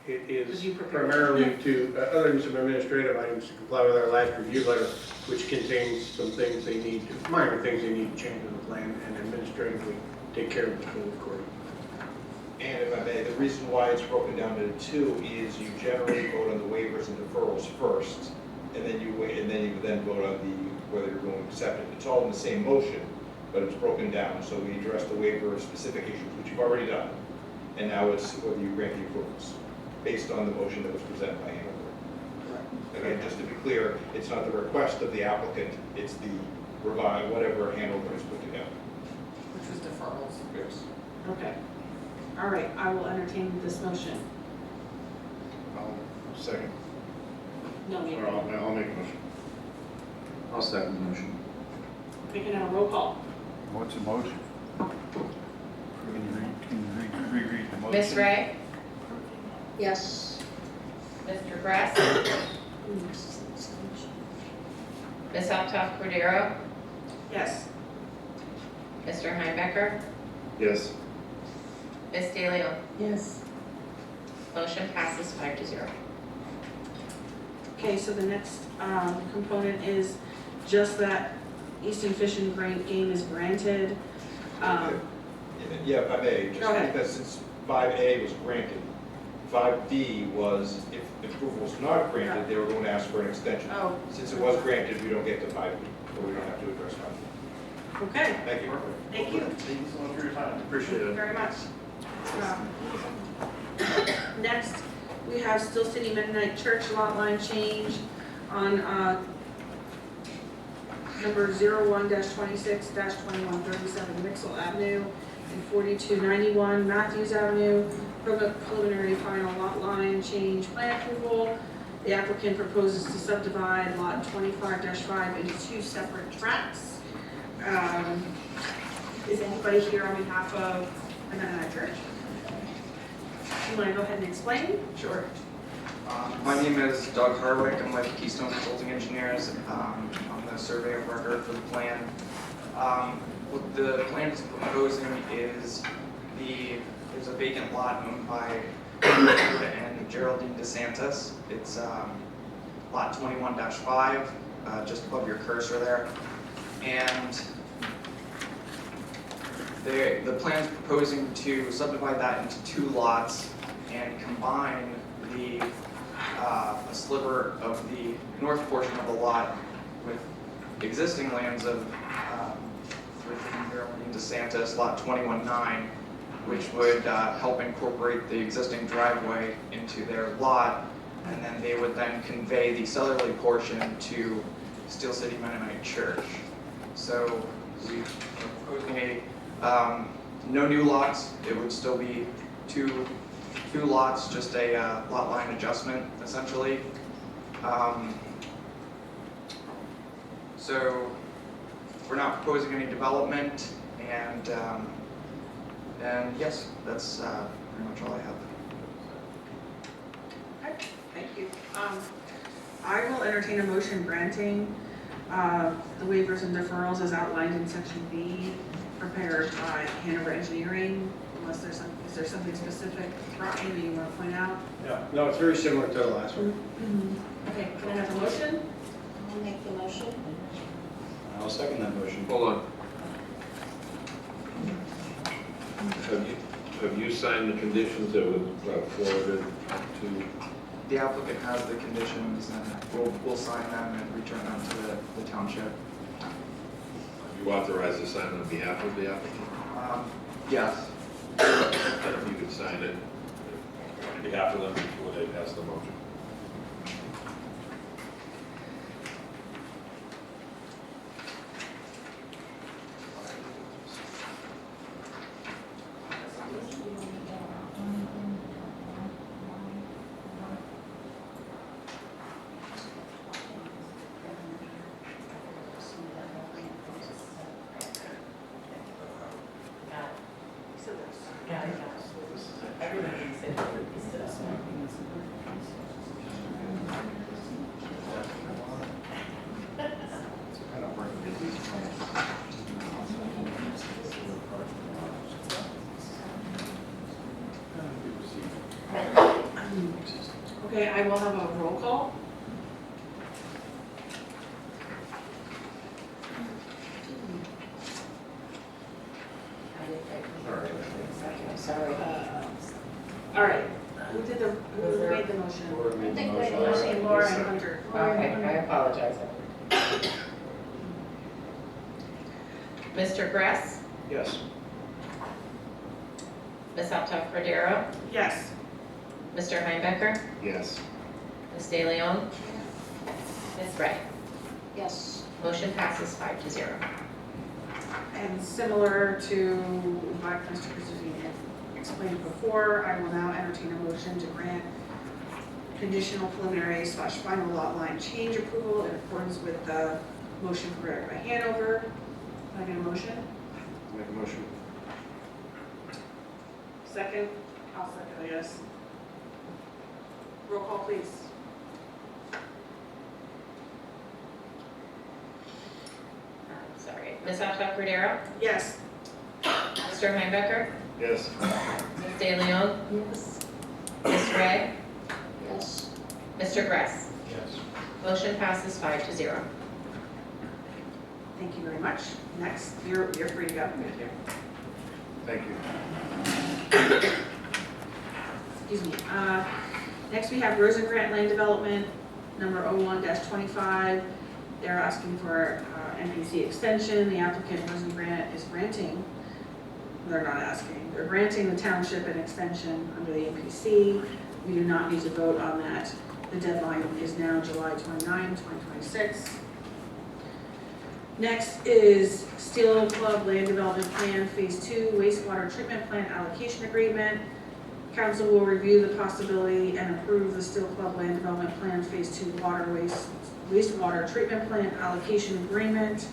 It Did is you prepare? primarily to, other than some administrative items, to comply with our last review letter, which contains some things they need, minor things they need to change in the plan, and administratively take care of before recording. And if I may, the reason why it's broken down into two is you generally vote on the waivers and deferrals first, and then you wait, and then you then vote on whether you're going to accept it. It's all in the same motion, but it's broken down, so we address the waiver of specific issues, which you've already done. And now it's whether you grant the approvals, based on the motion that was presented by Hanover. Again, just to be clear, it's not the request of the applicant, it's the revive, whatever Hanover has put together. Which was deferrals. Yes. Okay. All right, I will entertain this motion. I'll second. No, Or I'll make a motion. I'll second the motion. We can have a roll call. What's the motion? Can you reread the motion? Ms. Ray? Yes. Mr. Gress? Ms. Uptoff Cordero? Yes. Mr. Heinebecker? Yes. Ms. DeLeo? Yes. Motion passes 5-0. Okay, so the next component is just that Easton Fish and Game is granted. Yeah, if I may, Go just ahead. because since 5A was granted, 5D was, if approval was not granted, they were going to ask for an extension. Oh. Since it was granted, we don't get to 5D, so we don't have to address 5D. Okay, Thank you. thank you. Thank you so much for your time. Appreciate Thank you it. very much. Next, we have Still City Mennonite Church lot line change on number 01-26-2137 Mixel Avenue and 4291 Matthews Avenue for the preliminary final lot line change plan approval. The applicant proposes to subdivide lot 25-5 into two separate tracts. Is anybody here on behalf of the Mennonite Church? You want to go ahead and explain? Sure. My name is Doug Harwick. I'm with Keystone Consulting Engineers. I'm the survey of record for the plan. What the plan is proposing is there's a vacant lot owned by Richard and Geraldine DeSantis. It's lot 21-5, just above your cursor there. And the plan is proposing to subdivide that into two lots and combine a sliver of the north portion of the lot with existing lands of Richard and Geraldine DeSantis, lot 21-9, which would help incorporate the existing driveway into their lot, and then they would then convey the southerly portion to Steel City Mennonite Church. So we are proposing no new lots. It would still be two lots, just a lot line adjustment, essentially. So we're not proposing any development, and yes, that's pretty much all I have. Okay, thank you. I will entertain a motion granting the waivers and deferrals as outlined in section B, prepared by Hanover Engineering, unless is there something specific, Brian, that you want to point out? Yeah, no, it's very similar to the last one. Okay, can I have a motion? I'll make the motion. I'll second that motion. Hold on. Have you signed the conditions that were forwarded to? The applicant has the conditions, and we'll sign them and return them to the township. You authorized to sign on behalf of the applicant? Yes. If you could sign it on behalf of them before they pass the motion. Okay, I will have a roll call. Sorry. All right, who made the motion? Laura made I think the we motion. motion Laura and Hunter. Okay, I apologize. Mr. Gress, Yes. Ms. Uptown Cordero, Yes. Mr. Heimbecker, Yes. Ms. De Leon, Ms. Ray. Yes. Motion passes 5-0. And similar to what Mr. Kuzinski had explained before, I will now entertain a motion to grant conditional preliminary / final lot line change approval in accordance with the motion prepared by Hanover. Can I get a motion? Make a motion. Second? I'll second, I guess. Roll call, please. Sorry. Ms. Uptown Cordero, Yes. Mr. Heimbecker, Yes. Ms. De Leon, Yes. Ms. Ray, Yes. Mr. Gress. Yes. Motion passes 5-0. Thank you very much. Next, you're free to go. Thank you. Excuse me. Next, we have Rosen Grant Land Development, number 01-25. They're asking for NPC extension. The applicant, Rosen Grant, is granting, they're not asking, they're granting the township an extension under the NPC. We do not need to vote on that. The deadline is now July 29, 2026. Next is Steel Club Land Development Plan Phase 2 Wastewater Treatment Plant Allocation Agreement. Council will review the possibility and approve the Steel Club Land Development Plan Phase 2 Wastewater Treatment Plant Allocation Agreement.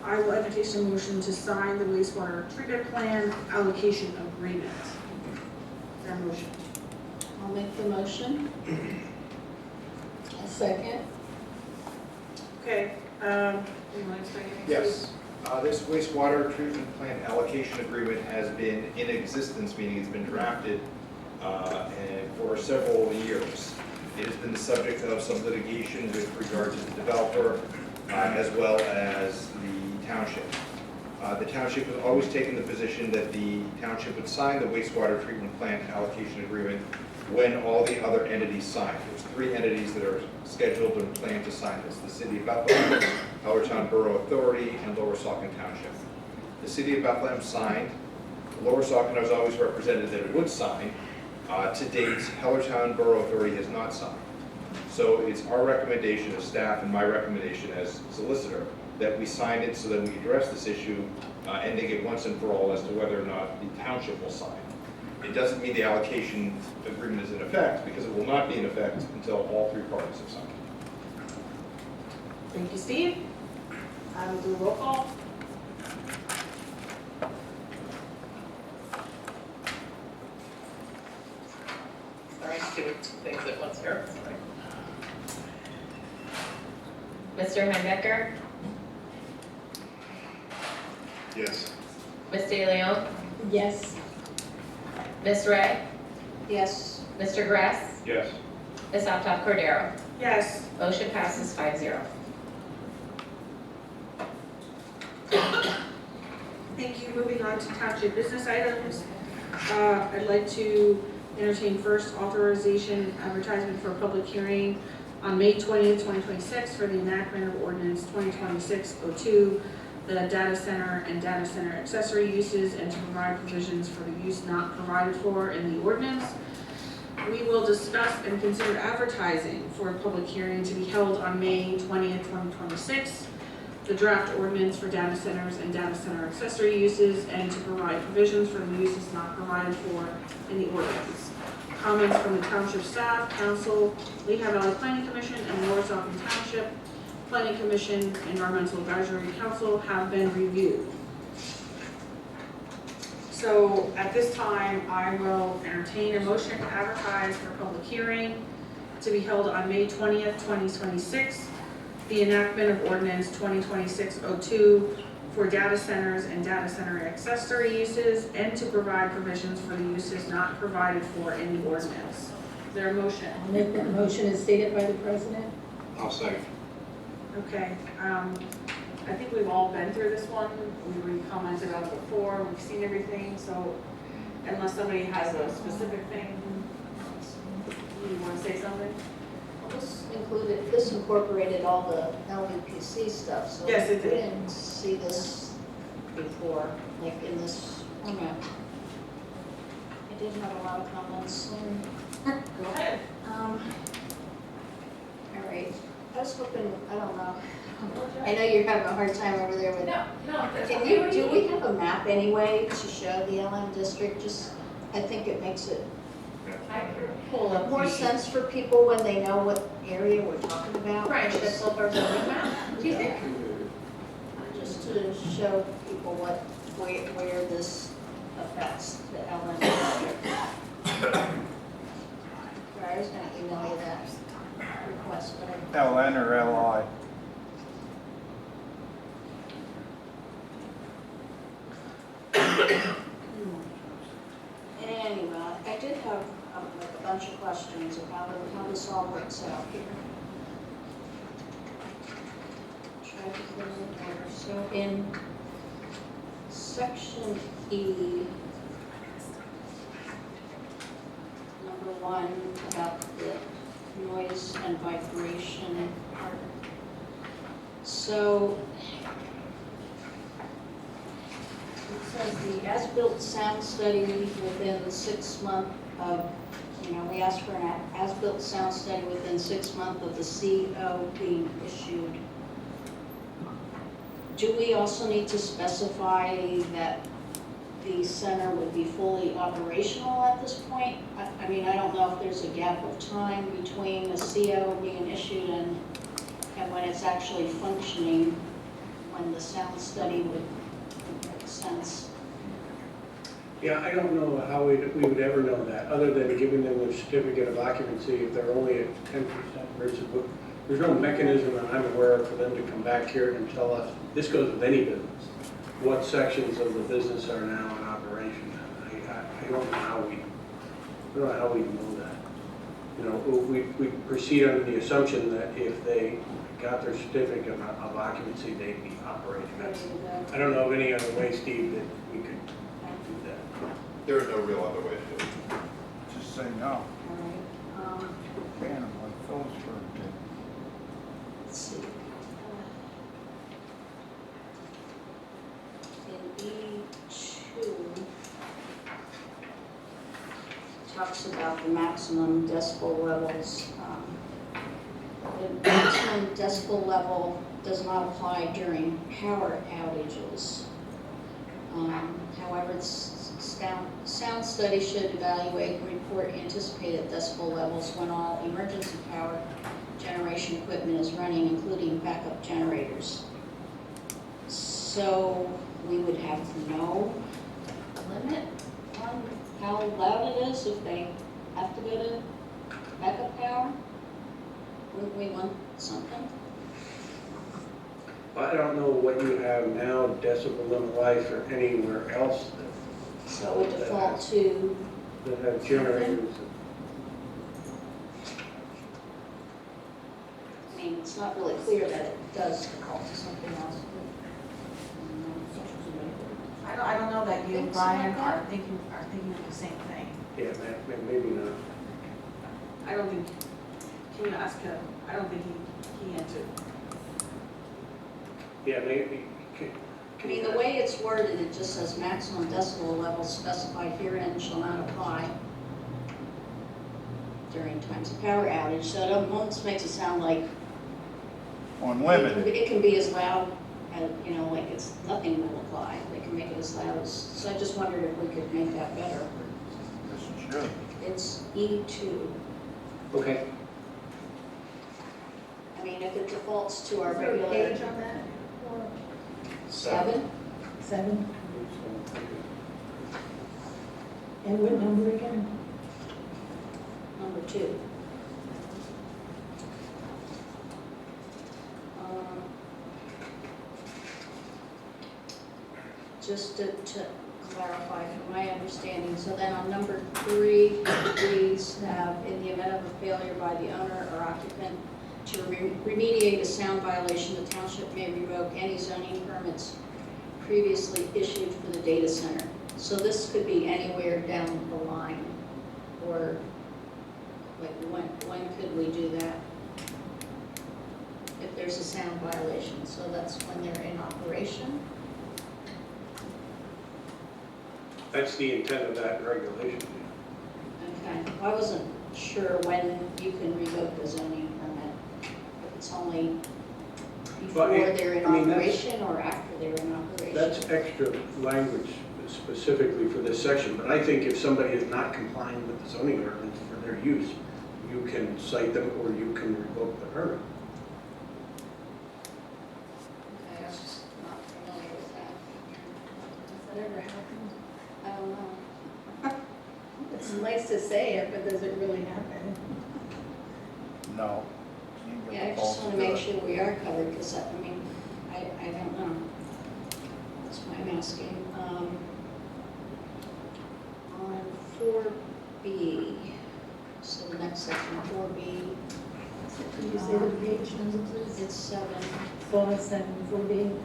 I will entertain a motion to sign the wastewater treatment plan allocation agreement. Is there a motion? I'll make the motion. I'll second. Okay, you want to explain anything? Yes. This wastewater treatment plant allocation agreement has been in existence, meaning it's been drafted and for several years. It has been the subject of some litigation with regard to the developer as well as the township. The township has always taken the position that the township would sign the wastewater treatment plant allocation agreement when all the other entities sign. There's 3 entities that are scheduled and planned to sign this: the City of Bethlehem, Hellertown Borough Authority, and Lower Saucon Township. The City of Bethlehem signed. Lower Saucon has always represented that it would sign. To date, Hellertown Borough Authority has not signed. So it's our recommendation as staff and my recommendation as solicitor that we sign it so that we address this issue, ending it once and for all as to whether or not the township will sign. It doesn't mean the allocation agreement is in effect, because it will not be in effect until all 3 parties have signed. Thank you, Steve. I will do a roll call. Sorry, doing 2 things at once here. Mr. Heimbecker, Yes. Ms. De Leon, Yes. Ms. Ray, Yes. Mr. Gress, Yes. Ms. Uptown Cordero. Yes. Motion passes 5-0. Thank you. Moving on to township business items. I'd like to entertain first authorization advertisement for a public hearing on May 20th, 2026 for the enactment of ordinance 2026-02, the data center and data center accessory uses, and to provide provisions for the use not provided for in the ordinance. We will discuss and consider advertising for a public hearing to be held on May 20th, 2026, the draft ordinance for data centers and data center accessory uses, and to provide provisions for the uses not provided for in the ordinance. Comments from the township staff, council, Lehigh Valley Planning Commission, and Lower Saucon Township Planning Commission, Environmental Advisory Council have been reviewed. So at this time, I will entertain a motion to advertise for public hearing to be held on May 20th, 2026, the enactment of ordinance 2026-02 for data centers and data center accessory uses, and to provide provisions for the uses not provided for in the ordinance. Is there a motion? I'll make that motion as stated by the president. I'll second. Okay, I think we've all been through this one. We commented on it before, we've seen everything, so unless somebody has a specific thing, you want to say something? Well, this incorporated all the LVPC stuff, so. Yes, it We did. didn't see this before, like in this format. I did have a lot of comments. Go ahead. All right, I was hoping, I don't know. I know you're having a hard time over there with. No, Can you, do we have a map anyway to show the LM district? Just, I think it makes it I can pull up. more sense for people when they know what area we're talking about. Right, should I pull up our zoning map, do you think? Just to show people where this affects the LM district. Sorry, I was gonna email you that request, but I. LN or LI? Anyway, I did have like a bunch of questions about how this all works out here. Try to put it in order. So in section E, number 1, about the noise and vibration part. So it says the as-built sound study within 6 months of, we asked for an as-built sound study within 6 months of the CO being issued. Do we also need to specify that the center would be fully operational at this point? I mean, I don't know if there's a gap of time between the CO being issued and when it's actually functioning, when the sound study would make sense. Yeah, I don't know how we would ever know that, other than giving them a certificate of occupancy if they're only at 10% versus, there's no mechanism that I'm aware of for them to come back here and tell us, this goes with any business, what sections of the business are now in operation. I don't know how we know that. We proceed under the assumption that if they got their certificate of occupancy, they'd be operating. I don't know of any other way, Steve, that we could do that. There is no real other way to do it. Just say no. All right. Ban them like Phillipsburg did. Let's see. In E2, talks about the maximum decibel levels. The maximum decibel level does not apply during power outages. However, sound study should evaluate and report anticipated decibel levels when all emergency power generation equipment is running, including backup generators. So we would have no limit on how loud it is if they have to go to backup power? Wouldn't we want something? I don't know what you have now, decibel in life or anywhere else So it would default to, that have generators. I mean, it's not really clear that it does default to something else. I don't know that you and Think Brian something like are thinking of the same thing. Yeah, maybe not. I don't think, can you ask him? I don't think he answered. Yeah, maybe. I mean, the way it's worded, it just says maximum decibel levels specified herein shall not apply during times of power outage. So it almost makes it sound like Unlimited. it can be as loud as, like it's, nothing will apply. They can make it as loud as, so I just wondered if we could make that better. This is good. It's E2. Okay. I mean, if it defaults to our Is there a regular. page on that? 7? 7? And what number again? Number 2. Just to clarify from my understanding, so then on number 3, please have, in the event failure by the owner or occupant to remediate a sound violation, the township may revoke any zoning permits previously issued for the data center. So this could be anywhere down the line, or like when could we do that? If there's a sound violation, so that's when they're in operation. That's the intent of that regulation. Okay, I wasn't sure when you can revoke the zoning permit. If it's only before they're in operation or after they're in operation. That's extra language specifically for this section, but I think if somebody is not complying with the zoning ordinance for their use, you can cite them or you can revoke the permit. Okay, I was just not familiar with that. Has that ever happened? I don't know. It's nice to say it, but does it really happen? No. Yeah, I just want to make sure we are covered, because I mean, I don't know. That's why I'm asking. On 4B, so the next section, 4B. Could you say the page number, please? It's 7. 4-7, 4B.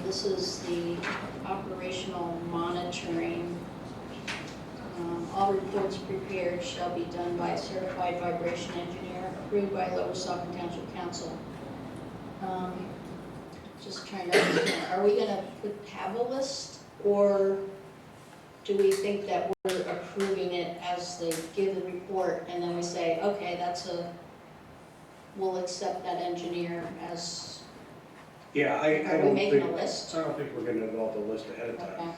This is the operational monitoring. All reports prepared shall be done by a certified vibration engineer approved by Lower Saukon Township Council. Just trying to understand, are we gonna have a list, or do we think that we're approving it as they give the report and then we say, okay, we'll accept that engineer as, Yeah, I are we don't making think, a list? I don't think we're gonna develop the list ahead of time. Okay.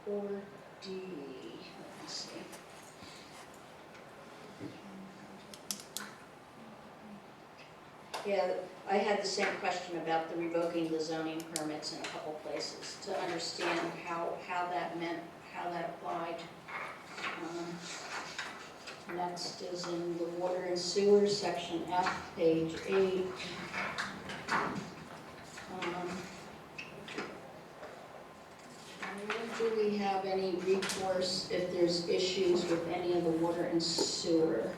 4D, let me see. Yeah, I had the same question about the revoking the zoning permits in a couple places to understand how that meant, how that applied. Next is in the water and sewer, section F, page 8. Do we have any recourse if there's issues with any of the water and sewer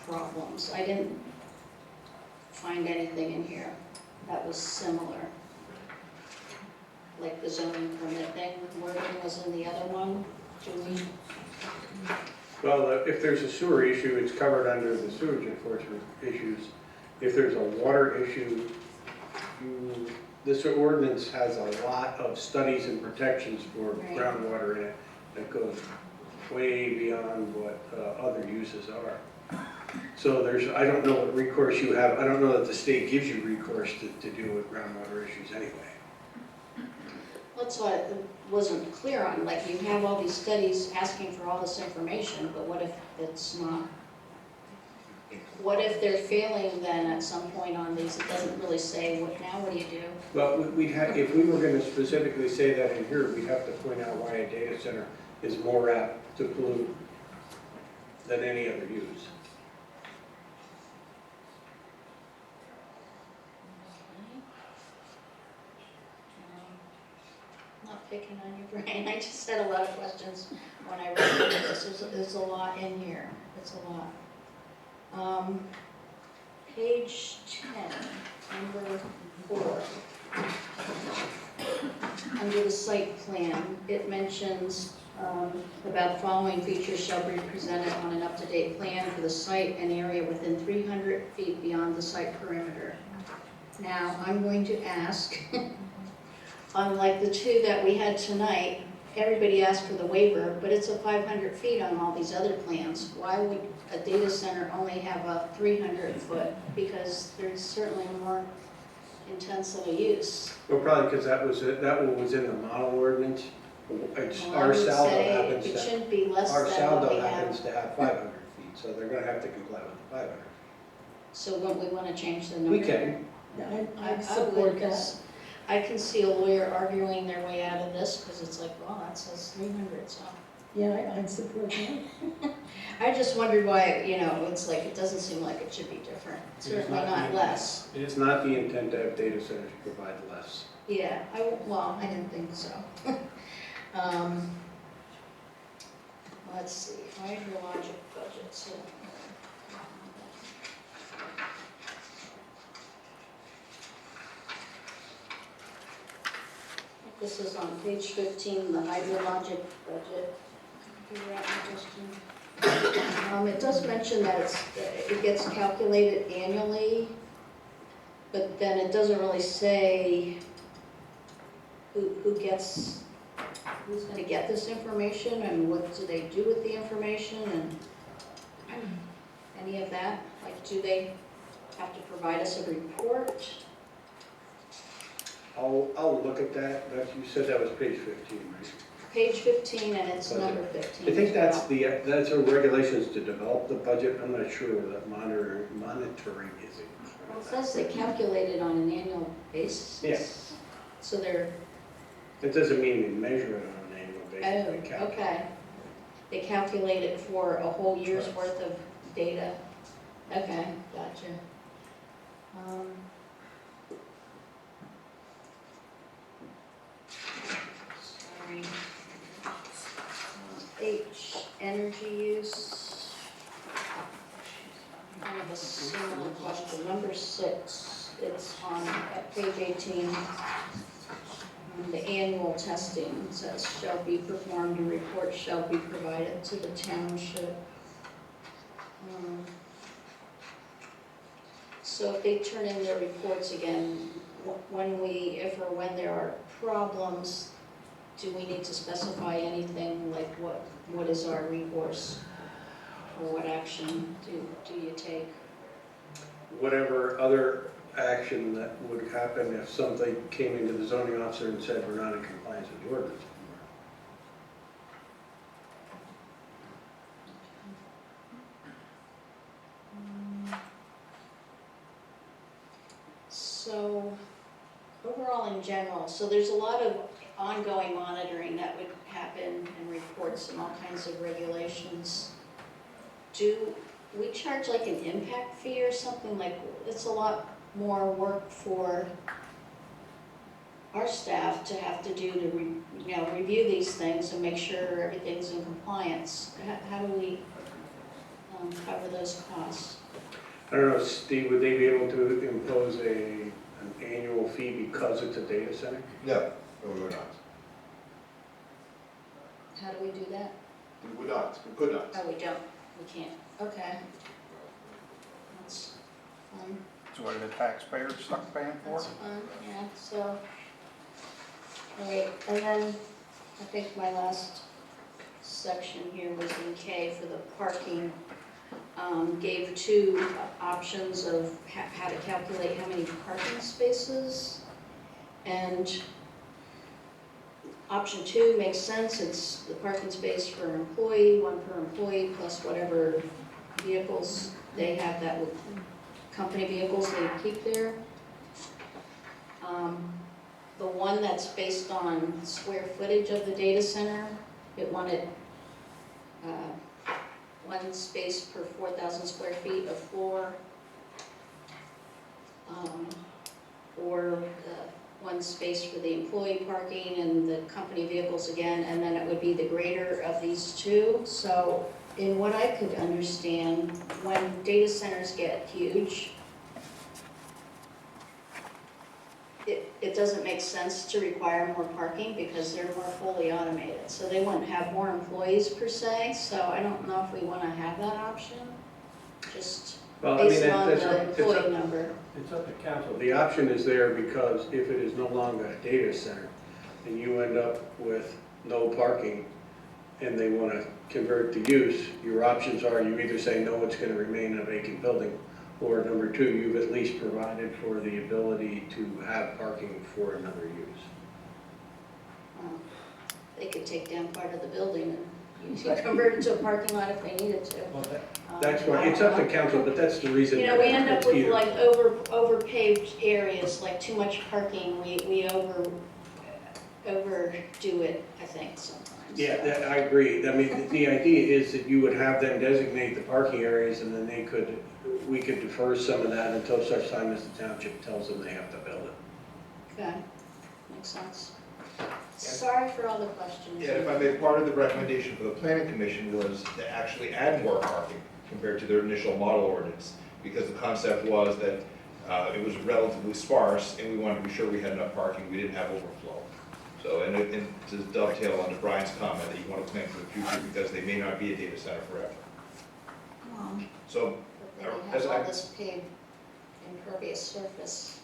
problems? I didn't find anything in here that was similar. Like the zoning permit thing, wording was in the other one. Do we? Well, if there's a sewer issue, it's covered under the sewage enforcement issues. If there's a water issue, this ordinance has a lot of studies and protections for groundwater in it that goes way beyond what other uses are. So I don't know what recourse you have. I don't know that the state gives you recourse to deal with groundwater issues anyway. That's what I wasn't clear on, like you have all these studies asking for all this information, but what if it's not? What if they're failing then at some point on these? It doesn't really say what do you do? Well, if we were going to specifically say that in here, we'd have to point out why a data center is more apt to pollute than any other use. Not picking on your brain, I just had a lot of questions when I read this. There's a lot in here, it's a lot. Page 10, number 4. Under the site plan, it mentions about the following features shall be presented on an up-to-date plan for the site and area within 300 feet beyond the site perimeter. Now, I'm going to ask, unlike the two that we had tonight, everybody asked for the waiver, but it's a 500 feet on all these other plans. Why would a data center only have a 300 foot? Because there's certainly more intense of a use. Well, probably because that one was in the model ordinance. Well, Our saldo happens it to, shouldn't be less our than what we saldo happens have. to have 500 feet, so they're going to have to comply with the 500. So wouldn't we want to change the number? We can. I would, support that. 'cause I can see a lawyer arguing their way out of this, because it's like, well, that says 300, so. Yeah, I'd support that. I just wondered why, it's like, it doesn't seem like it should be different. Certainly not less. It is not the intent to have data centers provide less. Yeah, I didn't think so. Let's see, hydrologic budgets. This is on page 15, the hydrologic budget. Figure out my question. It does mention that it gets calculated annually, but then it doesn't really say who's going to get this information and what do they do with the information and any of that. Like, do they have to provide us a report? I'll look at that. You said that was page 15, right? Page 15, and it's Budget. number 15. I think as that's well. that's our regulations to develop the budget. I'm not sure where that monitoring is. Well, it says they calculate it on an annual basis. Yes. So they're, It doesn't mean we measure it on an annual basis. We calculate. okay. They calculate it for a whole year's Correct. worth of data. Okay, gotcha. Sorry. H, energy use. Kind of a similar question. Number 6, it's on at page 18. The annual testing says shall be performed, a report shall be provided to the township. So if they turn in their reports again, if or when there are problems, do we need to specify anything, like what is our recourse? Or what action do you take? Whatever other action that would happen if something came into the zoning officer and said we're not in compliance with the ordinance. So, overall in general, so there's a lot of ongoing monitoring that would happen and reports and all kinds of regulations. Do we charge like an impact fee or something? Like, it's a lot more work for our staff to have to do to review these things and make sure everything's in compliance. How do we cover those costs? I don't know, Steve, would they be able to impose an annual fee because it's a data center? No, we would not. How do we do that? We would not, we could not. Oh, we don't, we can't, okay. That's fine, So what are the taxpayers stuck paying for? that's fine, yeah, so. All right, and then I think my last section here was in K for the parking. Gave 2 options of how to calculate how many parking spaces. And option 2 makes sense, it's the parking space for an employee, 1 per employee, plus whatever vehicles they have that would, company vehicles they keep there. The one that's based on square footage of the data center, it wanted 1 space per 4,000 square feet of floor, or 1 space for the employee parking and the company vehicles again, and then it would be the greater of these 2. So in what I could understand, when data centers get huge, it doesn't make sense to require more parking because they're more fully automated. So they wouldn't have more employees per se, so I don't know if we want to have that option, just based on the employee number. It's up to council. The option is there because if it is no longer a data center and you end up with no parking and they want to convert the use, your options are you either say no, it's going to remain a vacant building, or number 2, you've at least provided for the ability to have parking for another use. They could take down part of the building and convert it to a parking lot if they needed to. Well, that's right. It's up to council, but that's the reason. We end up it's with either. like over paved areas, like too much parking, we overdo it, I think, sometimes. Yeah, I agree. I mean, the idea is that you would have them designate the parking areas and then we could defer some of that until such time as the township tells them they have to build it. Okay, makes sense. Sorry for all the questions. Yeah, if I may, part of the recommendation for the planning commission was to actually add more parking compared to their initial model ordinance, because the concept was that it was relatively sparse, and we wanted to be sure we had enough parking, we didn't have overflow. So, and to dovetail on Brian's comment that you want to plan for the future, because they may not be a data center forever. So, But then you as have I- all this paved impervious surface.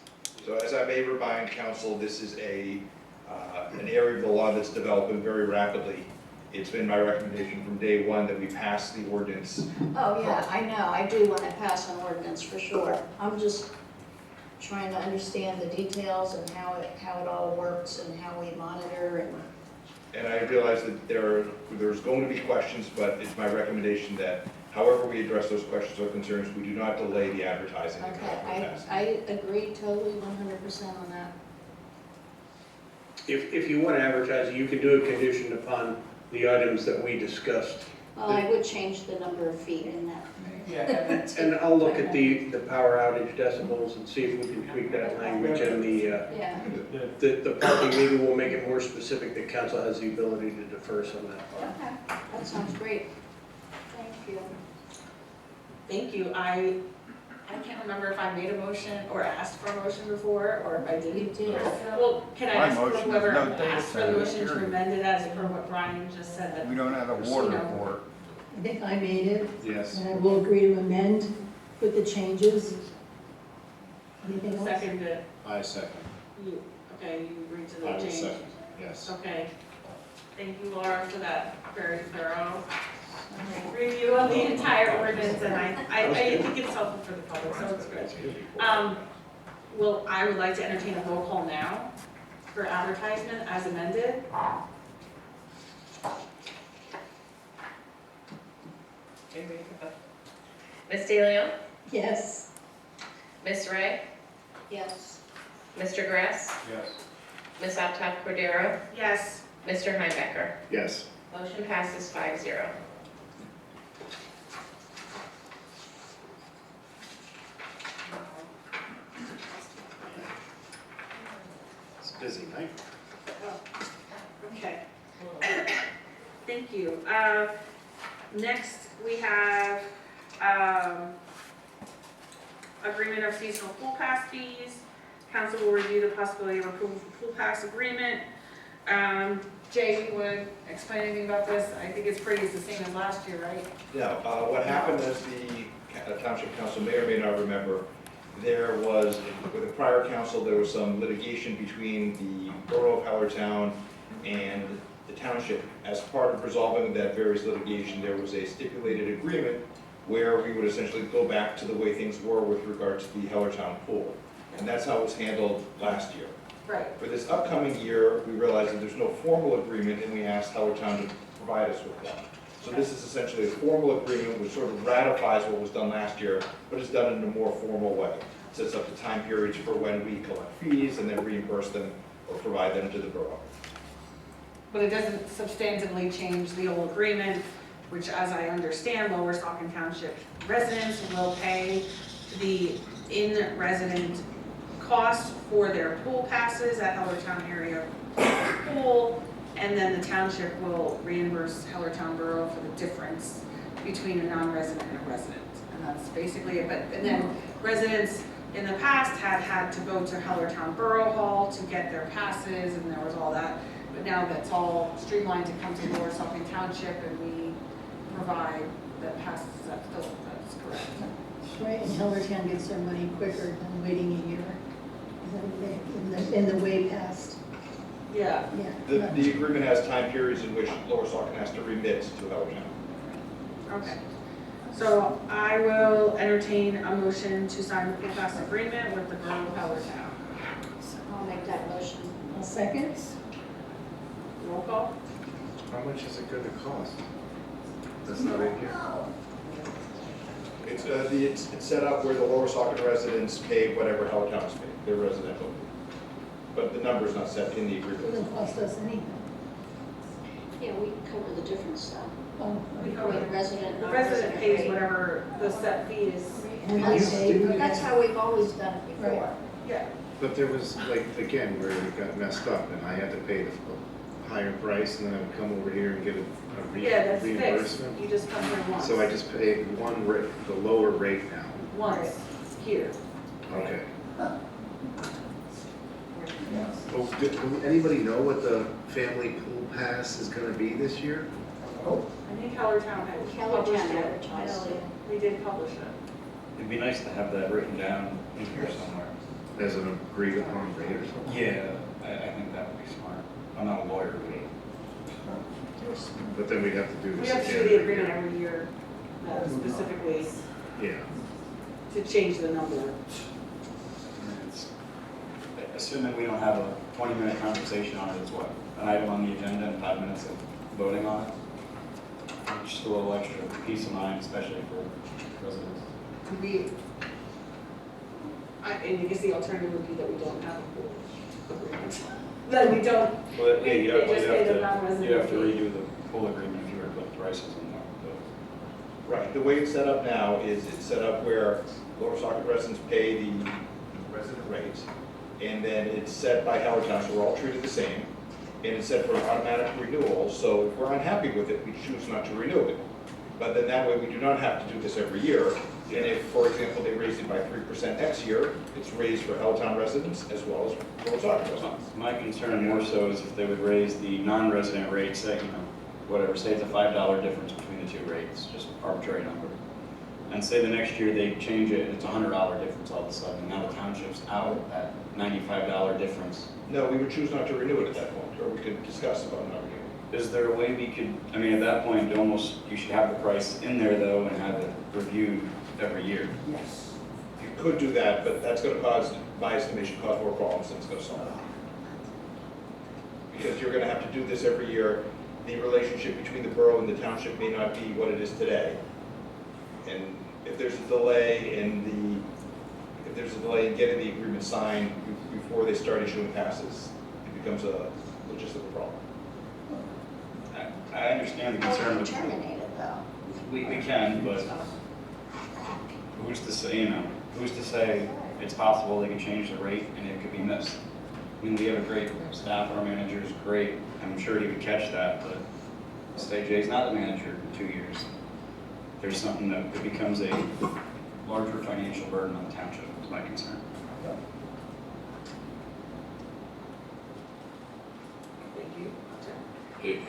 So as I may remind council, this is an area of the law that's developing very rapidly. It's been my recommendation from day one that we pass the ordinance. Oh, yeah, I know, I do want to pass an ordinance for sure. I'm just trying to understand the details and how it all works and how we monitor and. And I realize that there's going to be questions, but it's my recommendation that however we address those questions or concerns, we do not delay the advertising. Okay, I agree totally 100% on that. If you want to advertise it, you can do a condition upon the items that we discussed. Well, I would change the number of feet in that. And I'll look at the power outage decibels and see if we can tweak that language and Yeah, the parking, maybe we'll make it more specific that council has the ability to defer some of that part. okay, that sounds great. Thank you. Thank you. I can't remember if I made a motion or asked for a motion before, or if I didn't. You did. Well, can I My ask for motion is whoever no data asked for the center, motion to period. amend it as per what Brian just said? That We don't have a water report. I think I made it, Yes. and I will agree to amend with the changes. Anything else? Second it. I second. You, okay, you agreed to the I will change? second, yes. Okay. Thank you, Laura, for that very thorough review of the entire ordinance, and I think it's helpful for the public, so it's good. Well, I would like to entertain a roll call now for advertisement as amended. Ms. DeLeon? Yes. Ms. Ray? Yes. Mr. Grass? Yes. Ms. Aptow Cordero? Yes. Mr. Heibecker? Yes. Motion passes 5-0. It's a busy night. Okay. Thank you. Next, we have agreement of seasonal pool pass fees. Council will review the possibility of approval for pool pass agreement. Jay, you want to explain anything about this? I think it's the same as last year, right? Yeah, what happened is the township council may or may not remember, there was, with the prior council, there was some litigation between the borough of Hellertown and the township. As part of resolving that various litigation, there was a stipulated agreement where we would essentially go back to the way things were with regard to the Hellertown pool. And that's how it was handled last year. Right. For this upcoming year, we realized that there's no formal agreement, and we asked Hellertown to provide us with one. So this is essentially a formal agreement which sort of ratifies what was done last year, but is done in a more formal way. It sets up the time periods for when we collect fees and then reimburse them or provide them to the borough. But it doesn't substantively change the old agreement, which, as I understand, Lower Saucon Township residents will pay the in-resident cost for their pool passes at Hellertown area pool, and then the township will reimburse Hellertown Borough for the difference between a non-resident and a resident. And that's basically it. And then residents in the past had to go to Hellertown Borough Hall to get their passes, and there was all that. But now that's all streamlined to come to Lower Saucon Township, and we provide the passes. That's correct. Right, and Hellertown gets their money quicker than waiting a year. In the way past. Yeah. Yeah. The agreement has time periods in which Lower Saucon has to remit to Hellertown. Okay. So I will entertain a motion to sign the pool pass agreement with the Borough of Hellertown. I'll make that motion. A second? Roll call? How much is it going to cost? That's not in here. It's set up where the Lower Saucon residents pay whatever Hellertown is paid, their residential. But the number's not set in the It agreement. doesn't cost us anything. Yeah, we cover the different stuff. Oh, We The cover resident, The non-resident resident pays rate. whatever the set fee is. And That's how we've always done it before. Yeah. But there was, like, again, where it got messed up, and I had to pay the higher price, and then I would come over here and get a Yeah, that's fixed. reimbursement? You just come here once. So I just pay one rate, the lower rate now? Once, here. Okay. Oh, do anybody know what the family pool pass is gonna be this year? I think Hellertown had published Hellertown it. advertised it. They did publish it. It'd be nice to have that written down in here somewhere. As an agreed upon rate or something? Yeah, I think that would be smart. I'm not a lawyer, But then we'd have to do We this have to again. do the agreement every year, specifically Yeah. to change the number. It's- assuming we don't have a 20-minute conversation on it, it's what? An item on the agenda and 5 minutes of voting on it? Just a little extra peace of mind, especially for residents. And I guess the alternative would be that we don't have a pool agreement. That we don't, Well, yeah, they you'd have, just pay the you'd non-resident have to fee. redo the pool agreement if you were to put prices in there. Right, the way it's set up now is it's set up where Lower Socket residents pay the resident rates, and then it's set by Hellertown, so we're all treated the same, and it's set for an automatic renewal, so if we're unhappy with it, we choose not to renew it. But then that way, we do not have to do this every year, and if, for example, they raise it by 3% next year, it's raised for Hellertown residents as well as Lower Socket residents. My concern more so is if they would raise the non-resident rates, that, whatever, say it's a $5 difference between the two rates, just arbitrary number. And say the next year they change it, it's a $100 difference all of a sudden, now the township's out at $95 difference. No, we would choose not to renew it at that point, or we could discuss about not renewing. Is there a way we could, I mean, at that point, you should have the price in there though and have it reviewed every year. Yes. You could do that, but that's gonna cause, my estimation, cause more problems than it's gonna solve. Because you're gonna have to do this every year. The relationship between the borough and the township may not be what it is today. And if there's a delay in getting the agreement signed before they start issuing passes, it becomes a logistical problem. I understand the concern with. Terminate it though. We can, but who's to say, who's to say it's possible they can change the rate and it could be missed? I mean, we have a great staff, our manager's great, I'm sure he would catch that, but say Jay's not the manager in 2 years. There's something that becomes a larger financial burden on the township, is my concern. Thank you.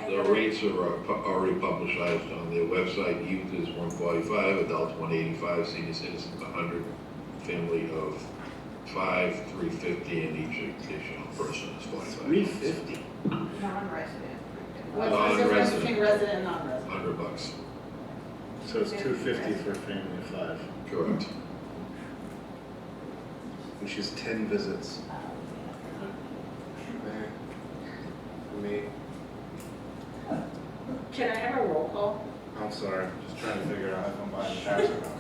The rates are already publicized on their website. Youth is $145, adults $185, senior citizens $100, family of 5, $350, and each additional person is $45. $350? Non-resident. Non-resident. What's the difference between resident and non-resident? $100. So it's $250 for a family of 5, Correct. which is 10 visits. For me, Can I have a roll call? I'm sorry. Just trying to figure out if I'm buying a house or not.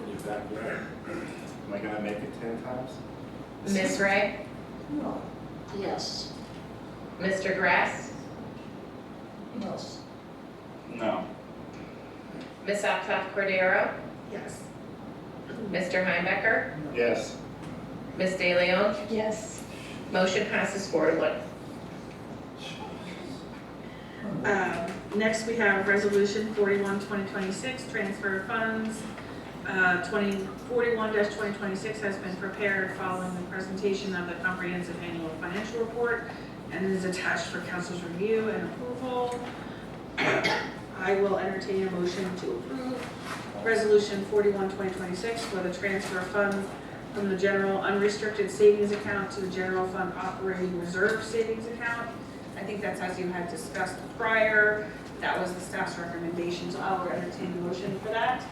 You're back there. Am I gonna make it 10 times? Ms. Ray? Yes. Mr. Grass? Yes. No. Ms. Altough Cordero? Yes. Mr. Heimecker? Yes. Ms. De Leon? Yes. Motion passes 4-1. Next, we have Resolution 41, 2026, transfer of funds. 41-2026 has been prepared following the presentation of the comprehensive annual financial report and is attached for council's review and approval. I will entertain a motion to approve Resolution 41, 2026 for the transfer of funds from the general unrestricted savings account to the general fund operating reserve savings account. I think that's as you had discussed prior. That was the staff's recommendation, so I will entertain a motion for that.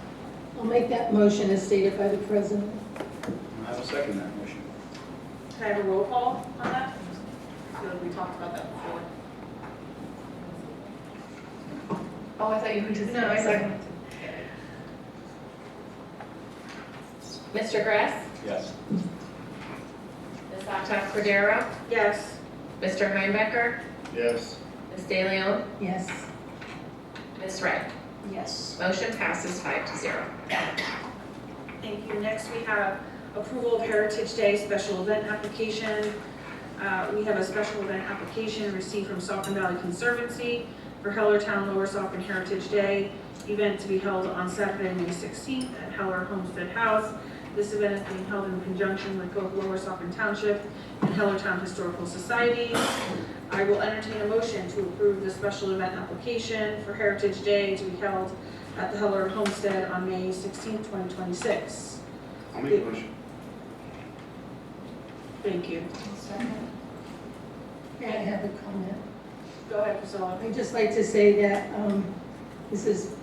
I'll make that motion as stated by the president. I will second that motion. Can I have a roll call on that? I feel like we talked about that before. Oh, I thought you were just. No, I second. Mr. Grass? Yes. Ms. Altough Cordero? Yes. Mr. Heimecker? Yes. Ms. De Leon? Yes. Ms. Ray? Yes. Motion passes 5-0. Thank you. Next, we have approval of Heritage Day special event application. We have a special event application received from Saucon Valley Conservancy for Hellertown Lower Saucon Heritage Day, event to be held on Saturday, May 16th at Heller Homestead House. This event is being held in conjunction with both Lower Saucon Township and Hellertown Historical Societies. I will entertain a motion to approve the special event application for Heritage Day to be held at the Heller Homestead on May 16th, 2026. I'll make a motion. Thank you. May I have a comment? Go ahead, Priscilla. I'd just like to say that this is,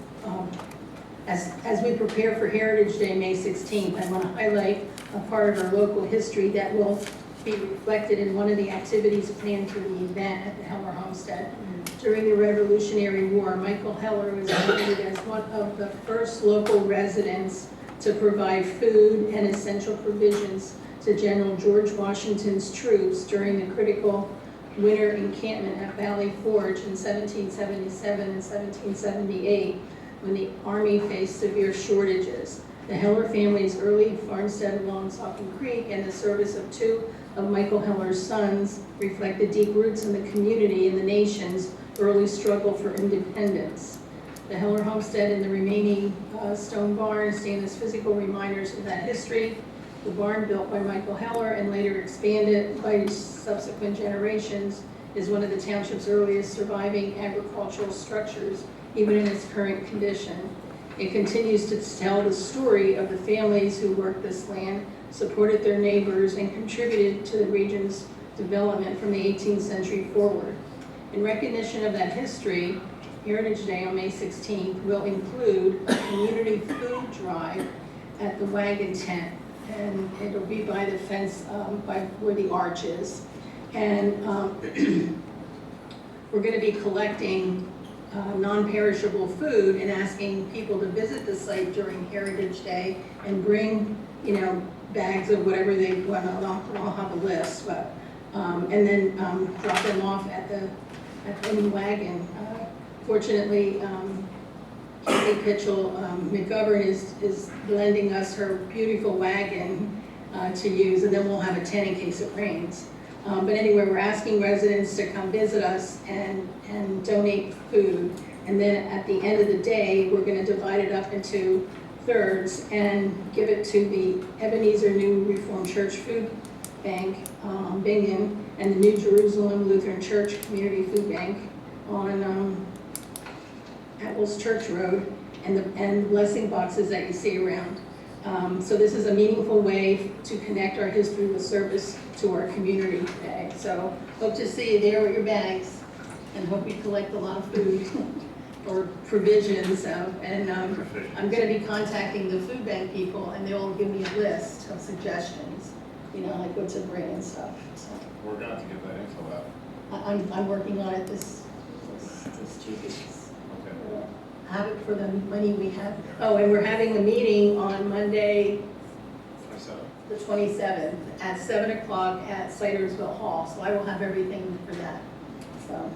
as we prepare for Heritage Day, May 16th, I want to highlight a part of our local history that will be reflected in one of the activities planned for the event at the Heller Homestead. During the Revolutionary War, Michael Heller was noted as one of the first local residents to provide food and essential provisions to General George Washington's troops during the critical winter encampment at Valley Forge in 1777 and 1778, when the Army faced severe shortages. The Heller family's early farmstead along Saucon Creek and the service of two of Michael Heller's sons reflected deep roots in the community and the nation's early struggle for independence. The Heller Homestead and the remaining stone barn stand as physical reminders of that history. The barn, built by Michael Heller and later expanded by subsequent generations, is one of the township's earliest surviving agricultural structures, even in its current condition. It continues to tell the story of the families who worked this land, supported their neighbors, and contributed to the region's development from the 18th century forward. In recognition of that history, Heritage Day on May 16th will include a community food drive at the Wagon Tent, and it'll be by the fence by where the arch is. And we're going to be collecting non-perishable food and asking people to visit the site during Heritage Day and bring, bags of whatever they want. I'll have a list, but and then drop them off at the wagon. Fortunately, Kathy Pitchell McGovern is lending us her beautiful wagon to use, and then we'll have a tent in case it rains. But anyway, we're asking residents to come visit us and donate food. And then at the end of the day, we're going to divide it up into thirds and give it to the Ebenezer New Reformed Church Food Bank, Bingen, and the New Jerusalem Lutheran Church Community Food Bank on Atwell's Church Road, and blessing boxes that you see around. So this is a meaningful way to connect our history with service to our community today. So hope to see you there with your bags, and hope you collect a lot of food or provisions. And I'm going to be contacting the food bank people, and they'll give me a list of suggestions, like what to bring and stuff. So We're going to get that info out. I'm working on it this 2 weeks. Okay. Have it for the money we have. Oh, and we're having a meeting on Monday, the 27th, at 7 o'clock at Sidersville Hall. So I will have everything for that. So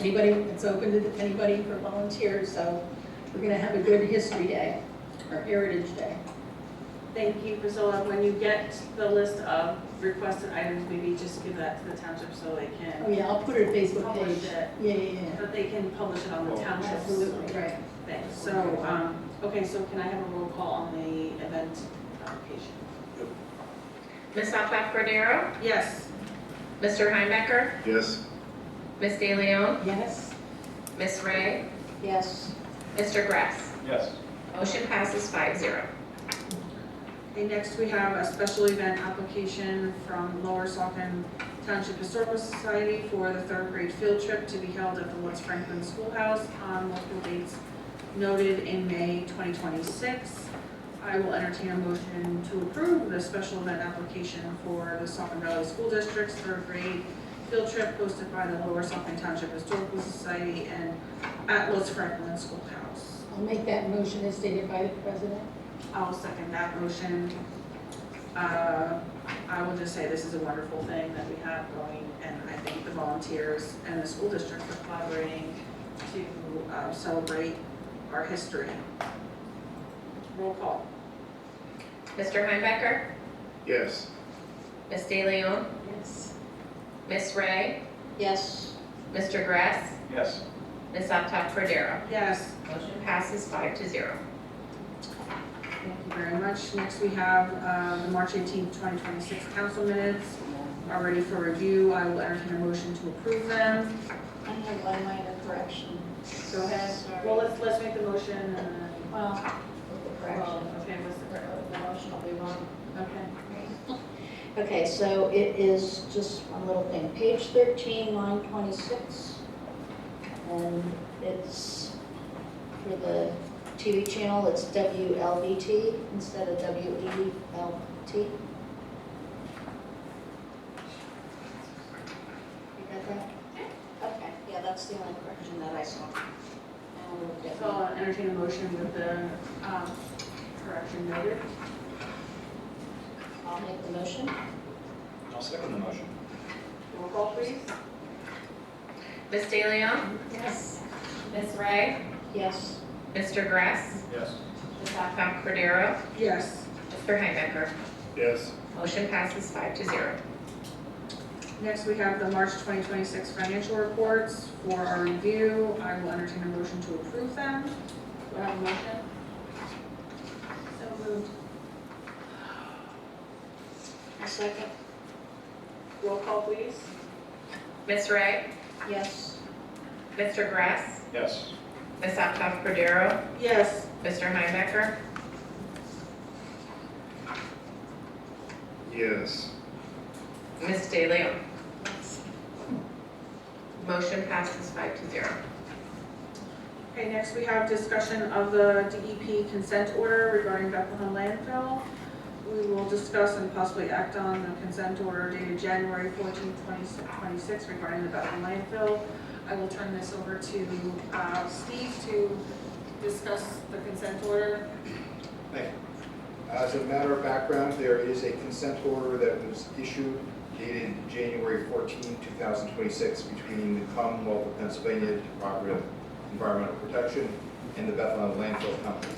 anybody, it's open to anybody for volunteers. So we're going to have a good history day, or heritage day. Thank you, Priscilla. When you get the list of requested items, maybe just give that to the township so they can. Oh yeah, I'll put it on Facebook publish page. it. Yeah. That they can publish it on the township's Absolutely, right. thing. So, okay, so can I have a roll call on the event application? Ms. Alphat-Cordero? Yes. Mr. Heinebecker? Yes. Ms. De Leon? Yes. Ms. Ray? Yes. Mr. Grass? Yes. Motion passes 5-0. Okay, next we have a special event application from Lower Saucon Township Historical Society for the 3rd grade field trip to be held at the Woods Franklin Schoolhouse on multiple dates noted in May 2026. I will entertain a motion to approve the special event application for the Saucon Valley School District's 3rd grade field trip hosted by the Lower Saucon Township Historical Society and at Woods Franklin Schoolhouse. I'll make that motion as stated by the president. I will second that motion. I will just say this is a wonderful thing that we have going, and I thank the volunteers and the school district for collaborating to celebrate our history. Roll call. Mr. Heinebecker? Yes. Ms. De Leon? Yes. Ms. Ray, Yes. Mr. Gress, Yes. Ms. Altough Cordero. Yes. Motion passes 5-0. Thank you very much. Next, we have the March 18th, 2026 council minutes are ready for review. I will entertain a motion to approve them. I have one minor correction. Go ahead. Sorry. Well, let's make the motion and then. Well, with the correction. Okay, what's the correction? The motion will be wrong. Okay. Okay, so it is just one little thing. Page 13, line 26. And it's for the TV channel, it's WLBT instead of WELT. You got that? Okay, yeah, that's the only correction that I saw. And we'll get So I'll entertain a motion with the correction noted. I'll make the motion. I'll second the motion. Roll call, please. Ms. DeLeon, Yes. Ms. Ray, Yes. Mr. Gress, Yes. Ms. Altough Cordero, Yes. Mr. Heinecker. Yes. Motion passes 5-0. Next, we have the March 2026 financial reports for our review. I will entertain a motion to approve them. Do I have a motion? So moved. A second. Roll call, please. Ms. Ray, Yes. Mr. Gress, Yes. Ms. Altough Cordero, Yes. Mr. Heinecker. Yes. Ms. DeLeon. Motion passes 5-0. Okay, next we have discussion of the DEP consent order regarding Bethlehem landfill. We will discuss and possibly act on the consent order dated January 14th, 2026 regarding the Bethlehem landfill. I will turn this over to Steve to discuss the consent order. Thank you. As a matter of background, there is a consent order that was issued dated January 14, 2026 between the Commonwealth of Pennsylvania Department of Environmental Protection and the Bethlehem Landfill Company.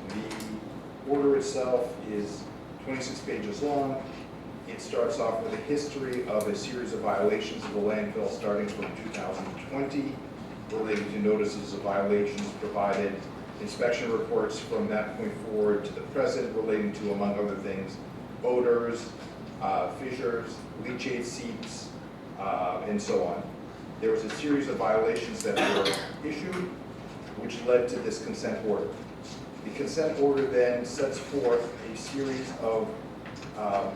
The order itself is 26 pages long. It starts off with a history of a series of violations of the landfill starting from 2020 related to notices of violations provided, inspection reports from that point forward to the present relating to, among other things, odors, fissures, leachate seeps, and so on. There was a series of violations that were issued, which led to this consent order. The consent order then sets forth a series of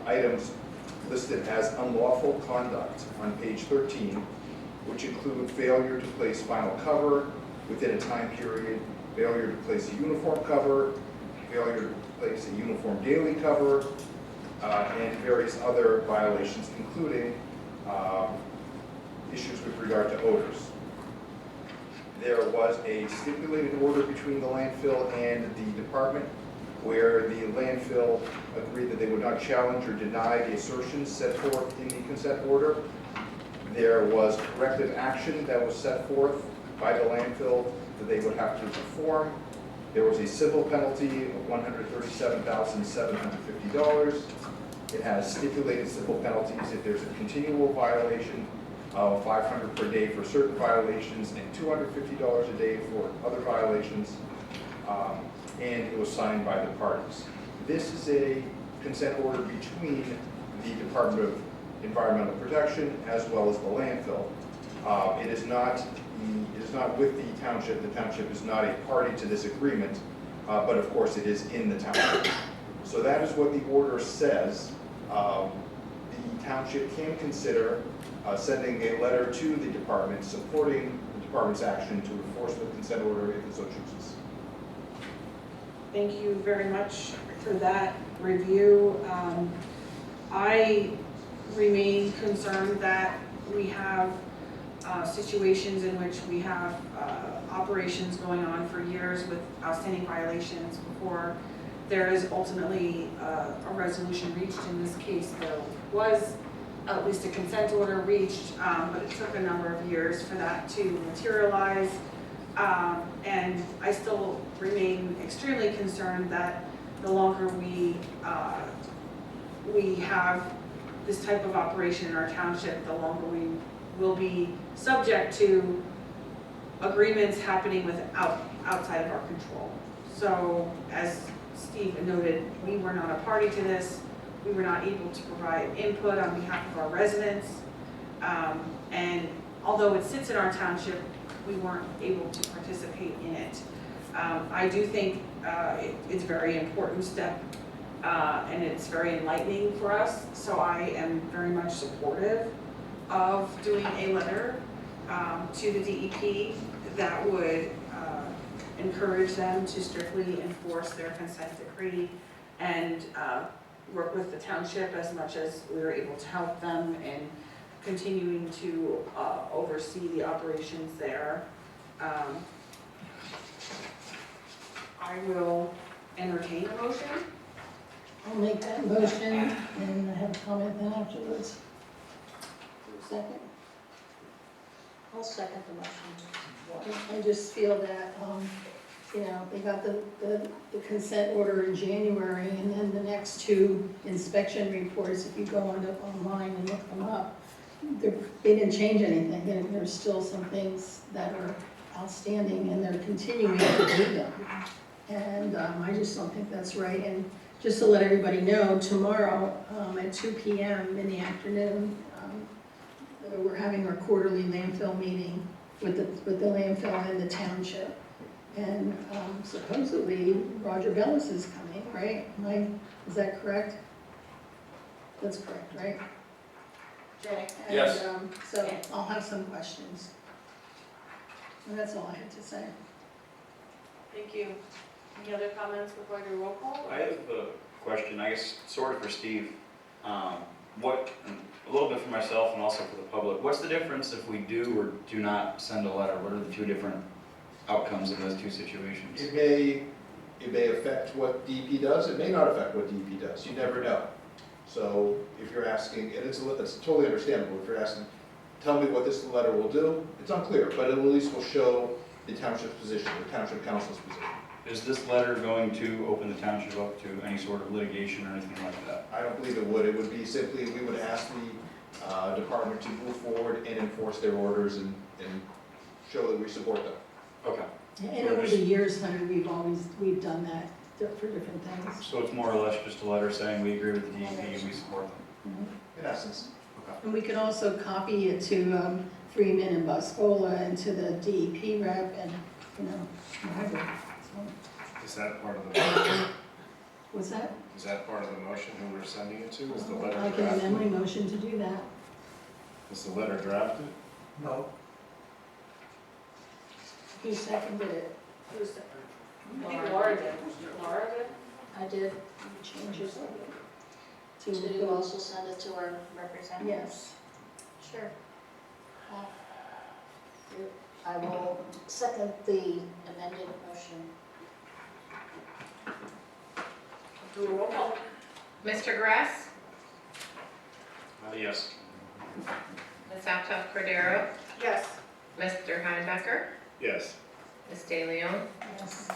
items listed as unlawful conduct on page 13, which include failure to place final cover within a time period, failure to place a uniform cover, failure to place a uniform daily cover, and various other violations, including issues with regard to odors. There was a stipulated order between the landfill and the department where the landfill agreed that they would not challenge or deny the assertions set forth in the consent order. There was corrective action that was set forth by the landfill that they would have to perform. There was a civil penalty of $137,750. It has stipulated civil penalties if there's a continual violation of $500 per day for certain violations and $250 a day for other violations. And it was signed by the parties. This is a consent order between the Department of Environmental Protection as well as the landfill. It is not with the township. The township is not a party to this agreement, but of course it is in the township. So that is what the order says. The township can consider sending a letter to the department supporting the department's action to enforce the consent order if it so chooses. Thank you very much for that review. I remain concerned that we have situations in which we have operations going on for years with outstanding violations before there is ultimately a resolution reached. In this case, there was at least a consent order reached, but it took a number of years for that to materialize. And I still remain extremely concerned that the longer we have this type of operation in our township, the longer we will be subject to agreements happening outside of our control. So as Steve noted, we were not a party to this. We were not able to provide input on behalf of our residents. And although it sits in our township, we weren't able to participate in it. I do think it's a very important step and it's very enlightening for us. So I am very much supportive of doing a letter to the DEP that would encourage them to strictly enforce their consent decree and work with the township as much as we were able to help them in continuing to oversee the operations there. I will entertain a motion. I'll make that motion and have a comment then afterwards. Second? I'll second the motion. I just feel that, you know, they got the consent order in January, and then the next two inspection reports, if you go online and look them up, they didn't change anything, and there's still some things that are outstanding, and they're continuing to do them. And I just don't think that's right. And just to let everybody know, tomorrow at 2 p.m. in the afternoon, we're having our quarterly landfill meeting with the landfill and the township. And supposedly Roger Bellis is coming, right? Is that correct? That's correct, right? Jay? And, Yes. So I'll have some questions. And that's all I had to say. Thank you. Any other comments before I do roll call? I have a question, I guess, sort of for Steve. A little bit for myself and also for the public, what's the difference if we do or do not send a letter? What are the two different outcomes in those two situations? It may affect what DEP does, it may not affect what DEP does, you never know. So if you're asking, and it's totally understandable, if you're asking, tell me what this letter will do, it's unclear, but it at least will show the township's position, the township council's position. Is this letter going to open the township up to any sort of litigation or anything like that? I don't believe it would. It would be simply, we would ask the department to move forward and enforce their orders and show that we support them. Okay. And over the years, Hunter, we've done that for different things. So it's more or less just a letter saying we agree with the DEP and we support them? In essence. Okay. And we could also copy it to Freeman and Buscola and to the DEP rep and, you know, whatever. So, Is that part of the motion? what's that? Is that part of the motion who we're sending it to? Is the letter I can amend my drafted? motion to do that. Is the letter drafted? No. Who seconded it? Who's the, I think Laura did. Laura did? I did. Changes of it. So you also send it to our representative? Yes. Sure. I will second the amended motion. Do a roll call. Mr. Grass? Yes. Ms. Aptow Cordero? Yes. Mr. Heinebecker? Yes. Ms. De Leon? Yes.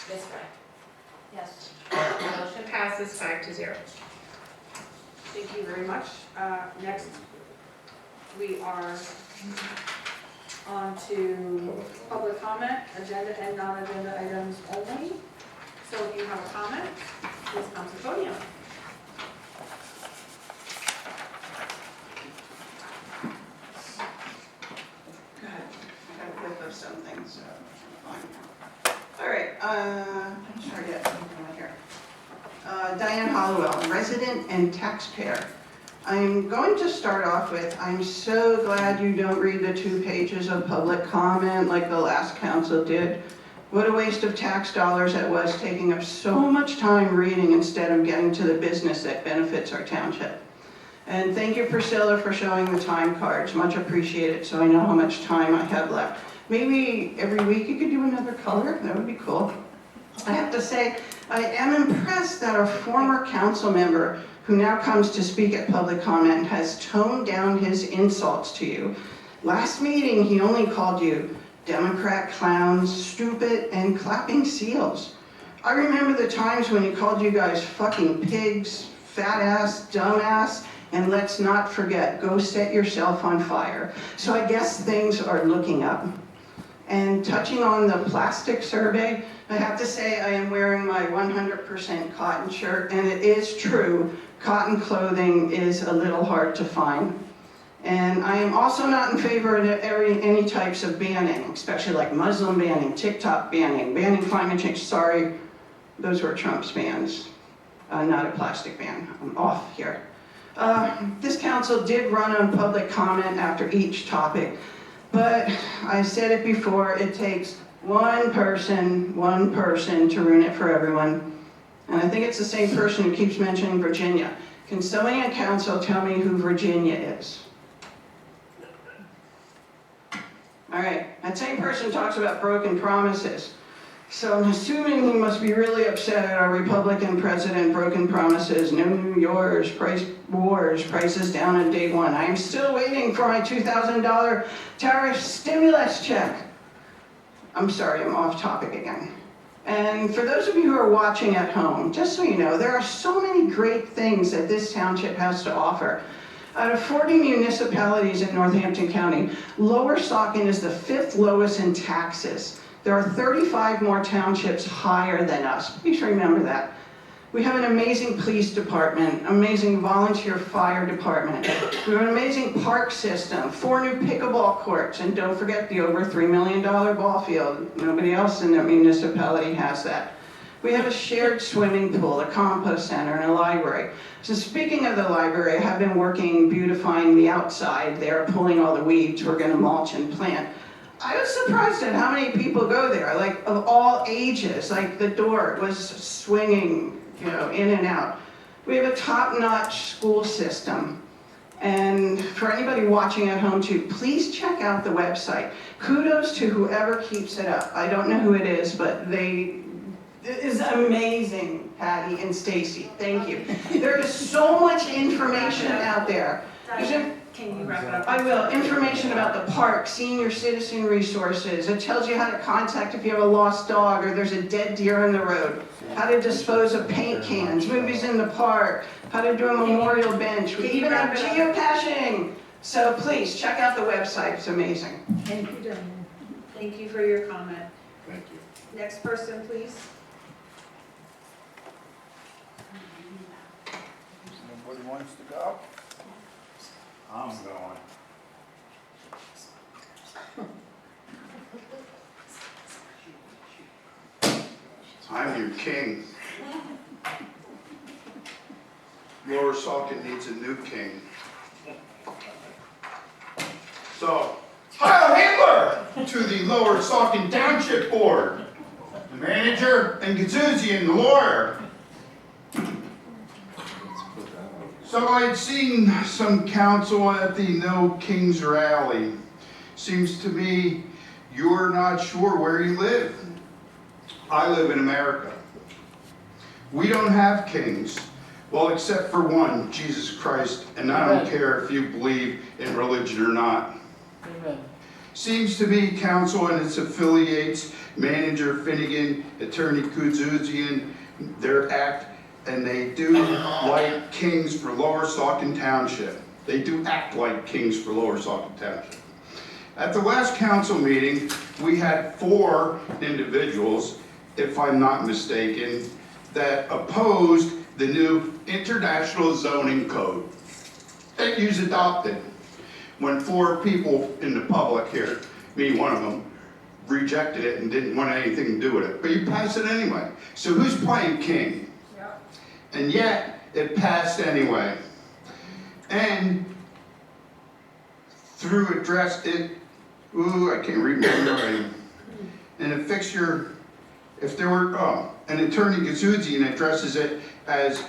Ms. Wright? Yes. Motion passes 5-0. Thank you very much. Next, we are on to public comment, agenda and non-agenda items only. So if you have a comment, please come to the podium. Go ahead. I gotta flip those some things. All right, I'm sorry, get something here. Diane Hollowell, resident and taxpayer. I'm going to start off with, I'm so glad you don't read the 2 pages of public comment like the last council did. What a waste of tax dollars it was, taking up so much time reading instead of getting to the business that benefits our township. And thank you, Priscilla, for showing the time cards, much appreciated, so I know how much time I have left. Maybe every week you could do another color, that would be cool. I have to say, I am impressed that a former council member who now comes to speak at public comment has toned down his insults to you. Last meeting, he only called you Democrat clowns, stupid, and clapping seals. I remember the times when he called you guys fucking pigs, fat ass, dumb ass, And let's not forget, go set yourself on fire. So I guess things are looking up. And touching on the plastic survey, I have to say I am wearing my 100% cotton shirt, and it is true, cotton clothing is a little hard to find. And I am also not in favor of any types of banning, especially like Muslim banning, TikTok banning, banning climate change. Sorry, those were Trump's bans, not a plastic ban. I'm off here. This council did run on public comment after each topic, but I said it before, it takes one person to ruin it for everyone. And I think it's the same person who keeps mentioning Virginia. Can somebody on council tell me who Virginia is? All right, that same person talks about broken promises. So I'm assuming he must be really upset at our Republican president, broken promises, no New York's, price wars, prices down on day one. I am still waiting for my $2,000 tariff stimulus check. I'm sorry, I'm off topic again. And for those of you who are watching at home, just so you know, there are so many great things that this township has to offer. Out of 40 municipalities in Northampton County, Lower Saucon is the 5th lowest in taxes. There are 35 more townships higher than us. Please remember that. We have an amazing police department, amazing volunteer fire department. We have an amazing park system, 4 new pickleball courts, and don't forget the over $3 million ball field. Nobody else in the municipality has that. We have a shared swimming pool, a compost center, and a library. So speaking of the library, I have been working beautifying the outside there, pulling all the weeds we're going to mulch and plant. I was surprised at how many people go there, like of all ages, like the door was swinging, you know, in and out. We have a top-notch school system. And for anybody watching at home too, please check out the website. Kudos to whoever keeps it up. I don't know who it is, but it is amazing, Patty and Stacy. Thank you. There is so much information out there. Can you wrap it up? I will. Information about the park, senior citizen resources. It tells you how to contact if you have a lost dog or there's a dead deer on the road. How to dispose of paint cans, movies in the park, how to do a memorial bench. We even have geocaching. So please, check out the website. It's amazing. Thank you, Diane. Thank you for your comment. Thank you. Next person, please. Nobody wants to go? I'm going. I'm your king. Lower Saucon needs a new king. So, Heil Hitler to the Lower Saucon Township Board, the manager and Gazuzian, the lawyer. So I'd seen some council at the No Kings rally. Seems to me you're not sure where you live. I live in America. We don't have kings. Well, except for one, Jesus Christ, and I don't care if you believe in religion or not. Amen. Seems to me council and its affiliates, Manager Finnegan, Attorney Kuzuzian, their act, and they do like kings for Lower Saucon Township. They do act like kings for Lower Saucon Township. At the last council meeting, we had 4 individuals, if I'm not mistaken, that opposed the new International Zoning Code that you adopted. When 4 people in the public here, me one of them, rejected it and didn't want anything to do with it. But you passed it anyway. So who's playing king? And yet, it passed anyway. And through address it, I can't read my writing. And a fixture, if there were, an attorney Gazuzian addresses it as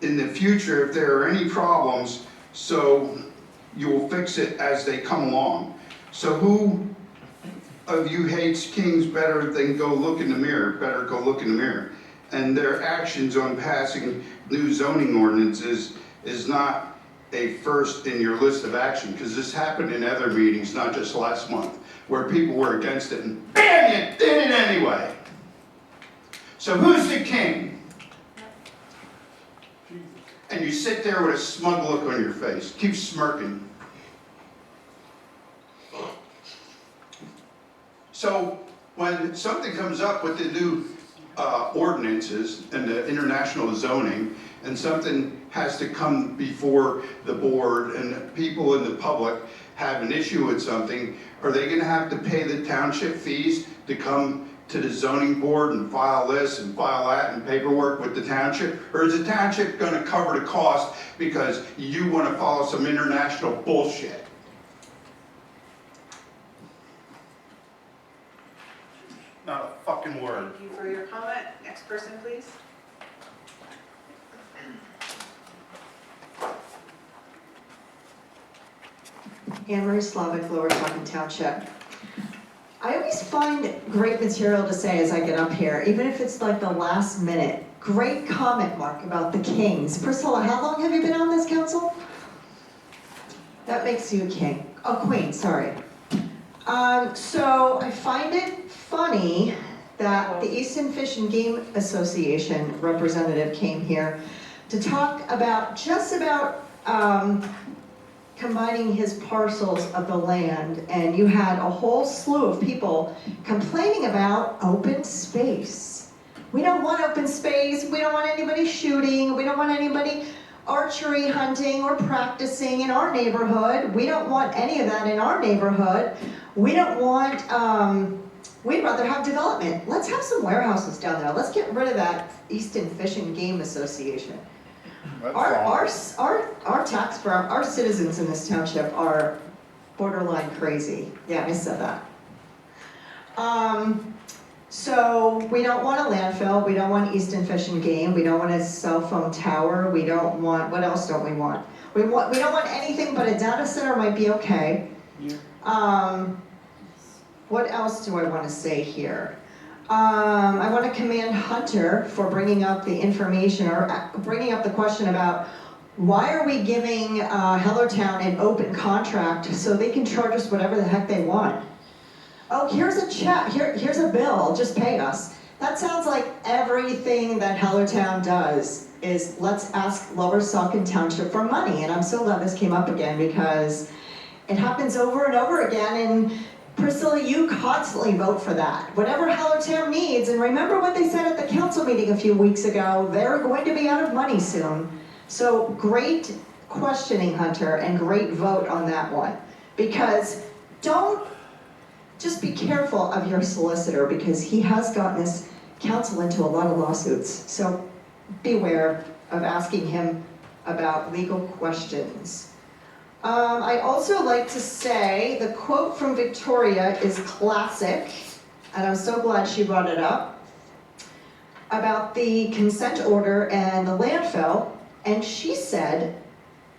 in the future, if there are any problems, so you will fix it as they come along. So who of you hates kings better than go look in the mirror? Better go look in the mirror. And their actions on passing new zoning ordinances is not a first in your list of action, because this happened in other meetings, not just last month, where people were against it and bam, you did it anyway. So who's the king? and you sit there with a smug look on your face, keep smirking. So when something comes up with the new ordinances and the international zoning, and something has to come before the board and people in the public have an issue with something, are they gonna have to pay the township fees to come to the zoning board and file this and file that and paperwork with the township? Or is the township gonna cover the cost because you wanna follow some international bullshit? Not a fucking word. Thank you for your comment. Next person, please. Anne Marie Slavic, Lower Saucon Township. I always find great material to say as I get up here, even if it's like the last minute. Great comment, Mark, about the Kings. Priscilla, how long have you been on this council? That makes you a king. Oh, queen, sorry. So I find it funny that the Easton Fish and Game Association representative came here to talk about combining his parcels of the land, and you had a whole slew of people complaining about open space. We don't want open space, we don't want anybody shooting, we don't want anybody archery hunting or practicing in our neighborhood. We don't want any of that in our neighborhood. We don't want, we'd rather have development. Let's have some warehouses down there. Let's get rid of that Easton Fish and Game Association. Our tax firm, our citizens in this township are borderline crazy. Yeah, I said that. So we don't want a landfill, we don't want Easton Fish and Game, we don't want a cell phone tower, we don't want, what else don't we want? We don't want anything but a data center might be okay. Yeah. What else do I want to say here? I want to commend Hunter for bringing up the information, or bringing up the question about why are we giving Hellertown an open contract so they can charge us whatever the heck they want? Oh, here's a check, here's a bill, just pay us. That sounds like everything that Hellertown does is let's ask Lower Saucon Township for money. And I'm so glad this came up again because it happens over and over again. And Priscilla, you constantly vote for that. Whatever Hellertown needs, and remember what they said at the council meeting a few weeks ago, they're going to be out of money soon. So great questioning, Hunter, and great vote on that one. Because just be careful of your solicitor because he has gotten this council into a lot of lawsuits. So beware of asking him about legal questions. I also like to say the quote from Victoria is classic, and I'm so glad she brought it up, about the consent order and the landfill, and she said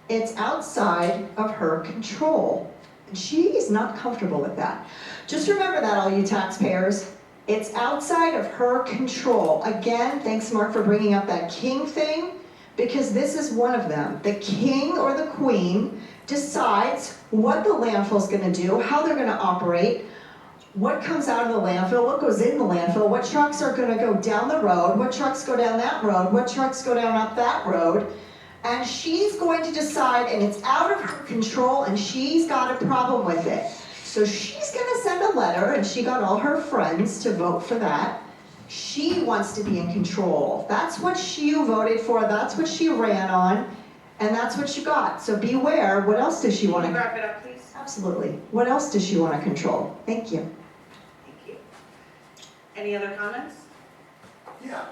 it's outside of her control. And she is not comfortable with that. Just remember that, all you taxpayers. It's outside of her control. Again, thanks Mark for bringing up that king thing, because this is one of them. The king or the queen decides what the landfill's gonna do, how they're gonna operate, what comes out of the landfill, what goes in the landfill, what trucks are gonna go down the road, what trucks go down that road, what trucks go down up that road. And she's going to decide, and it's out of her control, and she's got a problem with it. So she's gonna send a letter, and she got all her friends to vote for that. She wants to be in control. That's what she voted for, that's what she ran on, and that's what she got. So beware, what else does she want to? Can you wrap it up, please? Absolutely. What else does she want to control? Thank you. Thank you. Any other comments? Yeah.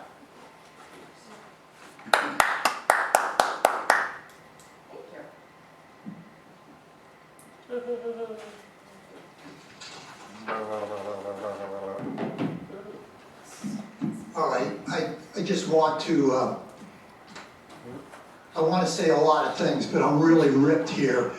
All right, I just want to, I want to say a lot of things, but I'm really ripped here.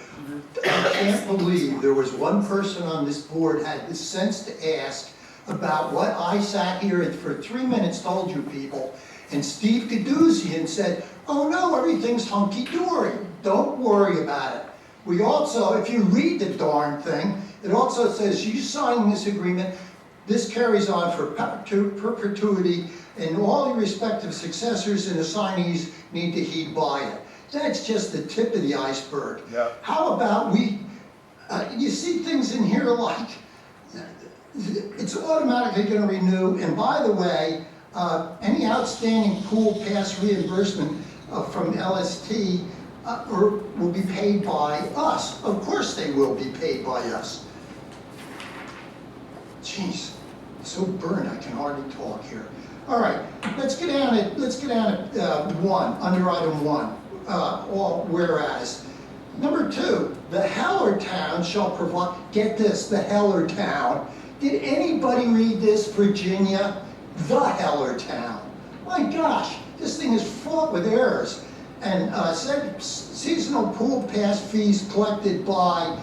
I can't believe there was one person on this board had the sense to ask about what I sat here and for 3 minutes told you people, and Steve Caduzian said, oh no, everything's hunky-dory. Don't worry about it. We also, if you read the darn thing, it also says you sign this agreement, this carries on for perpetuity, and all your respective successors and assignees need to heed by it. That's just the tip of the iceberg. Yeah. How about you see things in here like, it's automatically gonna renew, and by the way, any outstanding pool pass reimbursement from LST will be paid by us. Of course they will be paid by us. Jeez, so burned I can hardly talk here. All right, let's get down to one, under item one. All whereas. Number two, the Heller Town shall provide, get this, the Heller Town. Did anybody read this, Virginia? The Heller Town. My gosh, this thing is fraught with errors. And said seasonal pool pass fees collected by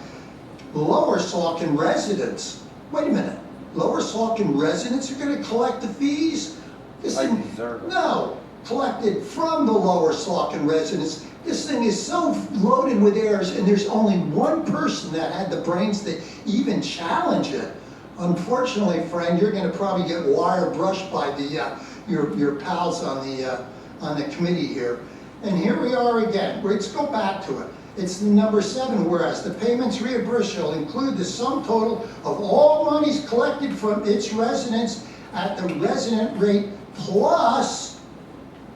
Lower Saucon residents. Wait a minute, Lower Saucon residents are gonna collect the fees? No, collected from the Lower Saucon residents. This thing is so loaded with errors, and there's only one person that had the brains to even challenge it. Unfortunately, friend, you're gonna probably get wire brushed by your pals on the committee here. And here we are again. Let's go back to it. It's number 7, whereas the payments reimbursed shall include the sum total of all monies collected from its residents at the resident rate plus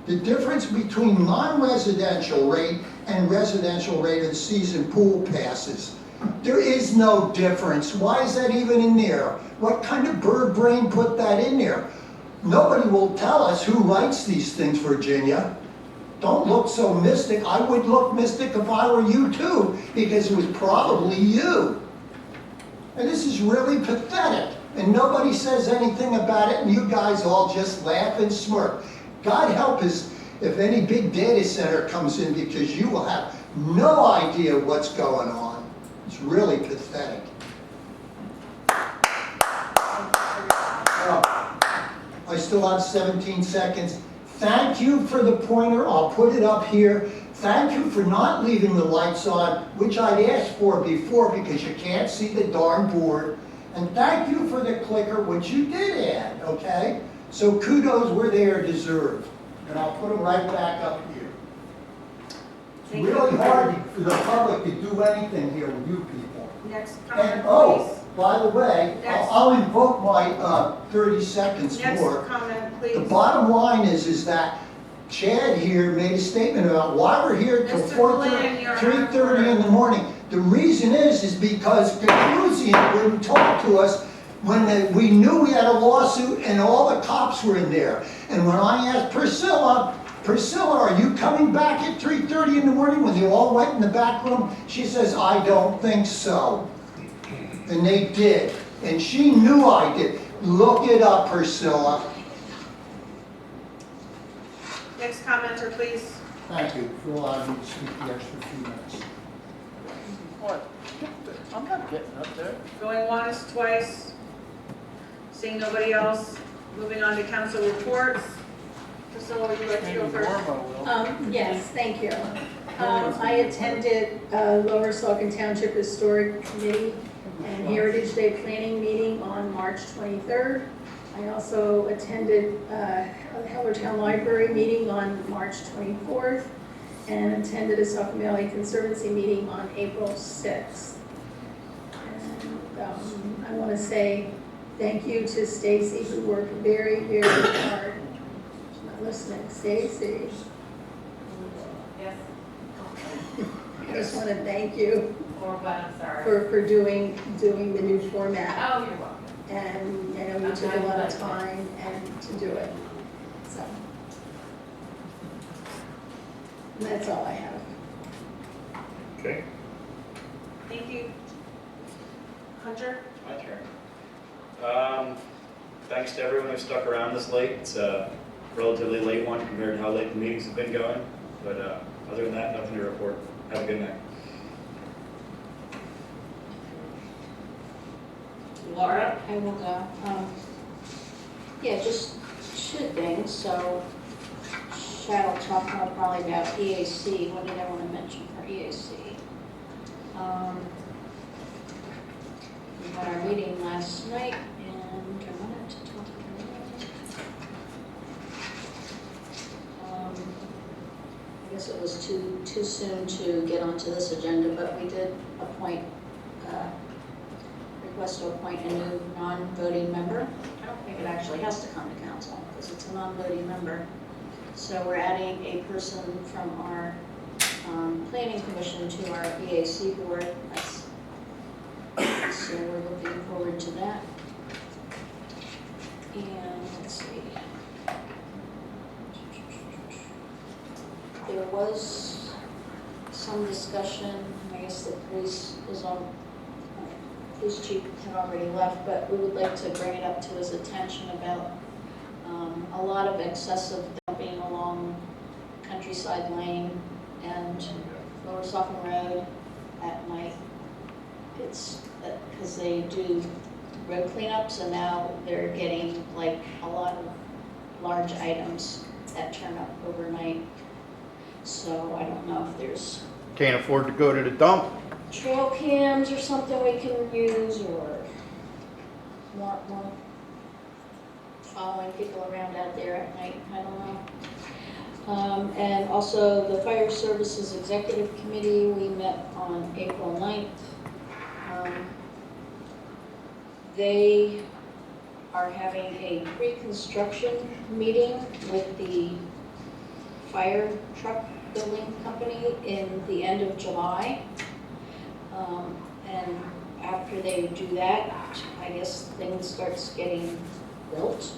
the difference between non-residential rate and residential rate of the season pool passes. There is no difference. Why is that even in there? What kind of bird brain put that in there? Nobody will tell us who writes these things, Virginia. Don't look so mystic. I would look mystic if I were you too, because it was probably you. And this is really pathetic. And nobody says anything about it, and you guys all just laugh and smirk. God help us if any big data center comes in, because you will have no idea what's going on. It's really pathetic. I still have 17 seconds. Thank you for the pointer. I'll put it up here. Thank you for not leaving the lights on, which I'd asked for before because you can't see the darn board. And thank you for the clicker, which you did add, okay? So kudos where they are deserved. And I'll put them right back up here. It's really hard for the public to do anything here with you people. Next And comment, oh, please. by the way, I'll invoke my 30 seconds more. Next comment, please. The bottom line is that Chad here made a statement about why we're here till Mr. 3:30 in the morning. The reason is because Gagruzian wouldn't talk to us when we knew we had a lawsuit and all the cops were in there. And when I asked Priscilla, are you coming back at 3:30 in the morning when they all went in the back room? She says, I don't think so. And they did. And she knew I did. Look it up, Priscilla. Next commenter, please. Thank you for allowing me to speak the extra few minutes. What? I'm not getting up there. Going once, twice. Seeing nobody else. Moving on to council reports. Priscilla, would you like to go first? Yes, thank you. I attended Lower Saucon Township Historic Committee and Heritage Day Planning meeting on March 23rd. I also attended a Hellertown Library meeting on March 24th and attended a Suffolk Valley Conservancy meeting on April 6th. And I want to say thank you to Stacy, who worked very, very hard. She's not listening. Stacy. Yes. I just want to thank you Or what, I'm sorry. for doing the new format. Oh, you're welcome. And I know you took a lot of time and to do it, so. And that's all I have. Okay. Thank you. Hunter? My turn. Thanks to everyone who stuck around this late. It's a relatively late one compared to how late the meetings have been going. But other than that, nothing to report. Have a good night. Laura? I will go. Yeah, just 2 things. So Chad will talk more probably about EAC. What did I want to mention for EAC? We had our meeting last night and I wanted to talk about, I guess reports, it was too soon to get onto this agenda, but we did request to appoint a new non-voting member. I don't think it actually has to come to council, because it's a non-voting member. So we're adding a person from our planning commission to our EAC board. So we're looking forward to that. And let's see. There was some discussion, I guess the police chief had already left, but we would like to bring it up to his attention about a lot of excessive dumping along Countryside Lane and Lower Suffolk Road at night. It's because they do road cleanups, and now they're getting like a lot of large items that turn up overnight. So I don't know if there's Can't afford to go to the dump. trail cams or something we can use, or more following people around out there at night, I don't know. And also the Fire Services Executive Committee, we met on April 9th. They are having a pre-construction meeting with the fire truck building company in the end of July. And after they do that, I guess things starts getting built.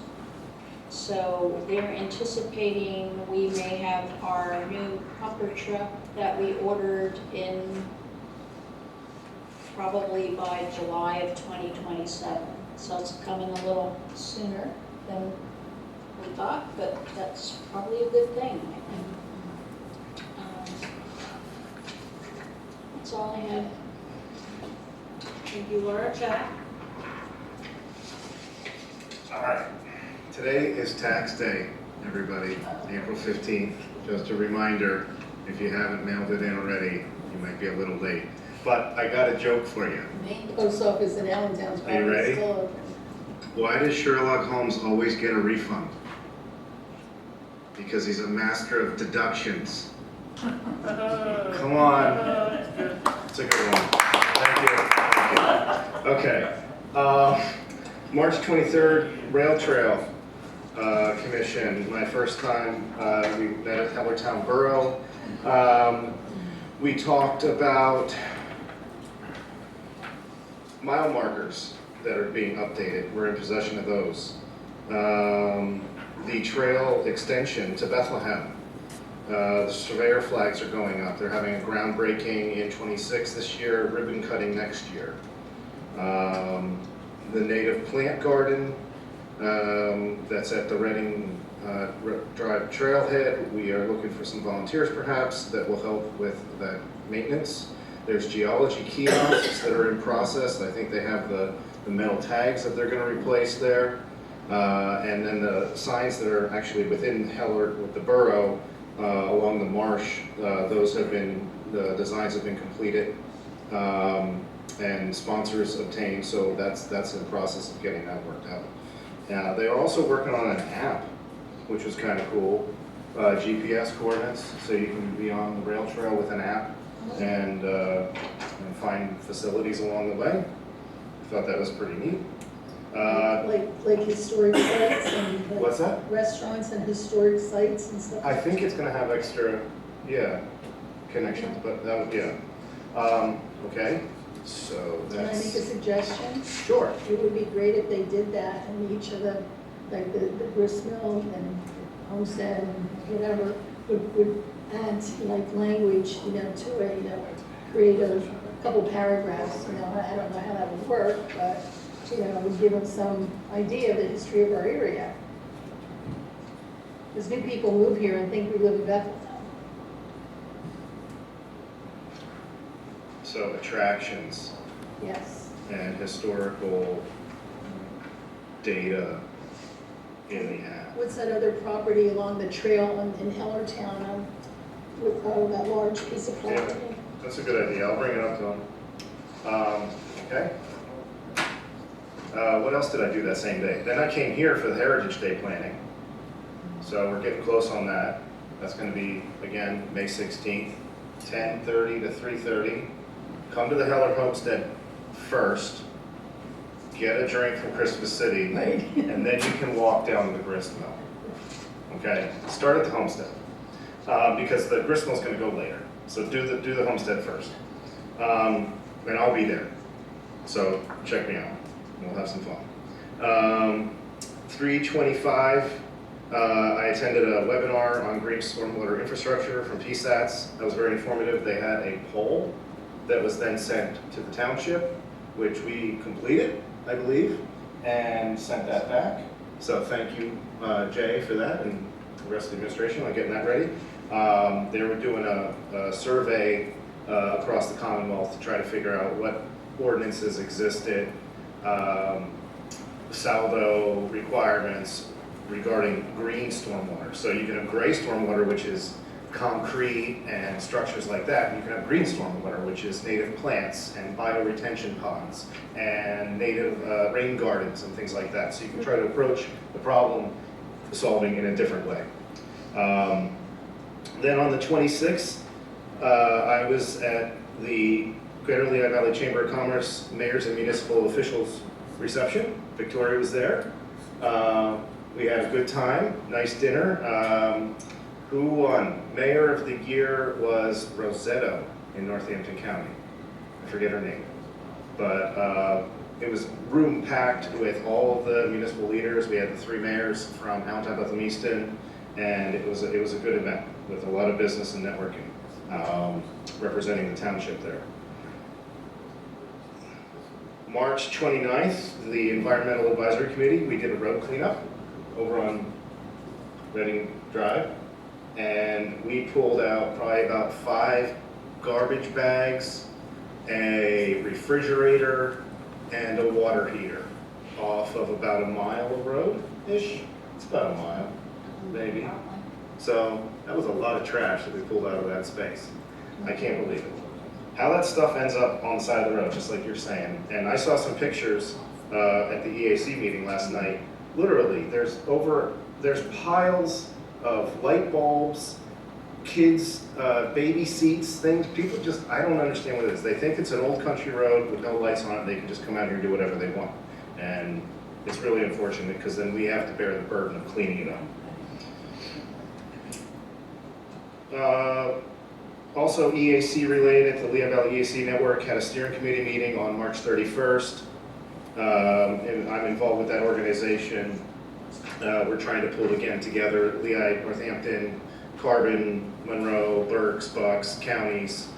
So they're anticipating we may have our new pumper truck that we ordered in probably by July of 2027. So it's coming a little sooner than we thought, but that's probably a good thing, I think. That's all I had. Thank you, Laura. Chad? All right. Today is tax day, everybody, April 15th. Just a reminder, if you haven't mailed it in already, you might be a little late. But I got a joke for you. Main post office in Allentown's Are you probably ready? still open. Why does Sherlock Holmes always get a refund? Because he's a master of deductions. Come on. It's a good one. Thank you. Okay. March 23rd, Rail Trail Commission. My first time, we met at Hellertown Borough. We talked about mile markers that are being updated. We're in possession of those. The trail extension to Bethlehem. The surveyor flags are going up. They're having a groundbreaking in 26 this year, ribbon cutting next year. The native plant garden that's at the Reading Drive Trailhead. We are looking for some volunteers perhaps that will help with that maintenance. There's geology kiosks that are in process. I think they have the metal tags that they're going to replace there. And then the signs that are actually within Heller with the borough along the marsh, those have been, the designs have been completed and sponsors obtained, so that's in the process of getting that worked out. They are also working on an app, which was kind of cool, GPS coordinates, so you can be on the rail trail with an app and find facilities along the way. I thought that was pretty neat. Like historic sites and like What's that? restaurants and historic sites and stuff. I think it's going to have extra, connections, but that would, okay. So Can I make a that's, suggestion? sure. It would be great if they did that in each of the, like the grist mill and homestead and whatever, would add like language, to it, create a couple paragraphs, I don't know how that would work, but, would give them some idea of the history of our area. Because new people move here and think we live in Bethlehem. So attractions Yes. and historical data in the app. What's that other property along the trail in Hellertown, with that large piece of Yeah, property? that's a good idea. I'll bring it up to them. Okay. What else did I do that same day? Then I came here for the Heritage Day planning. So we're getting close on that. That's gonna be, again, May 16th, 10:30 to 3:30. Come to the Heller Homestead first, get a drink from Christmas City, and then you can walk down to the gristmill. Okay, start at the Homestead, because the gristmill's gonna go later. So do the Homestead first. And I'll be there, so check me out, we'll have some fun. 3:25, I attended a webinar on green stormwater infrastructure from PSATs. That was very informative. They had a poll that was then sent to the township, which we completed, I believe, and sent that back. So thank you, Jay, for that, and the rest of the administration on getting that ready. They were doing a survey across the Commonwealth to try to figure out what ordinances existed, saldo requirements regarding green stormwater. So you can have gray stormwater, which is concrete and structures like that. And you can have green stormwater, which is native plants and bioretention ponds and native rain gardens and things like that. So you can try to approach the problem solving in a different way. Then on the 26th, I was at the Greater Lehigh Valley Chamber of Commerce Mayors and Municipal Officials Reception. Victoria was there. We had a good time, nice dinner. Who won? Mayor of the Year was Rosetto in Northampton County. I forget her name. But it was room packed with all of the municipal leaders. We had the 3 mayors from Allentown, Bethlehem, Easton, and it was a good event with a lot of business and networking, representing the township there. March 29th, the Environmental Advisory Committee, we did a road cleanup over on Reading Drive, and we pulled out probably about 5 garbage bags, a refrigerator, and a water heater off of about a mile of road-ish. It's about a mile, maybe. So that was a lot of trash that we pulled out of that space. I can't believe it. How that stuff ends up on the side of the road, just like you're saying. And I saw some pictures at the EAC meeting last night. Literally, there's piles of light bulbs, kids, baby seats, things. People just, I don't understand what it is. They think it's an old country road with no lights on it. They can just come out here and do whatever they want. And it's really unfortunate because then we have to bear the burden of cleaning it up. Also EAC related, the Lehigh Valley EAC Network had a steering committee meeting on March 31st. And I'm involved with that organization. We're trying to pull again together Lehigh, Northampton, Carbon, Monroe, Berks, Bucks, counties,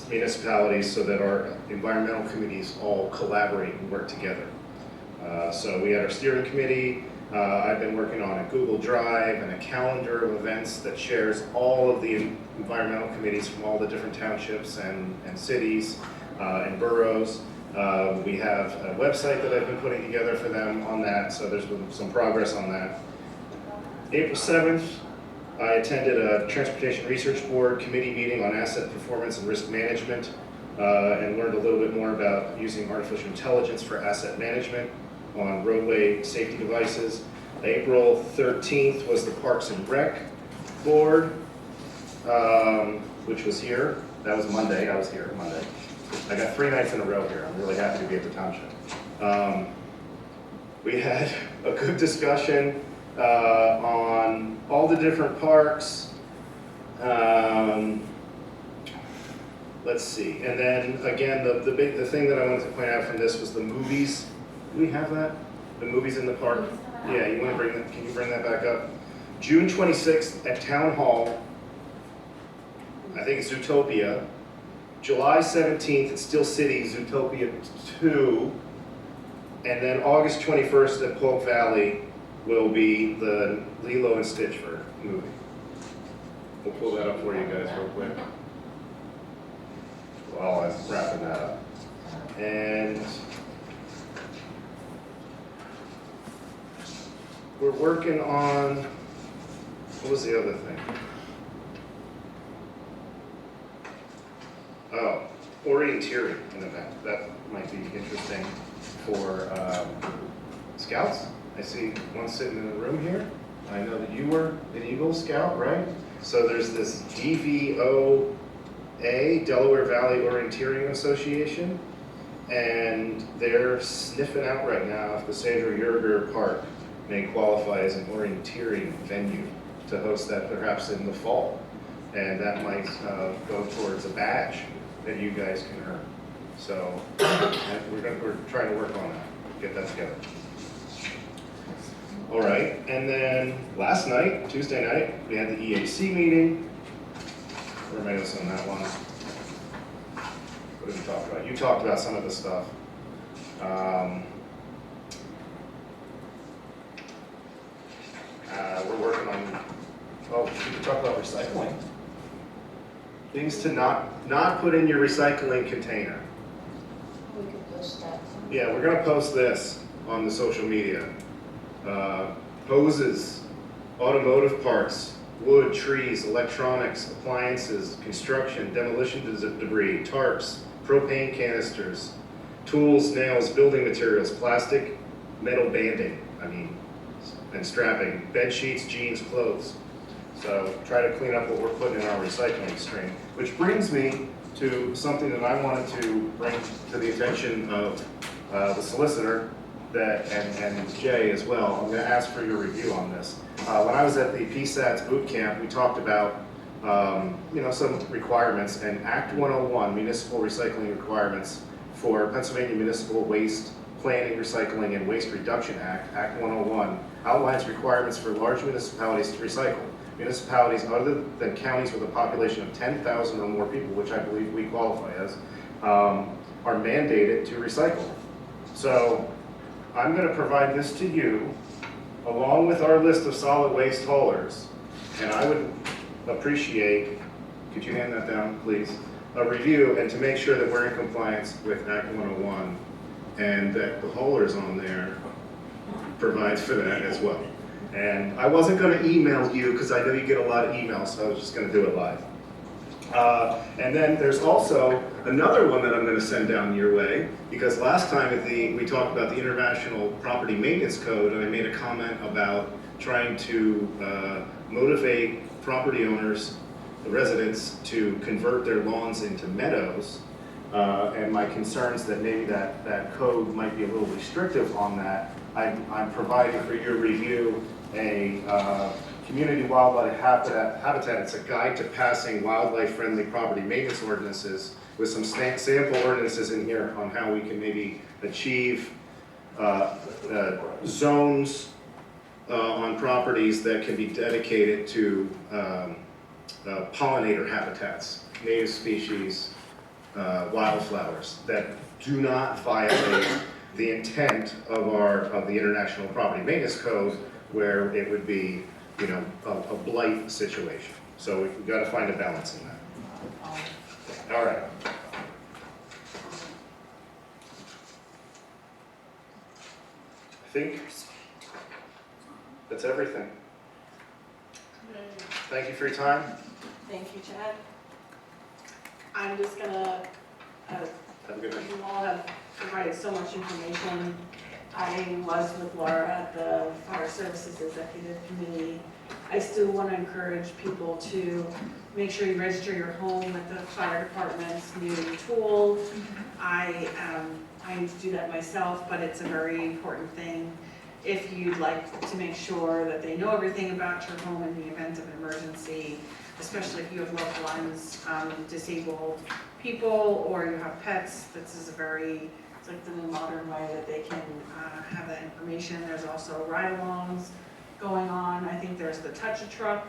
municipalities, so that our environmental committees all collaborate and work together. So we had our steering committee. I've been working on a Google Drive and a calendar of events that shares all of the environmental committees from all the different townships and cities and boroughs. We have a website that I've been putting together for them on that, so there's been some progress on that. April 7th, I attended a Transportation Research Board committee meeting on asset performance and risk management and learned a little bit more about using artificial intelligence for asset management on roadway safety devices. April 13th was the Parks and Rec Board, which was here. That was Monday. I was here Monday. I got 3 nights in a row here. I'm really happy to be at the township. We had a good discussion on all the different parks. Let's see. And then again, the thing that I wanted to point out from this was the movies. Do we have that? The movies in the park? Yeah, you want to bring that? Can you bring that back up? June 26th at Town Hall. I think it's Zootopia. July 17th at Steel City, Zootopia 2. And then August 21st at Polk Valley will be the Lilo and Stitch movie. We'll pull that up for you guys real quick while I'm wrapping that up. And we're working on, what was the other thing? Oh, orienteering an event. That might be interesting for scouts. I see one sitting in the room here. I know that you were an Eagle Scout, right? So there's this DVOA, Delaware Valley Orienteering Association, and they're sniffing out right now if the Sandra Yerger Park may qualify as an orienteering venue to host that perhaps in the fall. And that might go towards a badge that you guys can earn. So we're trying to work on that, get that together. All right, and then last night, Tuesday night, we had the EAC meeting. Where am I notes on that one? What did we talk about? You talked about some of the stuff. We're working on, oh, we could talk about recycling. Things to not put in your recycling container. We could post that. Yeah, we're gonna post this on the social media. Hoses, automotive parts, wood, trees, electronics, appliances, construction, demolition debris, tarps, propane canisters, tools, nails, building materials, plastic, metal banding, and strapping, bed sheets, jeans, clothes. So try to clean up what we're putting in our recycling stream. Which brings me to something that I wanted to bring to the attention of the solicitor and Jay as well. I'm going to ask for your review on this. When I was at the PSATS boot camp, we talked about some requirements, and Act 101, municipal recycling requirements for Pennsylvania Municipal Waste Planning, Recycling, and Waste Reduction Act, Act 101, outlines requirements for large municipalities to recycle. Municipalities other than counties with a population of 10,000 or more people, which I believe we qualify as, are mandated to recycle. So I'm going to provide this to you along with our list of solid waste haulers, and I would appreciate, could you hand that down, please, a review and to make sure that we're in compliance with Act 101 and that the haulers on there provides for that as well. And I wasn't going to email you because I know you get a lot of emails, so I was just going to do it live. And then there's also another one that I'm going to send down your way, because last time we talked about the International Property Maintenance Code, and I made a comment about trying to motivate property owners, the residents, to convert their lawns into meadows, and my concerns that maybe that code might be a little restrictive on that. I'm providing for your review a community wildlife habitat. It's a guide to passing wildlife-friendly property maintenance ordinances with some sample ordinances in here on how we can maybe achieve zones on properties that can be dedicated to pollinator habitats, native species, wildflowers that do not violate the intent of the International Property Maintenance Code, where it would be, a blight situation. So we've got to find a balance in that. All right. I think that's everything. Thank you for your time. Thank you, Chad. I'm just gonna, Have a good night. you all have provided so much information. I was with Laura at the Fire Services Executive Committee. I still want to encourage people to make sure you register your home with the fire department's new tool. I need to do that myself, but it's a very important thing if you'd like to make sure that they know everything about your home in the event of an emergency, especially if you have loved ones, disabled people, or you have pets. This is it's like the new modern way that they can have that information. There's also ride-alongs going on. I think there's the Touch-A-Truck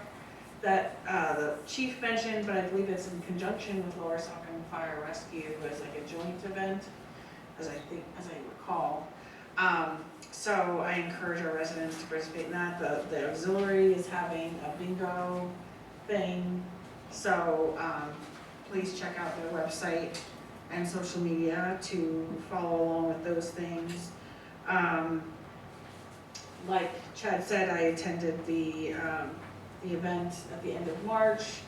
that the chief mentioned, but I believe it's in conjunction with Lower Saucon Fire Rescue as like a joint event, as I recall. So I encourage our residents to participate in that. The auxiliary is having a bingo thing, so please check out their website and social media to follow along with those things. Like Chad said, I attended the event at the end of March.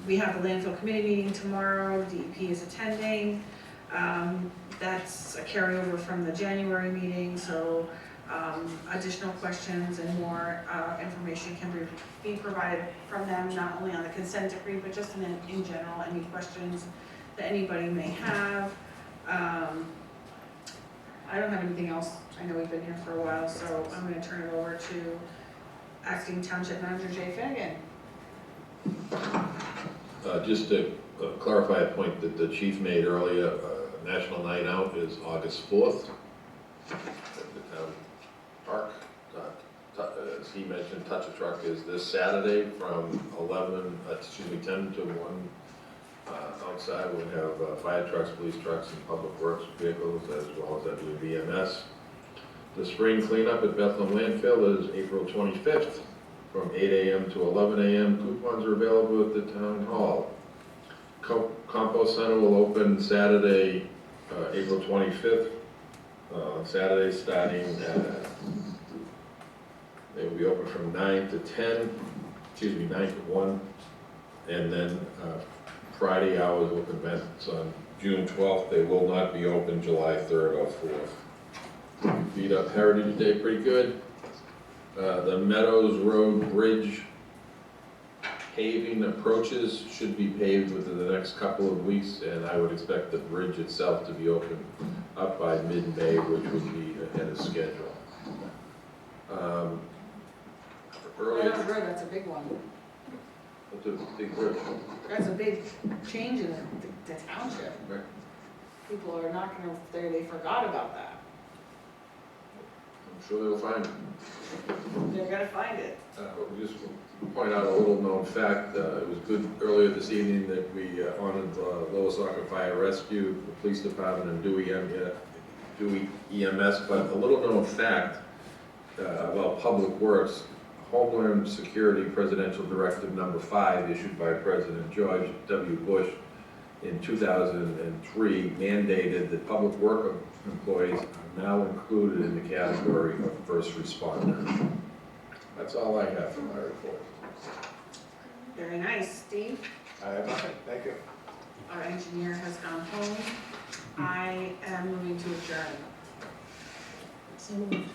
We have the landfill committee meeting tomorrow. DEP is attending. That's a carryover from the January meeting, so additional questions and more information can be provided from them, not only on the consent decree, but just in general, any questions that anybody may have. I don't have anything else. I know we've been here for a while, so I'm gonna turn it over to Acting Township Manager Jay Finnegan. Just to clarify a point that the chief made earlier, National Night Out is August 4th. At the town park. As he mentioned, Touch a Truck is this Saturday from 10 to 1. Outside we'll have fire trucks, police trucks, and public works vehicles, as well as WVMS. The spring cleanup at Bethlehem Landfill is April 25th from 8 a.m. to 11 a.m. Coupons are available at the town hall. Compost Center will open Saturday, April 25th. Saturday starting they will be open from 9 to 10, 9 to 1, and then Friday hours open events on June 12th. They will not be open July 3rd or 4th. Beat up Heritage Day pretty good. The Meadows Road Bridge paving approaches should be paved within the next couple of weeks, and I would expect the bridge itself to be open up by mid-May, which would be ahead of schedule. Earlier, That's a big one. it's a big bridge. That's a big change in the township. Right. People are not gonna, they forgot about that. I'm sure they'll find it. They're gonna find it. Just point out a little known fact, it was good earlier this evening that we honored Lower Saco Fire Rescue, the Police Department, and Dewey EMS, but a little known fact about Public Works, Homeland Security Presidential Directive Number 5, issued by President George W. Bush in 2003, mandated that public work employees are now included in the category of first responders. That's all I have for my report. Very nice. Steve? I have nothing, thank you. Our engineer has gone home. I am moving to adjourn. So moved.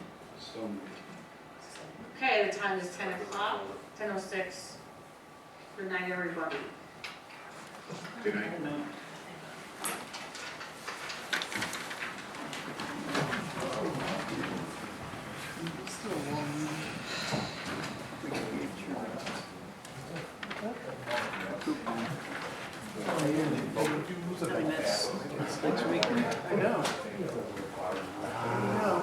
Okay, the time is 10 o'clock, 10:06. Good night, everybody. Good night. Next week. I know. I know.